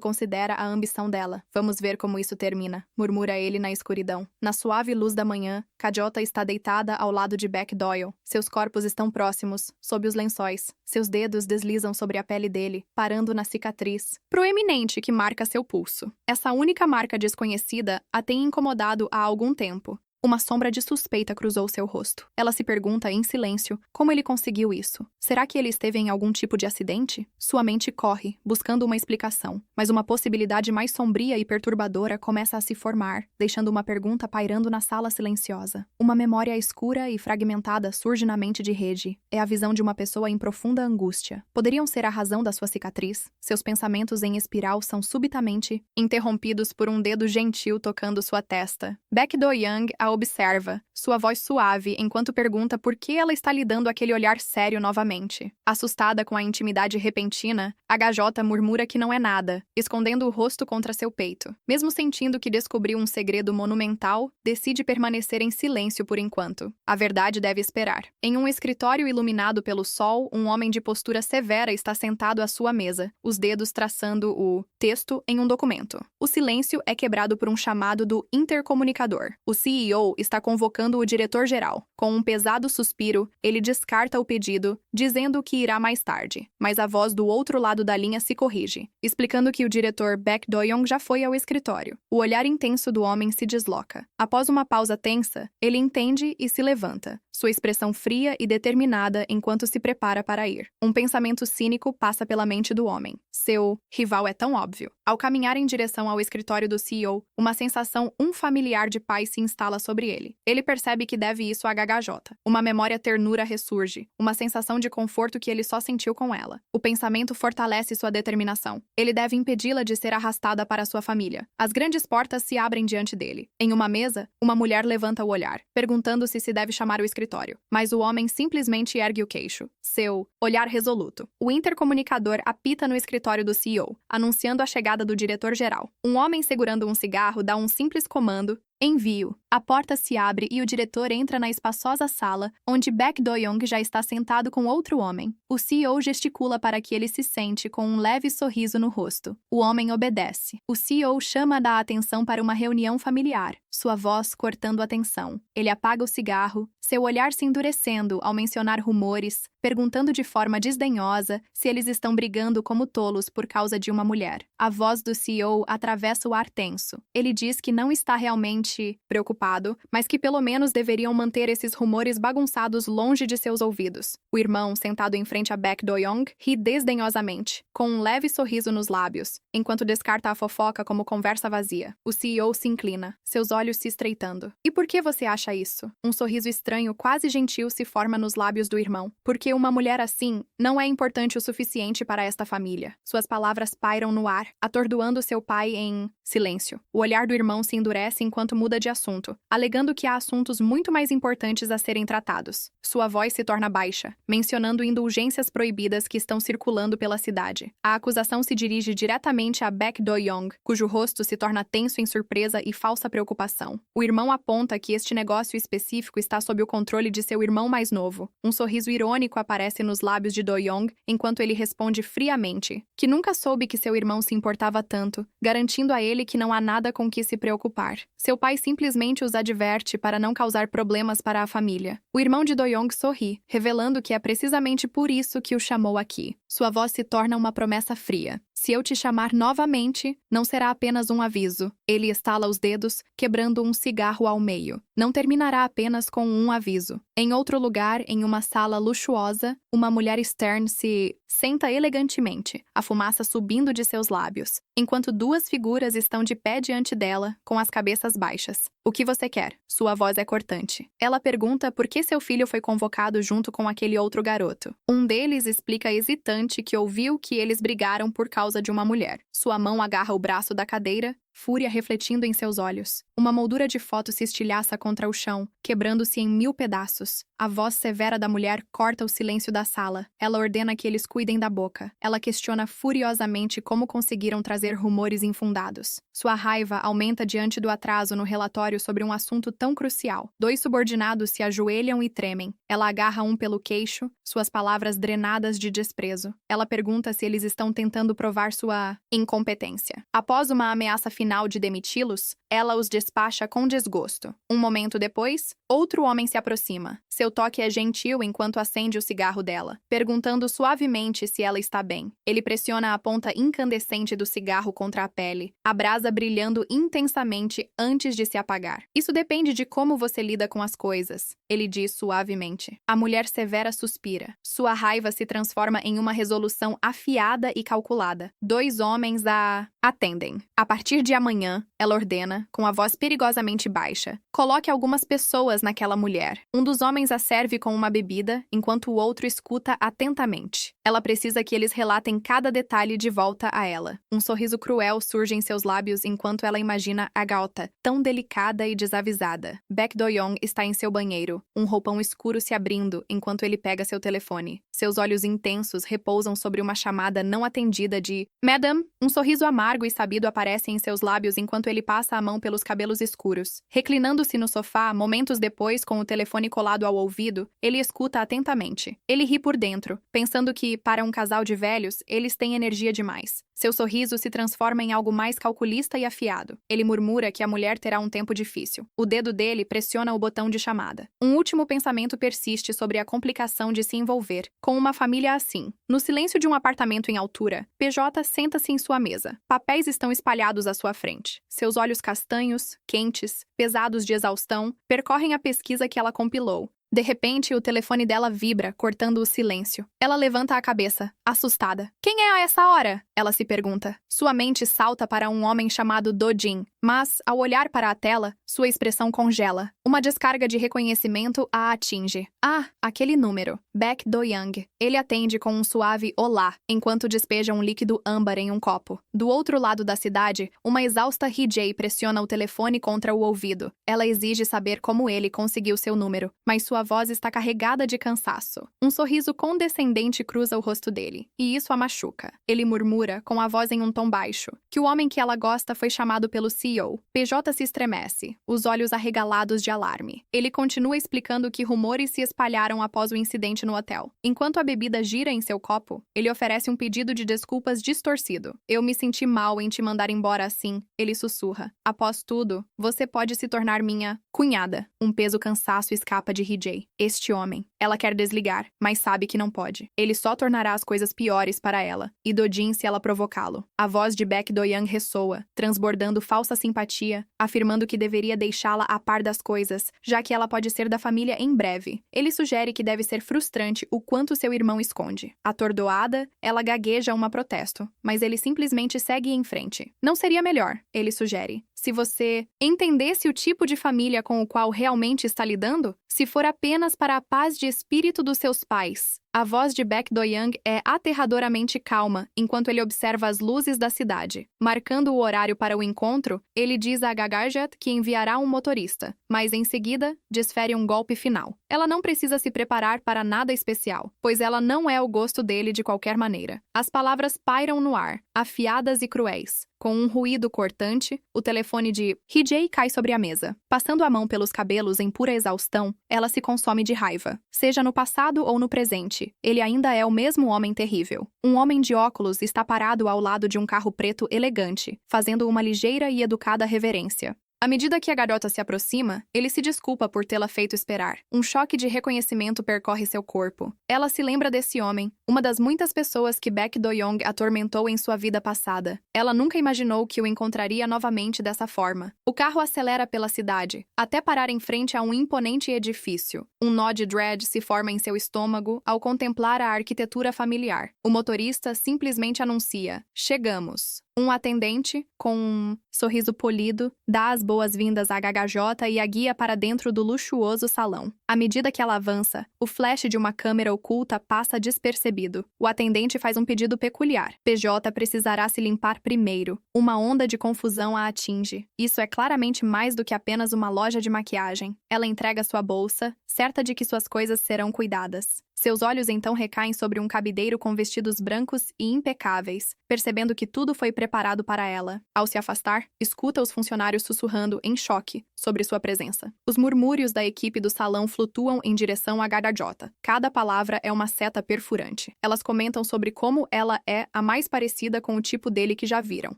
considera a ambição dela. Vamos ver como isso termina, murmura ele na escuridão. Na suave luz da manhã, Kajota está deitada ao lado de Baek Doyle. Seus corpos estão próximos, sob os lençóis. Seus dedos deslizam sobre a pele dele, parando na cicatriz proeminente que marca seu pulso. Essa única marca desconhecida a tem incomodado há algum tempo. Uma sombra de suspeita cruzou seu rosto. Ela se pergunta em silêncio como ele conseguiu isso. Será que ele esteve em algum tipo de acidente? Sua mente corre, buscando uma explicação, mas uma possibilidade mais sombria e perturbadora começa a se formar, deixando uma pergunta pairando na sala silenciosa. Uma memória escura e fragmentada surge na mente de Reggie. É a visão de uma pessoa em profunda angústia. Poderiam ser a razão da sua cicatriz? Seus pensamentos em espiral são subitamente interrompidos por um dedo gentil tocando sua testa. Baek Do-young a observa, sua voz suave, enquanto pergunta por que ela está lhe dando aquele olhar sério novamente. Assustada com a intimidade repentina, HJ murmura que não é nada, escondendo o rosto contra seu peito. Mesmo sentindo que descobriu um segredo monumental, decide permanecer em silêncio por enquanto. A verdade deve esperar. Em um escritório iluminado pelo sol, um homem de postura severa está sentado à sua mesa, os dedos traçando o texto em um documento. O silêncio é quebrado por um chamado do intercomunicador. O CEO está convocando o diretor-geral. Com um pesado suspiro, ele descarta o pedido, dizendo que irá mais tarde. Mas a voz do outro lado da linha se corrige, explicando que o diretor Baek Do-young já foi ao escritório. O olhar intenso do homem se desloca. Após uma pausa tensa, ele entende e se levanta, sua expressão fria e determinada enquanto se prepara para ir. Um pensamento cínico passa pela mente do homem. Seu rival é tão óbvio. Ao caminhar em direção ao escritório do CEO, uma sensação familiar de paz se instala sobre ele. Ele percebe que deve isso a HJ. Uma memória ternura ressurge, uma sensação de conforto que ele só sentiu com ela. O pensamento fortalece sua determinação. Ele deve impedi-la de ser arrastada para sua família. As grandes portas se abrem diante dele. Em uma mesa, uma mulher levanta o olhar, perguntando-se se deve chamar o escritório. Mas o homem simplesmente ergue o queixo. Seu olhar resoluto. O intercomunicador apita no escritório do CEO, anunciando a chegada do diretor-geral. Um homem segurando um cigarro dá um simples comando: envio. A porta se abre e o diretor entra na espaçosa sala, onde Baek Do-young já está sentado com outro homem. O CEO gesticula para que ele se sente com um leve sorriso no rosto. O homem obedece. O CEO chama a atenção para uma reunião familiar, sua voz cortando a tensão. Ele apaga o cigarro, seu olhar se endurecendo ao mencionar rumores, perguntando de forma desdenhosa se eles estão brigando como tolos por causa de uma mulher. A voz do CEO atravessa o ar tenso. Ele diz que não está realmente preocupado, mas que pelo menos deveriam manter esses rumores bagunçados longe de seus ouvidos. O irmão, sentado em frente a Baek Do-young, ri desdenhosamente, com um leve sorriso nos lábios, enquanto descarta a fofoca como conversa vazia. O CEO se inclina, seus olhos se estreitando. E por que você acha isso? Um sorriso estranho, quase gentil, se forma nos lábios do irmão. Porque uma mulher assim não é importante o suficiente para esta família. Suas palavras pairam no ar, atordoando seu pai em silêncio. O olhar do irmão se endurece enquanto muda de assunto. assunto, alegando que há assuntos muito mais importantes a serem tratados. Sua voz se torna baixa, mencionando indulgências proibidas que estão circulando pela cidade. A acusação se dirige diretamente a Baek Do-young, cujo rosto se torna tenso em surpresa e falsa preocupação. O irmão aponta que este negócio específico está sob o controle de seu irmão mais novo. Um sorriso irônico aparece nos lábios de Do-young, enquanto ele responde friamente que nunca soube que seu irmão se importava tanto, garantindo a ele que não há nada com que se preocupar. Seu pai simplesmente os adverte para não causar problemas para a família. O irmão de Do-young sorri, revelando que é precisamente por isso que o chamou aqui. Sua voz se torna uma promessa fria. Se eu te chamar novamente, não será apenas um aviso. Ele estala os dedos, quebrando um cigarro ao meio. Não terminará apenas com um aviso. Em outro lugar, em uma sala luxuosa, uma mulher Stern se senta elegantemente, a fumaça subindo de seus lábios, enquanto duas figuras estão de pé diante dela, com as cabeças baixas. O que você quer? Sua voz é cortante. Ela pergunta por que seu filho foi convocado junto com aquele outro garoto. Um deles explica hesitante que ouviu que eles brigaram por causa de uma mulher. Sua mão agarra o braço da cadeira, fúria refletindo em seus olhos. Uma moldura de foto se estilhaça contra o chão, quebrando-se em 1000 pedaços. A voz severa da mulher corta o silêncio da sala. Ela ordena que eles cuidem da boca. Ela questiona furiosamente como conseguiram trazer rumores infundados. Sua raiva aumenta diante do atraso no relatório sobre um assunto tão crucial. 2 subordinados se ajoelham e tremem. Ela agarra um pelo queixo, suas palavras drenadas de desprezo. Ela pergunta se eles estão tentando provar sua incompetência. Após uma ameaça final de demiti-los, ela os despacha com desgosto. Um momento depois, outro homem se aproxima. Seu toque é gentil enquanto acende o cigarro dela, perguntando suavemente se ela está bem. Ele pressiona a ponta incandescente do cigarro contra a pele, a brasa brilhando intensamente antes de se apagar. Isso depende de como você lida com as coisas, ele diz suavemente. A mulher severa suspira. Sua raiva se transforma em uma resolução afiada e calculada. 2 homens a atendem. A partir de amanhã, ela ordena, com a voz perigosamente baixa, coloque algumas pessoas naquela mulher. Um dos homens a serve com uma bebida, enquanto o outro escuta atentamente. Ela precisa que eles relatem cada detalhe de volta a ela. Um sorriso cruel surge em seus lábios enquanto ela imagina a Gauta, tão delicada e desavisada. Baek Do-young está em seu banheiro, um roupão escuro se abrindo enquanto ele pega seu telefone. Seus olhos intensos repousam sobre uma chamada não atendida de Madam. Um sorriso amargo e sabido aparece em seus lábios enquanto ele passa a mão pelos cabelos escuros. Reclinando-se no sofá, momentos depois, com o telefone colado ao ouvido, ele escuta atentamente. Ele ri por dentro, pensando que, para um casal de velhos, eles têm energia demais. Seu sorriso se transforma em algo mais calculista e afiado. Ele murmura que a mulher terá um tempo difícil. O dedo dele pressiona o botão de chamada. Um último pensamento persiste sobre a complicação de se envolver com uma família assim. No silêncio de um apartamento em altura, PJ senta-se em sua mesa. Papéis estão espalhados à sua frente. Seus olhos castanhos, quentes, pesados de exaustão, percorrem a pesquisa que ela compilou. De repente, o telefone dela vibra, cortando o silêncio. Ela levanta a cabeça, assustada. Quem é a essa hora? Ela se pergunta. Sua mente salta para um homem chamado Do-jin, mas, ao olhar para a tela, sua expressão congela. Uma descarga de reconhecimento a atinge. Ah, aquele número. Baek Do-young. Ele atende com um suave olá, enquanto despeja um líquido âmbar em um copo. Do outro lado da cidade, uma exausta Hee-jae pressiona o telefone contra o ouvido. Ela exige saber como ele conseguiu seu número, mas sua voz está carregada de cansaço. Um sorriso condescendente cruza o rosto dele, e isso a machuca. Ele murmura, com a voz em um tom baixo, que o homem que ela gosta foi chamado pelo CEO. PJ se estremece, os olhos arregalados de alarme. Ele continua explicando que rumores se espalharam após o incidente no hotel. Enquanto a bebida gira em seu copo, ele oferece um pedido de desculpas distorcido. Eu me senti mal em te mandar embora assim, ele sussurra. Após tudo, você pode se tornar minha cunhada. Um peso cansaço escapa de Hee-jae. Este homem. Ela quer desligar, mas sabe que não pode. Ele só tornará as coisas piores para ela. E Do-jin se ela provocá-lo. A voz de Baek Do-young ressoa, transbordando falsa simpatia, afirmando que deveria deixá-la a par das coisas, já que ela pode ser da família em breve. Ele sugere que deve ser frustrante o quanto seu irmão esconde. Atordoada, ela gagueja uma protesto, mas ele simplesmente segue em frente. Não seria melhor, ele sugere, Se você entendesse o tipo de família com o qual realmente está lidando, se for apenas para a paz de espírito dos seus pais. A voz de Baek Do-young é aterradoramente calma enquanto ele observa as luzes da cidade. Marcando o horário para o encontro, ele diz a Gagarjet que enviará um motorista, mas em seguida desfere um golpe final. Ela não precisa se preparar para nada especial, pois ela não é o gosto dele de qualquer maneira. As palavras pairam no ar, afiadas e cruéis. Com um ruído cortante, o telefone de Hee-jae cai sobre a mesa. Passando a mão pelos cabelos em pura exaustão, ela se consome de raiva. Seja no passado ou no presente, ele ainda é o mesmo homem terrível. Um homem de óculos está parado ao lado de um carro preto elegante, fazendo uma ligeira e educada reverência. À medida que a garota se aproxima, ele se desculpa por tê-la feito esperar. Um choque de reconhecimento percorre seu corpo. Ela se lembra desse homem, uma das muitas pessoas que Baek Do-young atormentou em sua vida passada. Ela nunca imaginou que o encontraria novamente dessa forma. O carro acelera pela cidade, até parar em frente a um imponente edifício. Um nó de dread se forma em seu estômago ao contemplar a arquitetura familiar. O motorista simplesmente anuncia: "Chegamos." Um atendente, com um sorriso polido, dá as boas-vindas à GHJ e a guia para dentro do luxuoso salão. À medida que ela avança, o flash de uma câmera oculta passa despercebido. O atendente faz um pedido peculiar. PJ precisará se limpar primeiro. Uma onda de confusão a atinge. Isso é claramente mais do que apenas uma loja de maquiagem. Ela entrega sua bolsa, certa de que suas coisas serão cuidadas. Seus olhos então recaem sobre um cabideiro com vestidos brancos e impecáveis, percebendo que tudo foi preparado para ela. Ao se afastar, escuta os funcionários sussurrando em choque sobre sua presença. Os murmúrios da equipe do salão flutuam em direção à GHJ. Cada palavra é uma seta perfurante. Elas comentam sobre como ela é a mais parecida com o tipo dele que já viram,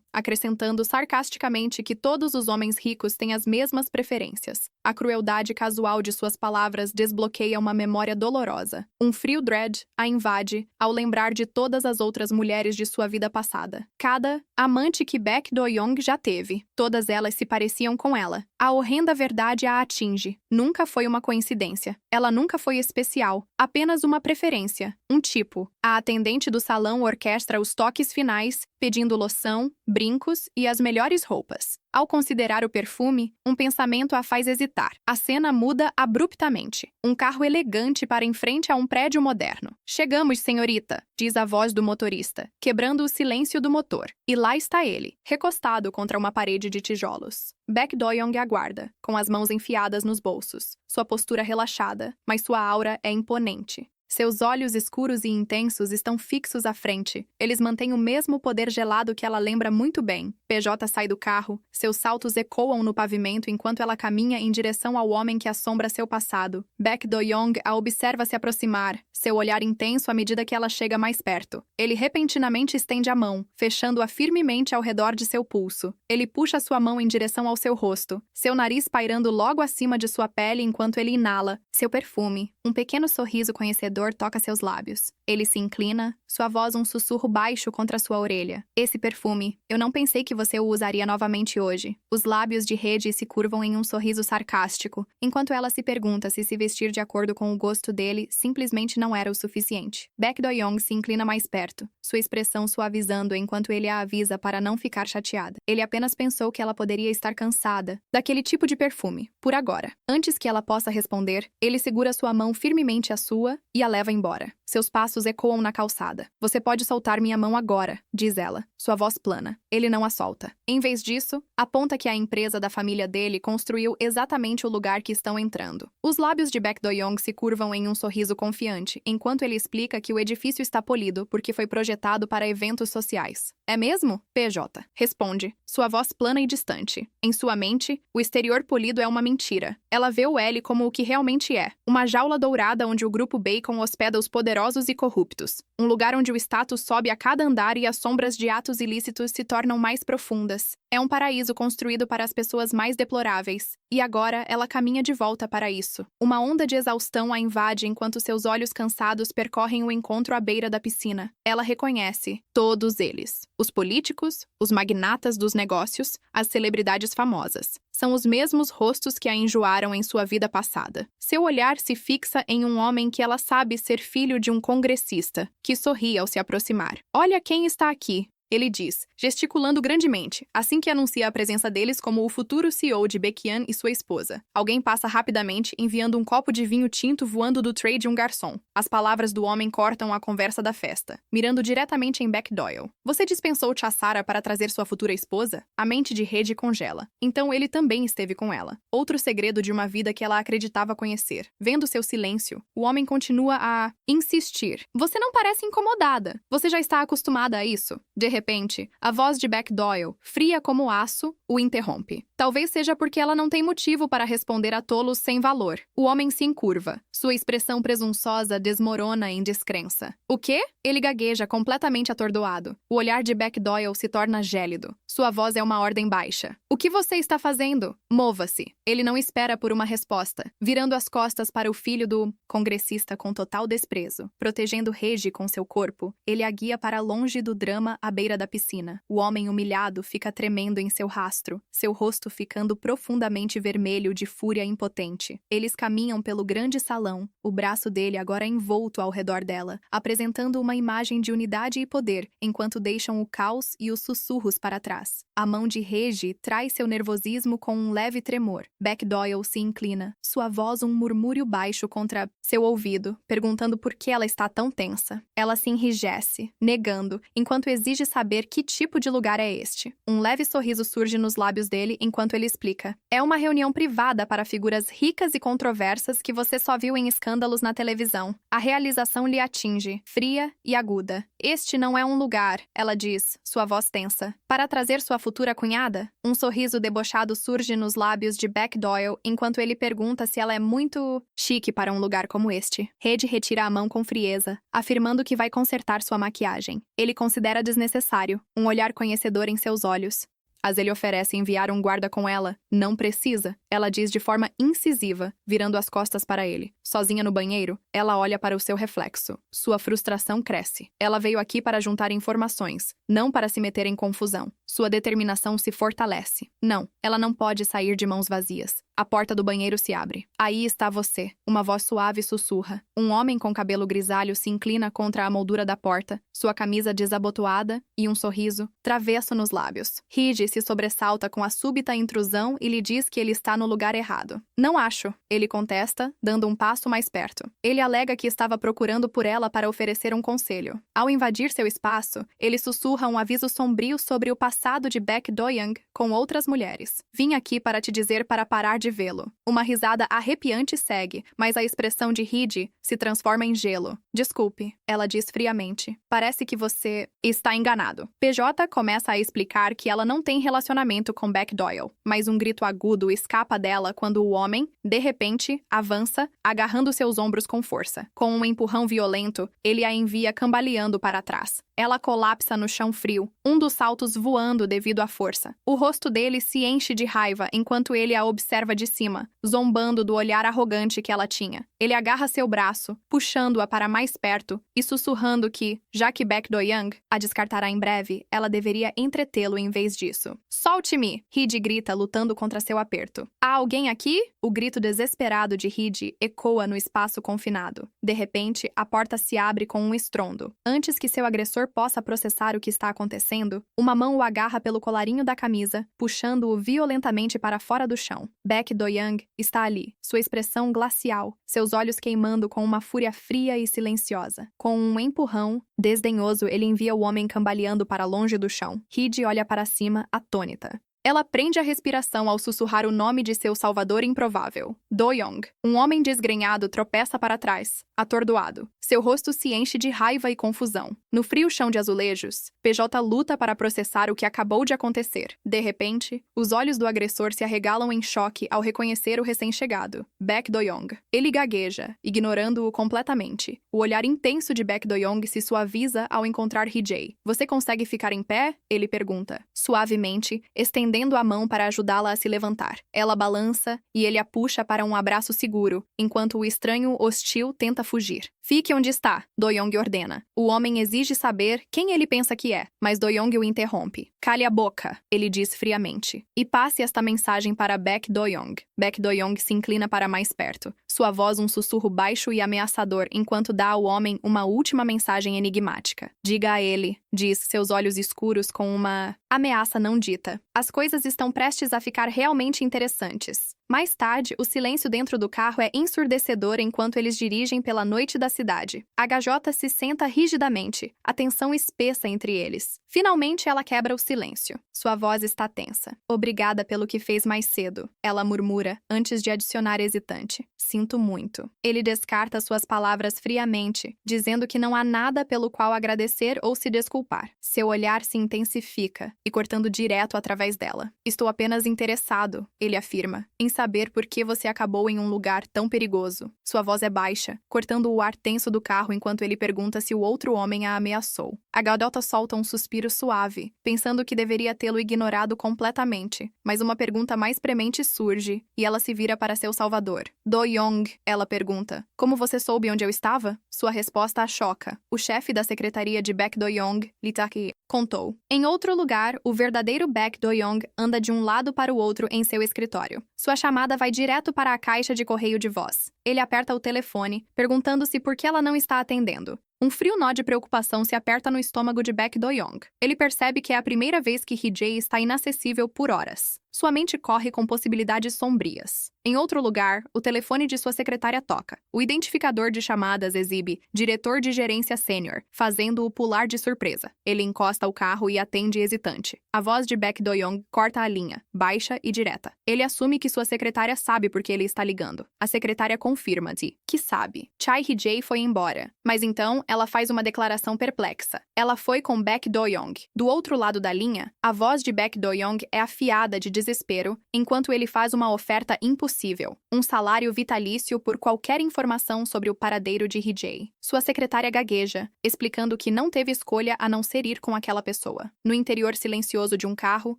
acrescentando sarcasticamente que todos os homens ricos têm as mesmas preferências. A crueldade casual de suas palavras desbloqueia uma memória dolorosa. Um frio dread a invade ao lembrar de todas as outras mulheres de sua vida passada. Cada amante que Baek Do-young já teve. Todas elas se pareciam com ela. A horrenda verdade a atinge. Nunca foi uma coincidência. Ela nunca foi especial. Apenas uma preferência. Um tipo. A atendente do salão orquestra os toques finais, pedindo loção, brincos e as melhores roupas. Ao considerar o perfume, um pensamento a faz hesitar. A cena muda abruptamente. Um carro elegante para em frente a um prédio moderno. "Chegamos, senhorita", diz a voz do motorista, quebrando o silêncio do motor. E lá está ele, recostado contra uma parede de tijolos. Baek Do-young aguarda, com as mãos enfiadas nos bolsos. Sua postura relaxada, mas sua aura é imponente. Seus olhos escuros e intensos estão fixos à frente. Eles mantêm o mesmo poder gelado que ela lembra muito bem. PJ sai do carro, seus saltos ecoam no pavimento enquanto ela caminha em direção ao homem que assombra seu passado. Baek Do-young a observa se aproximar, seu olhar intenso à medida que ela chega mais perto. Ele repentinamente estende a mão, fechando-a firmemente ao redor de seu pulso. Ele puxa sua mão em direção ao seu rosto, seu nariz pairando logo acima de sua pele enquanto ele inala seu perfume. Um pequeno sorriso conhecedor toca seus lábios. Ele se inclina, sua voz um sussurro baixo contra sua orelha. "Esse perfume, eu não pensei que você o usaria novamente hoje." Os lábios de Reggie se curvam em um sorriso sarcástico, enquanto ela se pergunta se vestir de acordo com o gosto dele simplesmente não era o suficiente. Baek Do-young se inclina mais perto, sua expressão suavizando enquanto ele a avisa para não ficar chateada. Ele apenas pensou que ela poderia estar cansada daquele tipo de perfume, por agora. Antes que ela possa responder, ele segura sua mão firmemente à sua e a leva embora. Seus passos ecoam na calçada. "Você pode soltar minha mão agora", diz ela, sua voz plana. Ele não a solta. Em vez disso, aponta que a empresa da família dele construiu exatamente o lugar que estão entrando. Os lábios de Baek Do-young se curvam em um sorriso confiante, enquanto ele explica que o edifício está polido porque foi projetado para eventos sociais. "É mesmo?" PJ responde, sua voz plana e distante. Em sua mente, o exterior polido é uma mentira. Ela vê o L como o que realmente é, uma jaula dourada onde o grupo Bacon hospeda os poderosos e corruptos. Um lugar onde o status sobe a cada andar e as sombras de atos ilícitos se tornam mais profundas. É um paraíso construído para as pessoas mais deploráveis. E agora ela caminha de volta para isso. Uma onda de exaustão a invade enquanto seus olhos cansados percorrem o encontro à beira da piscina. Ela reconhece todos eles. Os políticos, os magnatas dos negócios, as celebridades famosas. São os mesmos rostos que a enjoaram em sua vida passada. Seu olhar se fixa em um homem que ela sabe ser filho de um congressista, que sorri ao se aproximar. "Olha quem está aqui." ele diz, gesticulando grandemente, assim que anuncia a presença deles como o futuro CEO de Baekhyun e sua esposa. Alguém passa rapidamente, enviando um copo de vinho tinto voando do tray de um garçom. As palavras do homem cortam a conversa da festa, mirando diretamente em Beck Doyle. Você dispensou Chassara para trazer sua futura esposa? A mente de Rede congela. Então ele também esteve com ela. Outro segredo de uma vida que ela acreditava conhecer. Vendo seu silêncio, o homem continua a insistir. Você não parece incomodada. Você já está acostumada a isso? De repente, a voz de Beck Doyle, fria como aço, o interrompe. Talvez seja porque ela não tem motivo para responder a tolos sem valor. O homem se encurva. Sua expressão presunçosa desmorona em descrença. O quê? Ele gagueja, completamente atordoado. O olhar de Beck Doyle se torna gélido. Sua voz é uma ordem baixa. O que você está fazendo? Mova-se. Ele não espera por uma resposta, virando as costas para o filho do congressista com total desprezo. Protegendo Regi com seu corpo, ele a guia para longe do drama à beira da piscina. O homem humilhado fica tremendo em seu rastro, seu rosto ficando profundamente vermelho de fúria impotente. Eles caminham pelo grande salão, o braço dele agora envolto ao redor dela, apresentando uma imagem de unidade e poder, enquanto deixam o caos e os sussurros para trás. A mão de Regi traz seu nervosismo com um leve tremor. Beck Doyle se inclina, sua voz um murmúrio baixo contra seu ouvido, perguntando por que ela está tão tensa. Ela se enrijece, negando, enquanto exige saber que tipo de lugar é este. Um leve sorriso surge nos lábios dele enquanto ele explica. É uma reunião privada para figuras ricas e controversas que você só viu em escândalos na televisão. A realização lhe atinge, fria e aguda. Este não é um lugar, ela diz, sua voz tensa. Para trazer sua futura cunhada? Um sorriso debochado surge nos lábios de Beck Doyle enquanto ele pergunta se ela é muito chique para um lugar como este. Rede retira a mão com frieza, afirmando que vai consertar sua maquiagem. Ele considera desnecessário, um olhar conhecedor em seus olhos. As ele oferece enviar um guarda com ela. Não precisa, ela diz de forma incisiva, virando as costas para ele. Sozinha no banheiro, ela olha para o seu reflexo. Sua frustração cresce. Ela veio aqui para juntar informações, não para se meter em confusão. Sua determinação se fortalece. Não, ela não pode sair de mãos vazias. A porta do banheiro se abre. Aí está você. Uma voz suave sussurra. Um homem com cabelo grisalho se inclina contra a moldura da porta, sua camisa desabotoada e um sorriso travesso nos lábios. Rigi se sobressalta com a súbita intrusão e lhe diz que ele está no lugar errado. Não acho, ele contesta, dando um passo mais perto. Ele alega que estava procurando por ela para oferecer um conselho. Ao invadir seu espaço, ele sussurra um aviso sombrio sobre o passado de Beck Doyoung com outras mulheres. Vim aqui para te dizer para parar de vê-lo. Uma risada arrepiante segue, mas a expressão de Rigi se transforma em gelo. Desculpe, ela diz friamente. Parece que você está enganado. PJ começa a explicar que ela não tem relacionamento com Beck Doyle, mas um grito agudo escapa dela quando o homem, de repente, avança, agarrando seus ombros com força. Com um empurrão violento, ele a envia cambaleando para trás. Ela colapsa no chão frio, um dos saltos voando devido à força. O rosto dele se enche de raiva enquanto ele a observa de cima, zombando do olhar arrogante que ela tinha. Ele agarra seu braço, puxando-a para mais perto e sussurrando que, já que Beck Doyoung a descartará em breve, ela deveria entretê-lo em vez disso. Solte-me! Ridi grita, lutando contra seu aperto. Há alguém aqui? O grito desesperado de Ridi ecoa no espaço confinado. De repente, a porta se abre com um estrondo. Antes que seu agressor possa processar o que está acontecendo, uma mão o agarra pelo colarinho da camisa, puxando-o violentamente para fora do chão. Beck Doyoung está ali, sua expressão glacial, seus olhos queimando com uma fúria fria e silenciosa. Com um empurrão desdenhoso, ele envia o homem cambaleando para longe do chão. Ridi olha para cima, atônita. Ela prende a respiração ao sussurrar o nome de seu salvador improvável, Doyoung. Um homem desgrenhado tropeça para trás, atordoado. Seu rosto se enche de raiva e confusão. No frio chão de azulejos, PJ luta para processar o que acabou de acontecer. De repente, os olhos do agressor se arregalam em choque ao reconhecer o recém-chegado, Beck Doyoung. Ele gagueja, ignorando-o completamente. O olhar intenso de Beck Doyoung se suaviza ao encontrar Hee-jae. Você consegue ficar em pé? Ele pergunta, suavemente, estendendo a mão para ajudá-la a se levantar. Ela balança e ele a puxa para um abraço seguro, enquanto o estranho hostil tenta fugir. Fique onde está, Do-young ordena. O homem exige saber quem ele pensa que é, mas Do-young o interrompe. Cale a boca, ele diz friamente. E passe esta mensagem para Baek Do-young. Baek Do-young se inclina para mais perto. Sua voz um sussurro baixo e ameaçador enquanto dá ao homem uma última mensagem enigmática. Diga a ele, diz, seus olhos escuros com uma ameaça não dita. As coisas estão prestes a ficar realmente interessantes. Mais tarde, o silêncio dentro do carro é ensurdecedor enquanto eles dirigem pela noite da cidade. HJ se senta rigidamente, a tensão espessa entre eles. Finalmente, ela quebra o silêncio. Sua voz está tensa. Obrigada pelo que fez mais cedo, ela murmura, antes de adicionar hesitante. Sinto muito. Ele descarta suas palavras friamente, dizendo que não há nada pelo qual agradecer ou se desculpar. Seu olhar se intensifica, e cortando direto através dela. Estou apenas interessado, ele afirma, em saber por que você acabou em um lugar tão perigoso. Sua voz é baixa, cortando o ar tenso do carro enquanto ele pergunta se o outro homem a ameaçou. A garota solta um suspiro suave, pensando que deveria tê-lo ignorado completamente, mas uma pergunta mais premente surge, e ela se vira para seu salvador. Do-young, ela pergunta, como você soube onde eu estava? Sua resposta a choca. O chefe da secretaria de Baek Do-young, Lee Tak-hee, contou. Em outro lugar, o verdadeiro Baek Do-young anda de um lado para o outro em seu escritório. Sua chamada vai direto para a caixa de correio de voz. Ele aperta o telefone, perguntando-se por que ela não está atendendo. Um frio nó de preocupação se aperta no estômago de Baek Do-young. Ele percebe que é a primeira vez que Hee-jae está inacessível por horas. Sua mente corre com possibilidades sombrias. Em outro lugar, o telefone de sua secretária toca. O identificador de chamadas exibe diretor de gerência sênior, fazendo-o pular de surpresa. Ele encosta o carro e atende hesitante. A voz de Baek Do-young corta a linha, baixa e direta. Ele assume que sua secretária sabe por que ele está ligando. A secretária confirma-te que sabe. Chai Hee-jae foi embora. Mas então, ela faz uma declaração perplexa. Ela foi com Baek Do-young. Do outro lado da linha, a voz de Baek Do-young é afiada de desespero, enquanto ele faz uma oferta impossível. Um salário vitalício por qualquer informação sobre o paradeiro de Hee-jae. Sua secretária gagueja, explicando que não teve escolha a não ser ir com aquela pessoa. No interior silencioso de um carro,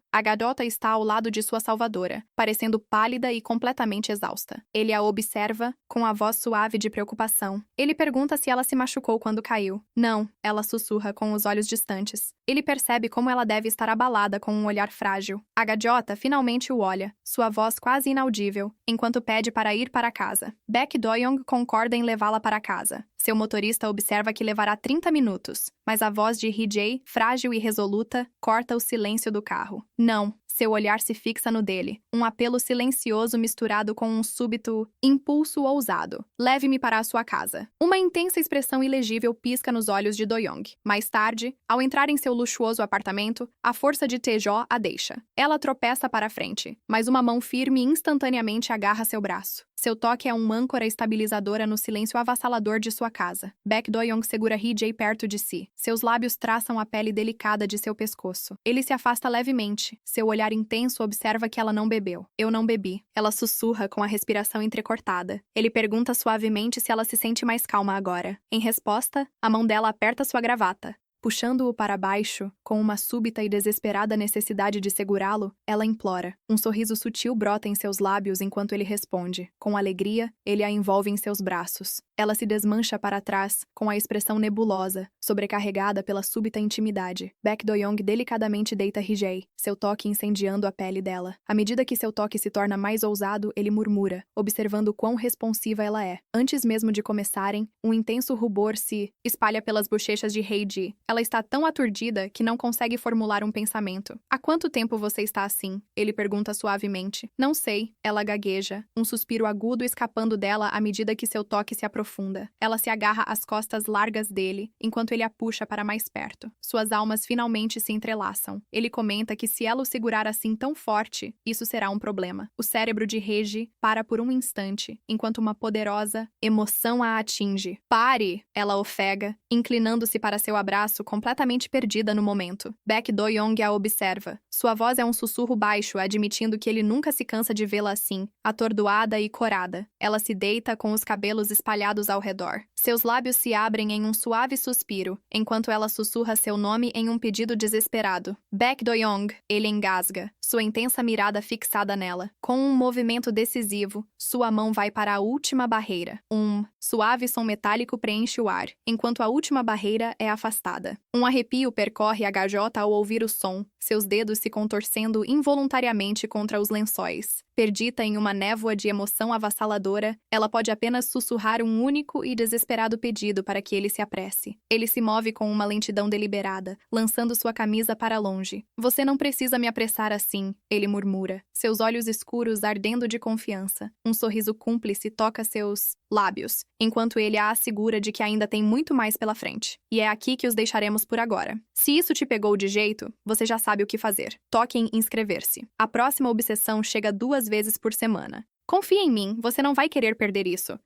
a garota está ao lado de sua salvadora, parecendo pálida e completamente exausta. Ele a observa, com a voz suave de preocupação. Ele pergunta se ela se machucou quando caiu. Não, ela sussurra com os olhos distantes. Ele percebe como ela deve estar abalada com um olhar frágil. A gaviota finalmente o olha, sua voz quase inaudível, enquanto pede para ir para casa. Baek Do-young concorda em levá-la para casa. Seu motorista observa que levará 30 minutos, mas a voz de Hee-jae, frágil e resoluta, corta o silêncio do carro. Não. Seu olhar se fixa no dele, um apelo silencioso misturado com um súbito impulso ousado. Leve-me para a sua casa. Uma intensa expressão ilegível pisca nos olhos de Do-young. Mais tarde, ao entrar em seu luxuoso apartamento, a força de Tae-jo a deixa. Ela tropeça para a frente, mas uma mão firme instantaneamente agarra seu braço. Seu toque é uma âncora estabilizadora no silêncio avassalador de sua casa. Baek Do-young segura Hee-jae perto de si. Seus lábios traçam a pele delicada de seu pescoço. Ele se afasta levemente. Seu olhar intenso observa que ela não bebeu. Eu não bebi. Ela sussurra com a respiração entrecortada. Ele pergunta suavemente se ela se sente mais calma agora. Em resposta, a mão dela aperta sua gravata. Puxando-o para baixo, com uma súbita e desesperada necessidade de segurá-lo, ela implora. Um sorriso sutil brota em seus lábios enquanto ele responde. Com alegria, ele a envolve em seus braços. Ela se desmancha para trás, com a expressão nebulosa, sobrecarregada pela súbita intimidade. Baek Do-young delicadamente deita Hee-jae, seu toque incendiando a pele dela. À medida que seu toque se torna mais ousado, ele murmura, observando quão responsiva ela é. Antes mesmo de começarem, um intenso rubor se espalha pelas bochechas de Hee-jae. Ela está tão aturdida que não consegue formular um pensamento. Há quanto tempo você está assim? Ele pergunta suavemente. Não sei. Ela gagueja, um suspiro agudo escapando dela à medida que seu toque se aprofunda. Ela se agarra às costas largas dele, enquanto ele a puxa para mais perto. Suas almas finalmente se entrelaçam. Ele comenta que se ela o segurar assim tão forte, isso será um problema. O cérebro de Hee-jae para por um instante, enquanto uma poderosa emoção a atinge. Pare! Ela ofega, inclinando-se para seu abraço espaço, completamente perdida no momento. Baek Do-young a observa. Sua voz é um sussurro baixo, admitindo que ele nunca se cansa de vê-la assim, atordoada e corada. Ela se deita com os cabelos espalhados ao redor. Seus lábios se abrem em um suave suspiro, enquanto ela sussurra seu nome em um pedido desesperado. Baek Do-young, ele engasga, sua intensa mirada fixada nela. Com um movimento decisivo, sua mão vai para a última barreira. Um suave som metálico preenche o ar, enquanto a última barreira é afastada. Um arrepio percorre a gajota ao ouvir o som, seus dedos se contorcendo involuntariamente contra os lençóis. Perdida em uma névoa de emoção avassaladora, ela pode apenas sussurrar um único e desesperado pedido para que ele se apresse. Ele se move com uma lentidão deliberada, lançando sua camisa para longe. Você não precisa me apressar assim, ele murmura, seus olhos escuros ardendo de confiança. Um sorriso cúmplice toca seus lábios, enquanto ele a assegura de que ainda tem muito mais pela frente. E é aqui que os deixaremos por agora. Se isso te pegou de jeito, você já sabe o que fazer. Toque em inscrever-se. A próxima obsessão chega 2 vezes por semana. Confie em mim, você não vai querer perder isso.